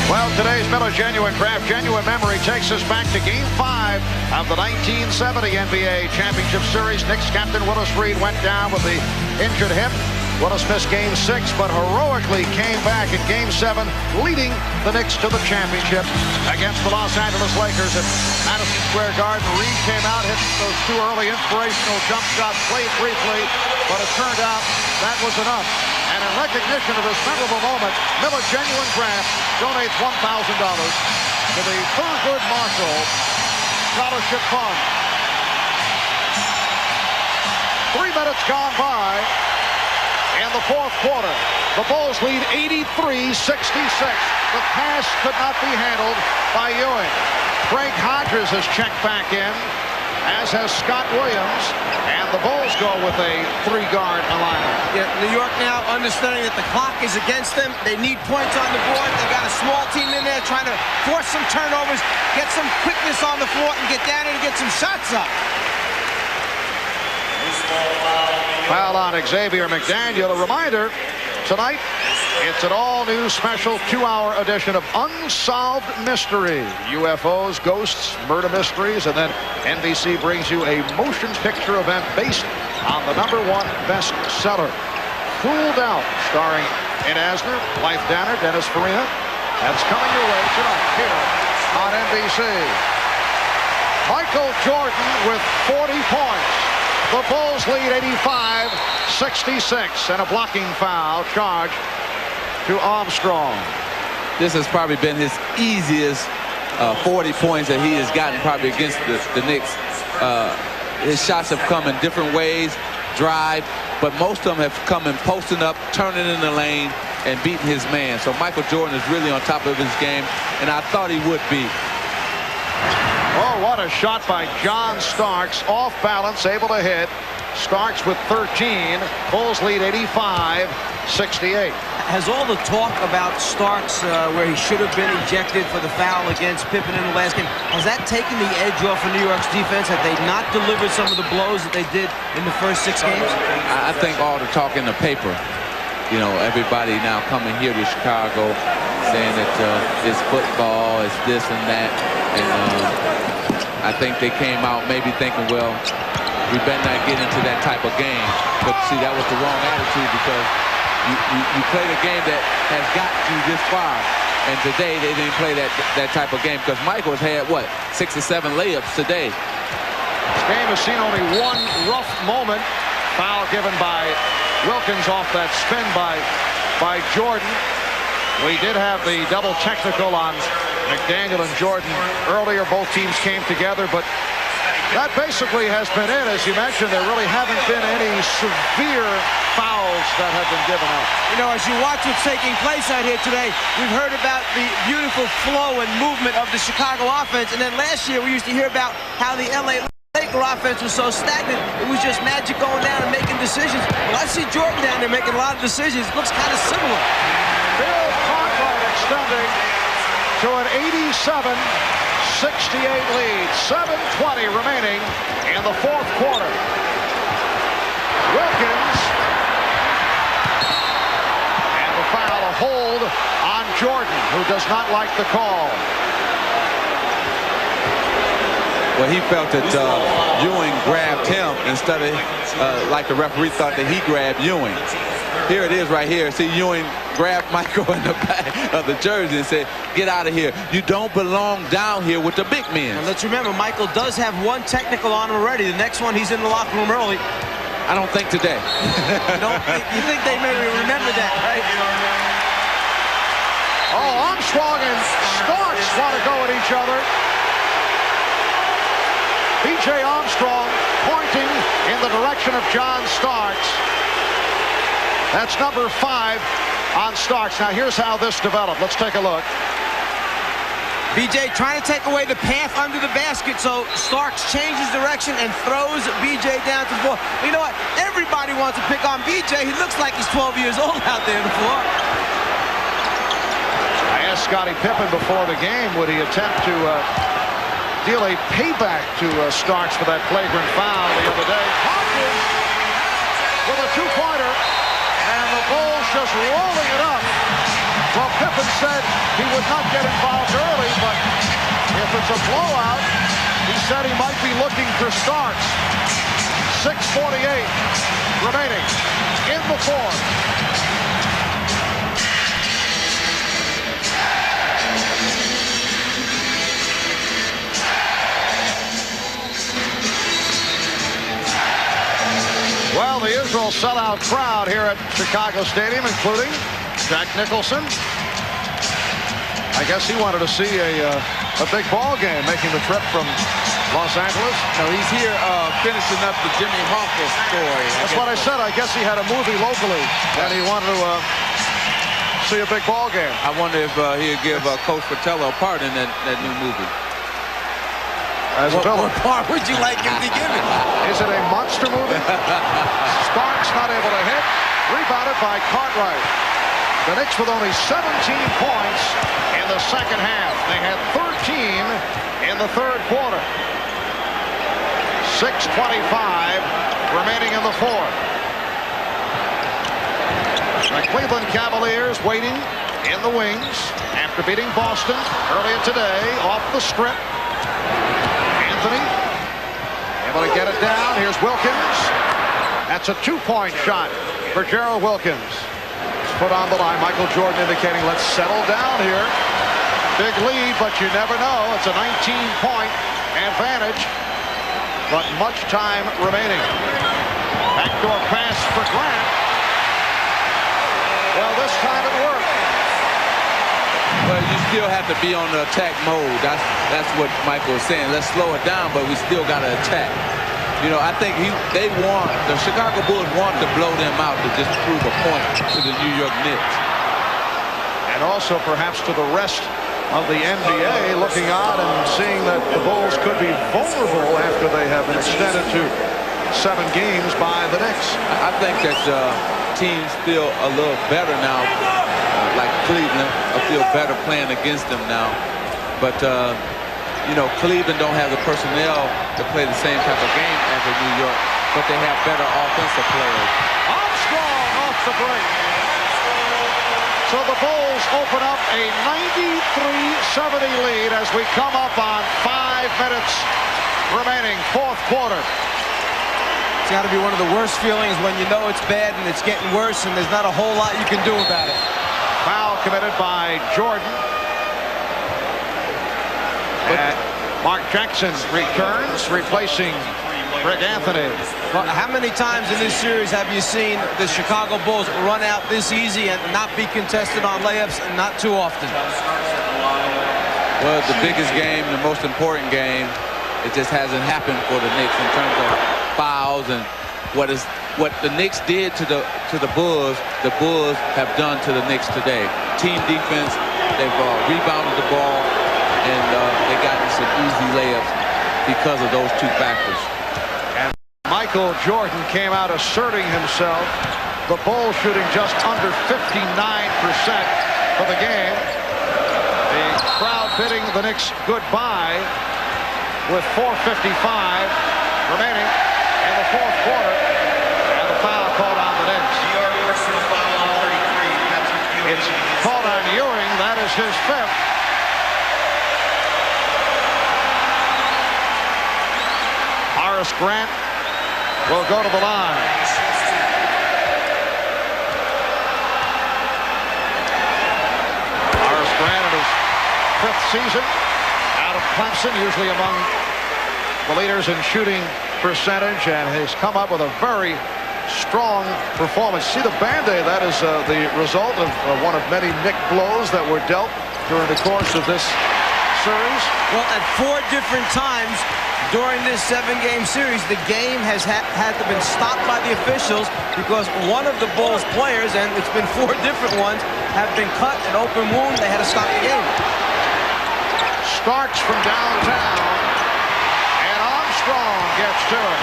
Well, today's Miller Genuine Draft Genuine Memory takes us back to Game 5 of the 1970 NBA Championship Series. Knicks captain Willis Reed went down with the injured hip. Willis missed Game 6, but heroically came back in Game 7, leading the Knicks to the championship against the Los Angeles Lakers at Madison Square Garden. Reed came out, hit those 2 early inspirational jump shots, played briefly, but it turned out that was enough. And in recognition of this memorable moment, Miller Genuine Draft donates $1,000 to the Thurgood Marshall Scholarship Fund. 3 minutes gone by in the fourth quarter. The Bulls lead 83-66. The pass could not be handled by Ewing. Craig Hodges has checked back in, as has Scott Williams, and the Bulls go with a 3-guard alignment. Yeah, New York now understanding that the clock is against them. They need points on the board. They got a small team in there trying to force some turnovers, get some quickness on the floor, and get down and get some shots up. Foul on Xavier McDaniel. A reminder, tonight, it's an all-new special 2-hour edition of Unsolved Mystery. UFOs, ghosts, murder mysteries, and then NBC brings you a motion picture event based on the #1 bestseller, Fooled Out, starring Ed Asner, Blythe Danner, Dennis Farina. That's coming your way tonight here on NBC. Michael Jordan with 40 points. The Bulls lead 85-66, and a blocking foul charge to Armstrong. This has probably been his easiest 40 points that he has gotten probably against the Knicks. His shots have come in different ways, drive, but most of them have come in posting up, turning in the lane, and beating his man. So Michael Jordan is really on top of his game, and I thought he would be. Oh, what a shot by John Starks. Off balance, able to hit. Starks with 13. Bulls lead 85-68. Has all the talk about Starks, where he should have been ejected for the foul against Pippen in the last game, has that taken the edge off of New York's defense? Have they not delivered some of the blows that they did in the first 6 games? I think all the talk in the paper, you know, everybody now coming here to Chicago saying that it's football, it's this and that. And I think they came out maybe thinking, well, we better not get into that type of game. But see, that was the wrong attitude, because you played a game that has got you this far. And today they didn't play that type of game, because Michael's had, what, 6 or 7 layups today. This game has seen only one rough moment. Foul given by Wilkins off that spin by Jordan. We did have the double technical on McDaniel and Jordan earlier. Both teams came together, but that basically has been it. As you mentioned, there really haven't been any severe fouls that have been given up. You know, as you watch what's taking place out here today, we've heard about the beautiful flow and movement of the Chicago offense, and then last year we used to hear about how the LA Laker offense was so stagnant. It was just Magic going down and making decisions. Well, I see Jordan down there making a lot of decisions. It looks kind of similar. Bill Cartwright extending to an 87-68 lead. 7:20 remaining in the 4th quarter. Wilkins, and the foul, a hold on Jordan, who does not like the call. Well, he felt that Ewing grabbed him instead of like the referee thought that he grabbed Ewing. Here it is right here. See, Ewing grabbed Michael in the back of the jersey and said, get out of here. You don't belong down here with the big men. And let's remember, Michael does have 1 technical on him already. The next one, he's in the locker room early. I don't think today. You think they maybe remember that, right? Oh, Armstrong and Starks want to go at each other. B.J. Armstrong pointing in the direction of John Starks. That's number 5 on Starks. Now, here's how this developed. Let's take a look. B.J. trying to take away the path under the basket, so Starks changes direction and throws B.J. down to the floor. You know what? Everybody wants to pick on B.J. He looks like he's 12 years old out there on the floor. I asked Scottie Pippen before the game, would he attempt to deal a payback to Starks for that flagrant foul the other day. Hopkins with a 2-pointer, and the Bulls just rolling it up. Well, Pippen said he would not get involved early, but if it's a blowout, he said he might be looking for Starks. 6:48 remaining in the 4th. Well, the usual sellout crowd here at Chicago Stadium, including Jack Nicholson. I guess he wanted to see a big ball game, making the trip from Los Angeles. No, he's here finishing up the Jimmy Hoffa story. That's what I said. I guess he had a movie locally, and he wanted to see a big ball game. I wonder if he'd give Coach Fratello a part in that new movie. as a villain. What part would you like him to give it? Is it a monster movie? Starks not able to hit. Rebounded by Cartwright. The Knicks with only 17 points in the second half. They had 13 in the third quarter. 6:25 remaining in the fourth. The Cleveland Cavaliers waiting in the wings after beating Boston earlier today off the strip. Anthony able to get it down. Here's Wilkins. That's a two-point shot for Gerald Wilkins. It's put on the line. Michael Jordan indicating, let's settle down here. Big lead, but you never know. It's a 19-point advantage, but much time remaining. Backdoor pass for Grant. Well, this time it worked. Well, you still have to be on the attack mode. That's what Michael was saying. Let's slow it down, but we still got to attack. You know, I think the Chicago Bulls want to blow them out to just prove a point to the New York Knicks. And also perhaps to the rest of the NBA looking on and seeing that the Bulls could be vulnerable after they have been extended to 7 games by the Knicks. I think that teams feel a little better now, like Cleveland. I feel better playing against them now. But, you know, Cleveland don't have the personnel to play the same type of game as in New York, but they have better offensive players. Armstrong off the break. So the Bulls open up a 93-70 lead as we come up on 5 minutes remaining, fourth quarter. It's got to be one of the worst feelings when you know it's bad and it's getting worse and there's not a whole lot you can do about it. Foul committed by Jordan. And Mark Jackson returns, replacing Greg Anthony. Well, how many times in this series have you seen the Chicago Bulls run out this easy and not be contested on layups? And not too often. Well, the biggest game, the most important game, it just hasn't happened for the Knicks in terms of fouls and what the Knicks did to the Bulls have done to the Knicks today. Team defense, they've rebounded the ball, and they got some easy layups because of those two factors. And Michael Jordan came out asserting himself. The Bulls shooting just under 59% for the game. The crowd bidding the Knicks goodbye with 4:55 remaining in the fourth quarter. And the foul called on the Knicks. It's called on Ewing. That is his 5th. Horace Grant will go to the line. Horace Grant in his 5th season out of Clemson, usually among the leaders in shooting percentage, and has come up with a very strong performance. See the Band-Aid? That is the result of one of many Knick blows that were dealt during the course of this series. Well, at 4 different times during this 7-game series, the game has had to been stopped by the officials because one of the Bulls players, and it's been 4 different ones, have been cut, an open wound. They had to stop the game. Starks from downtown, and Armstrong gets to it.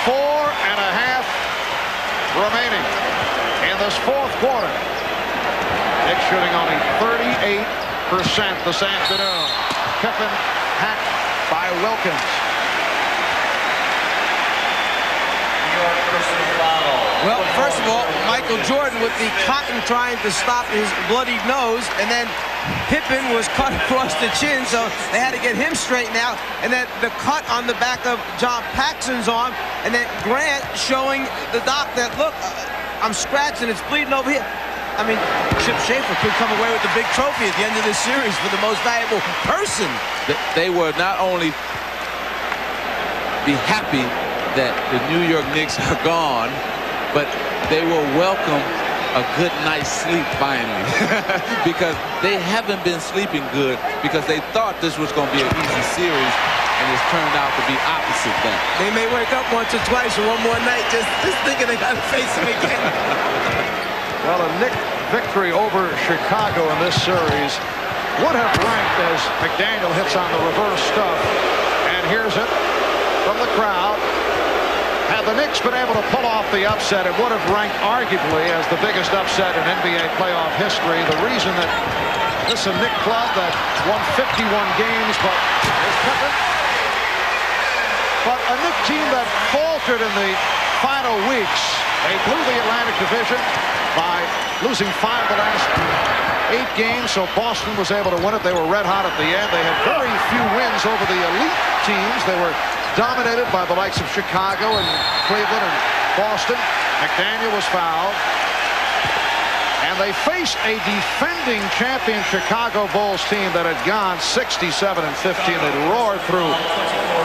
4.5 remaining in this fourth quarter. Knicks shooting only 38% this afternoon. Pippen hacked by Wilkins. Well, first of all, Michael Jordan with the cotton trying to stop his bloodied nose, and then Pippen was cut across the chin, so they had to get him straightened out. And then the cut on the back of John Paxson's arm, and then Grant showing the doc that, look, I'm scratched and it's bleeding over here. I mean, Chip Schaefer could come away with the big trophy at the end of this series for the most valuable person. They were not only be happy that the New York Knicks are gone, but they will welcome a good night's sleep finally because they haven't been sleeping good because they thought this was going to be an easy series, and it's turned out to be opposite that. They may wake up once or twice or one more night just thinking they got to face him again. Well, a Knick victory over Chicago in this series would have ranked as McDaniel hits on the reverse stuff. And here's it from the crowd. Had the Knicks been able to pull off the upset, it would have ranked arguably as the biggest upset in NBA playoff history. The reason that this is a Knicks club that won 51 games, but a Knicks team that faltered in the final weeks. They blew the Atlantic Division by losing 5 of the last 8 games, so Boston was able to win it. They were red hot at the end. They had very few wins over the elite teams. They were dominated by the likes of Chicago and Cleveland and Boston. McDaniel was fouled. And they faced a defending champion Chicago Bulls team that had gone 67-15. They'd roared through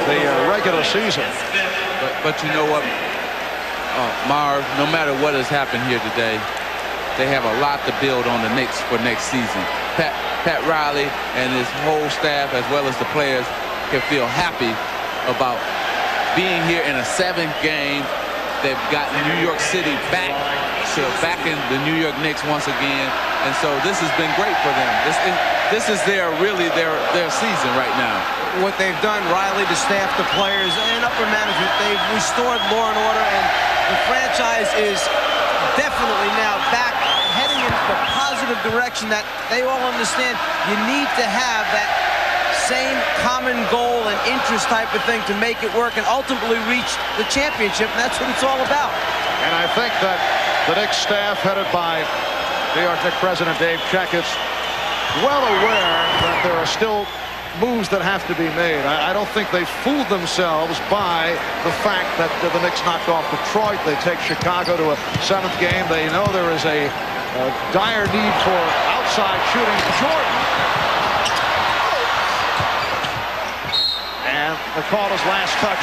the regular season. But you know what, Marv, no matter what has happened here today, they have a lot to build on the Knicks for next season. Pat Riley and his whole staff, as well as the players, can feel happy about being here in a 7th game. They've gotten New York City back in the New York Knicks once again, and so this has been great for them. This is really their season right now. What they've done, Riley, the staff, the players, and upper management, they've restored law and order, and the franchise is definitely now back heading in the positive direction that they all understand. You need to have that same common goal and interest type of thing to make it work and ultimately reach the championship, and that's what it's all about. And I think that the Knicks staff, headed by New York Knicks president Dave Checketts, well aware that there are still moves that have to be made. I don't think they fooled themselves by the fact that the Knicks knocked off Detroit. They take Chicago to a 7th game. They know there is a dire need for outside shooting. Jordan. And the call is last touch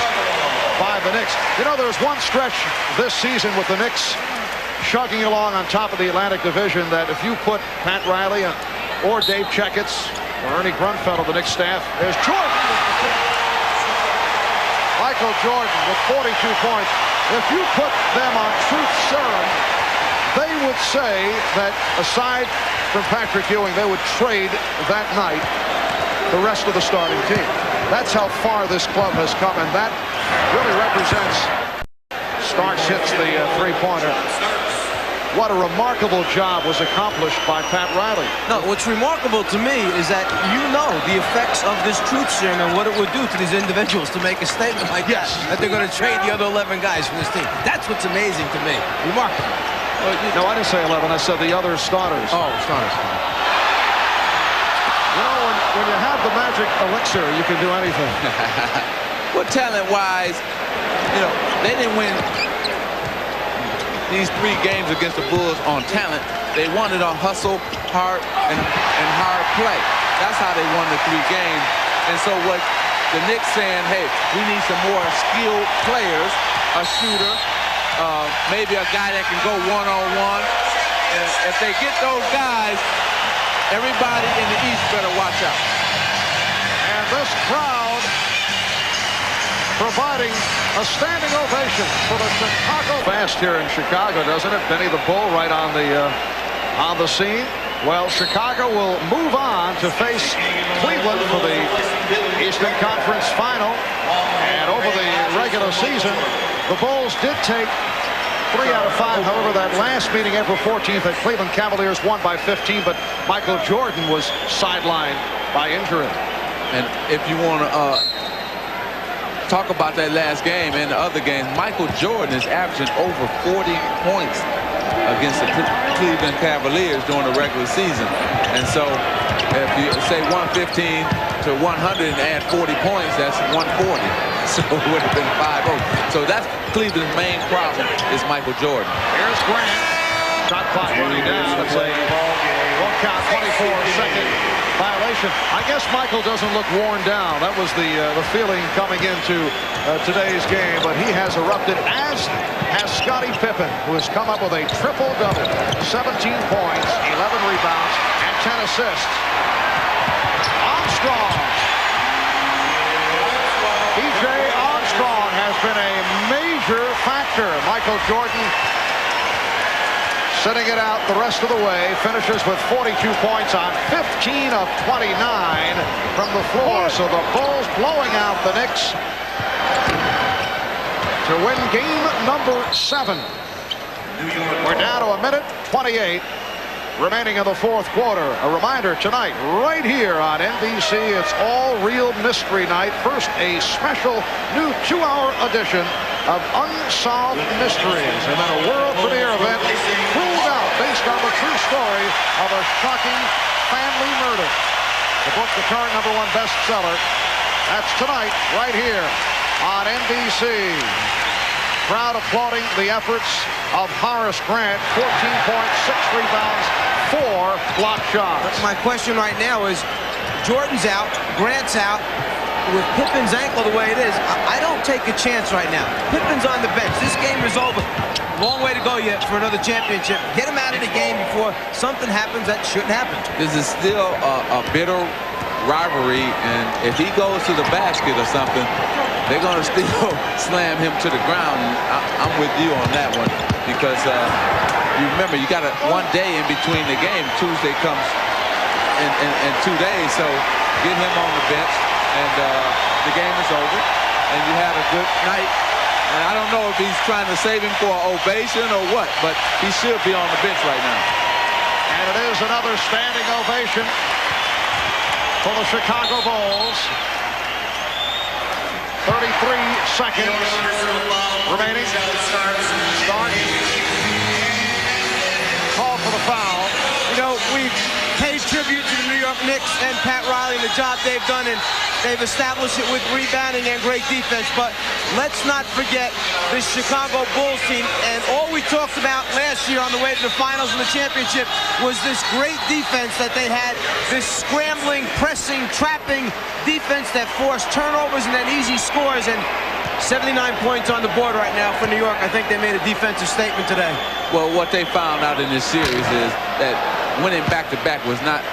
by the Knicks. You know, there's one stretch this season with the Knicks chugging along on top of the Atlantic Division that if you put Pat Riley or Dave Checketts or Ernie Grunfeld of the Knicks staff, there's Jordan. Michael Jordan with 42 points. If you put them on truth serum, they would say that aside from Patrick Ewing, they would trade that night the rest of the starting team. That's how far this club has come, and that really represents. Starks hits the three-pointer. What a remarkable job was accomplished by Pat Riley. No, what's remarkable to me is that you know the effects of this truth serum and what it would do to these individuals to make a statement like that they're going to trade the other 11 guys from this team. That's what's amazing to me. Remarkable. No, I didn't say 11. I said the other starters. Oh, starters. You know, when you have the magic elixir, you can do anything. Well, talent-wise, you know, they didn't win these 3 games against the Bulls on talent. They won it on hustle, heart, and hard play. That's how they won the 3 games. And so what the Knicks saying, hey, we need some more skilled players, a shooter, maybe a guy that can go one-on-one. And if they get those guys, everybody in the East better watch out. And this crowd providing a standing ovation for the Chicago. Fast here in Chicago, doesn't it? Benny the Bull right on the scene. Well, Chicago will move on to face Cleveland for the Eastern Conference Final. And over the regular season, the Bulls did take 3 out of 5. However, that last meeting, April 14th, at Cleveland Cavaliers won by 15, but Michael Jordan was sidelined by injury. And if you want to talk about that last game and the other games, Michael Jordan is averaging over 40 points against the Cleveland Cavaliers during the regular season. And so if you say 115 to 100 and add 40 points, that's 140. So it would have been 5-0. So that's Cleveland's main problem is Michael Jordan. Here's Grant. Shot clock running down. It's a one count, 24-second violation. I guess Michael doesn't look worn down. That was the feeling coming into today's game, but he has erupted, as has Scottie Pippen, who has come up with a triple-double, 17 points, 11 rebounds, and 10 assists. Armstrong. B.J. Armstrong has been a major factor. Michael Jordan sitting it out the rest of the way, finishes with 42 points on 15 of 29 from the floor. So the Bulls blowing out the Knicks to win game number 7. We're down to 1:28 remaining in the fourth quarter. A reminder tonight, right here on NBC, it's All Real Mystery Night. First, a special new 2-hour edition of Unsolved Mysteries, and then a world premiere event ruled out based on the true story of a shocking family murder. The book, the current #1 bestseller. That's tonight, right here on NBC. Crowd applauding the efforts of Horace Grant. 14 points, 6 rebounds, 4 block shots. My question right now is, Jordan's out, Grant's out. With Pippen's ankle the way it is, I don't take a chance right now. Pippen's on the bench. This game is over. Long way to go yet for another championship. Get him out of the game before something happens that shouldn't happen. This is still a bitter rivalry, and if he goes to the basket or something, they're going to still slam him to the ground. I'm with you on that one, because you remember, you got one day in between the game. Tuesday comes in 2 days, so get him on the bench, and the game is over, and you had a good night. And I don't know if he's trying to save him for an ovation or what, but he should be on the bench right now. And it is another standing ovation for the Chicago Bulls. 33 seconds remaining. Start. Call for the foul. You know, we've paid tribute to the New York Knicks and Pat Riley and the job they've done, and they've established it with rebounding and great defense. But let's not forget this Chicago Bulls team, and all we talked about last year on the way to the finals and the championship was this great defense that they had, this scrambling, pressing, trapping defense that forced turnovers and then easy scores. And 79 points on the board right now for New York. I think they made a defensive statement today. Well, what they found out in this series is that winning back-to-back is not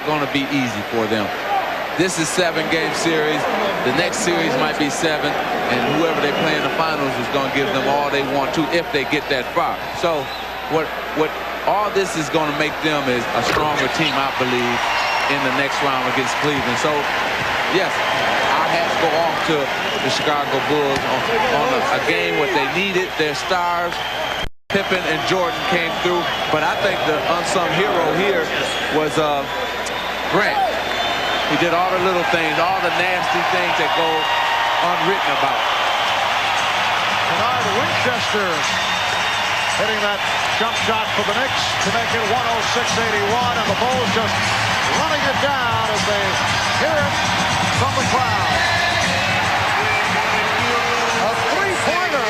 going to be easy for them. This is 7-game series. The next series might be 7, and whoever they play in the finals is going to give them all they want to if they get that far. So what all this is going to make them is a stronger team, I believe, in the next round against Cleveland. So, yes, our hats go off to the Chicago Bulls on a game where they needed their stars. Pippen and Jordan came through, but I think the unsung hero here was Grant. He did all the little things, all the nasty things that go unwritten about. Bernard Winchester hitting that jump shot for the Knicks to make it 106-81, and the Bulls just running it down as they hear it from the crowd. A three-pointer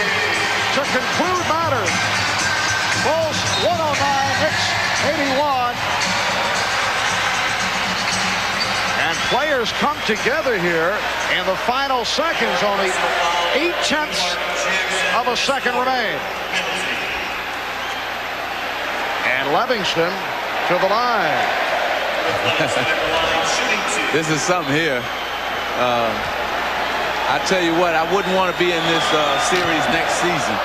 to conclude matters. Bulls 109, Knicks 81. And players come together here in the final seconds. Only 0.8 of a second remain. And Livingston to the line. This is something here. I tell you what, I wouldn't want to be in this series next season,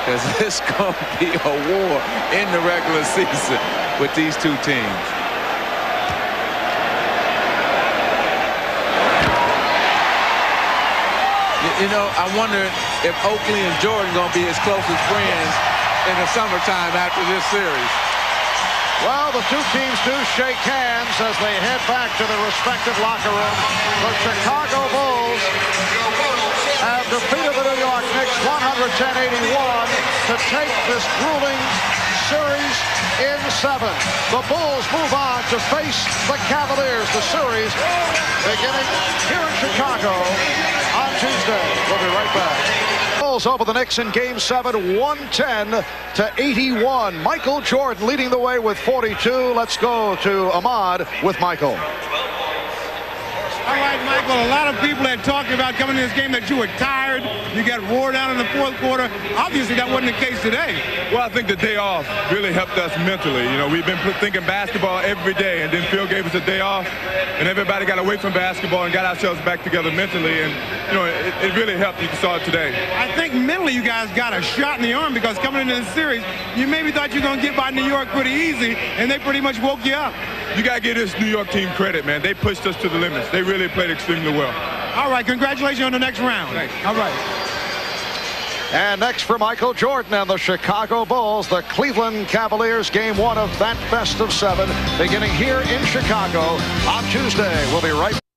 because it's going to be a war in the regular season with these two teams. You know, I wonder if Oakley and Jordan going to be his closest friends in the summertime after this series. Well, the two teams do shake hands as they head back to their respective locker rooms. The Chicago Bulls have defeated the New York Knicks 110-81 to take this grueling series in 7. The Bulls move on to face the Cavaliers. The series beginning here in Chicago on Tuesday. We'll be right back. Bulls over the Knicks in Game 7, 110-81. Michael Jordan leading the way with 42. Let's go to Ahmad with Michael. All right, Michael, a lot of people had talked about coming to this game that you were tired, you got wore down in the fourth quarter. Obviously, that wasn't the case today. Well, I think the day off really helped us mentally. You know, we've been thinking basketball every day, and then Phil gave us a day off, and everybody got away from basketball and got ourselves back together mentally, and, you know, it really helped. You saw it today. I think mentally you guys got a shot in the arm because coming into this series, you maybe thought you were going to get by New York pretty easy, and they pretty much woke you up. You got to give this New York team credit, man. They pushed us to the limits. They really played extremely well. All right, congratulations on the next round. Thanks. All right. And next for Michael Jordan and the Chicago Bulls, the Cleveland Cavaliers, game one of that best of seven, beginning here in Chicago on Tuesday. We'll be right back.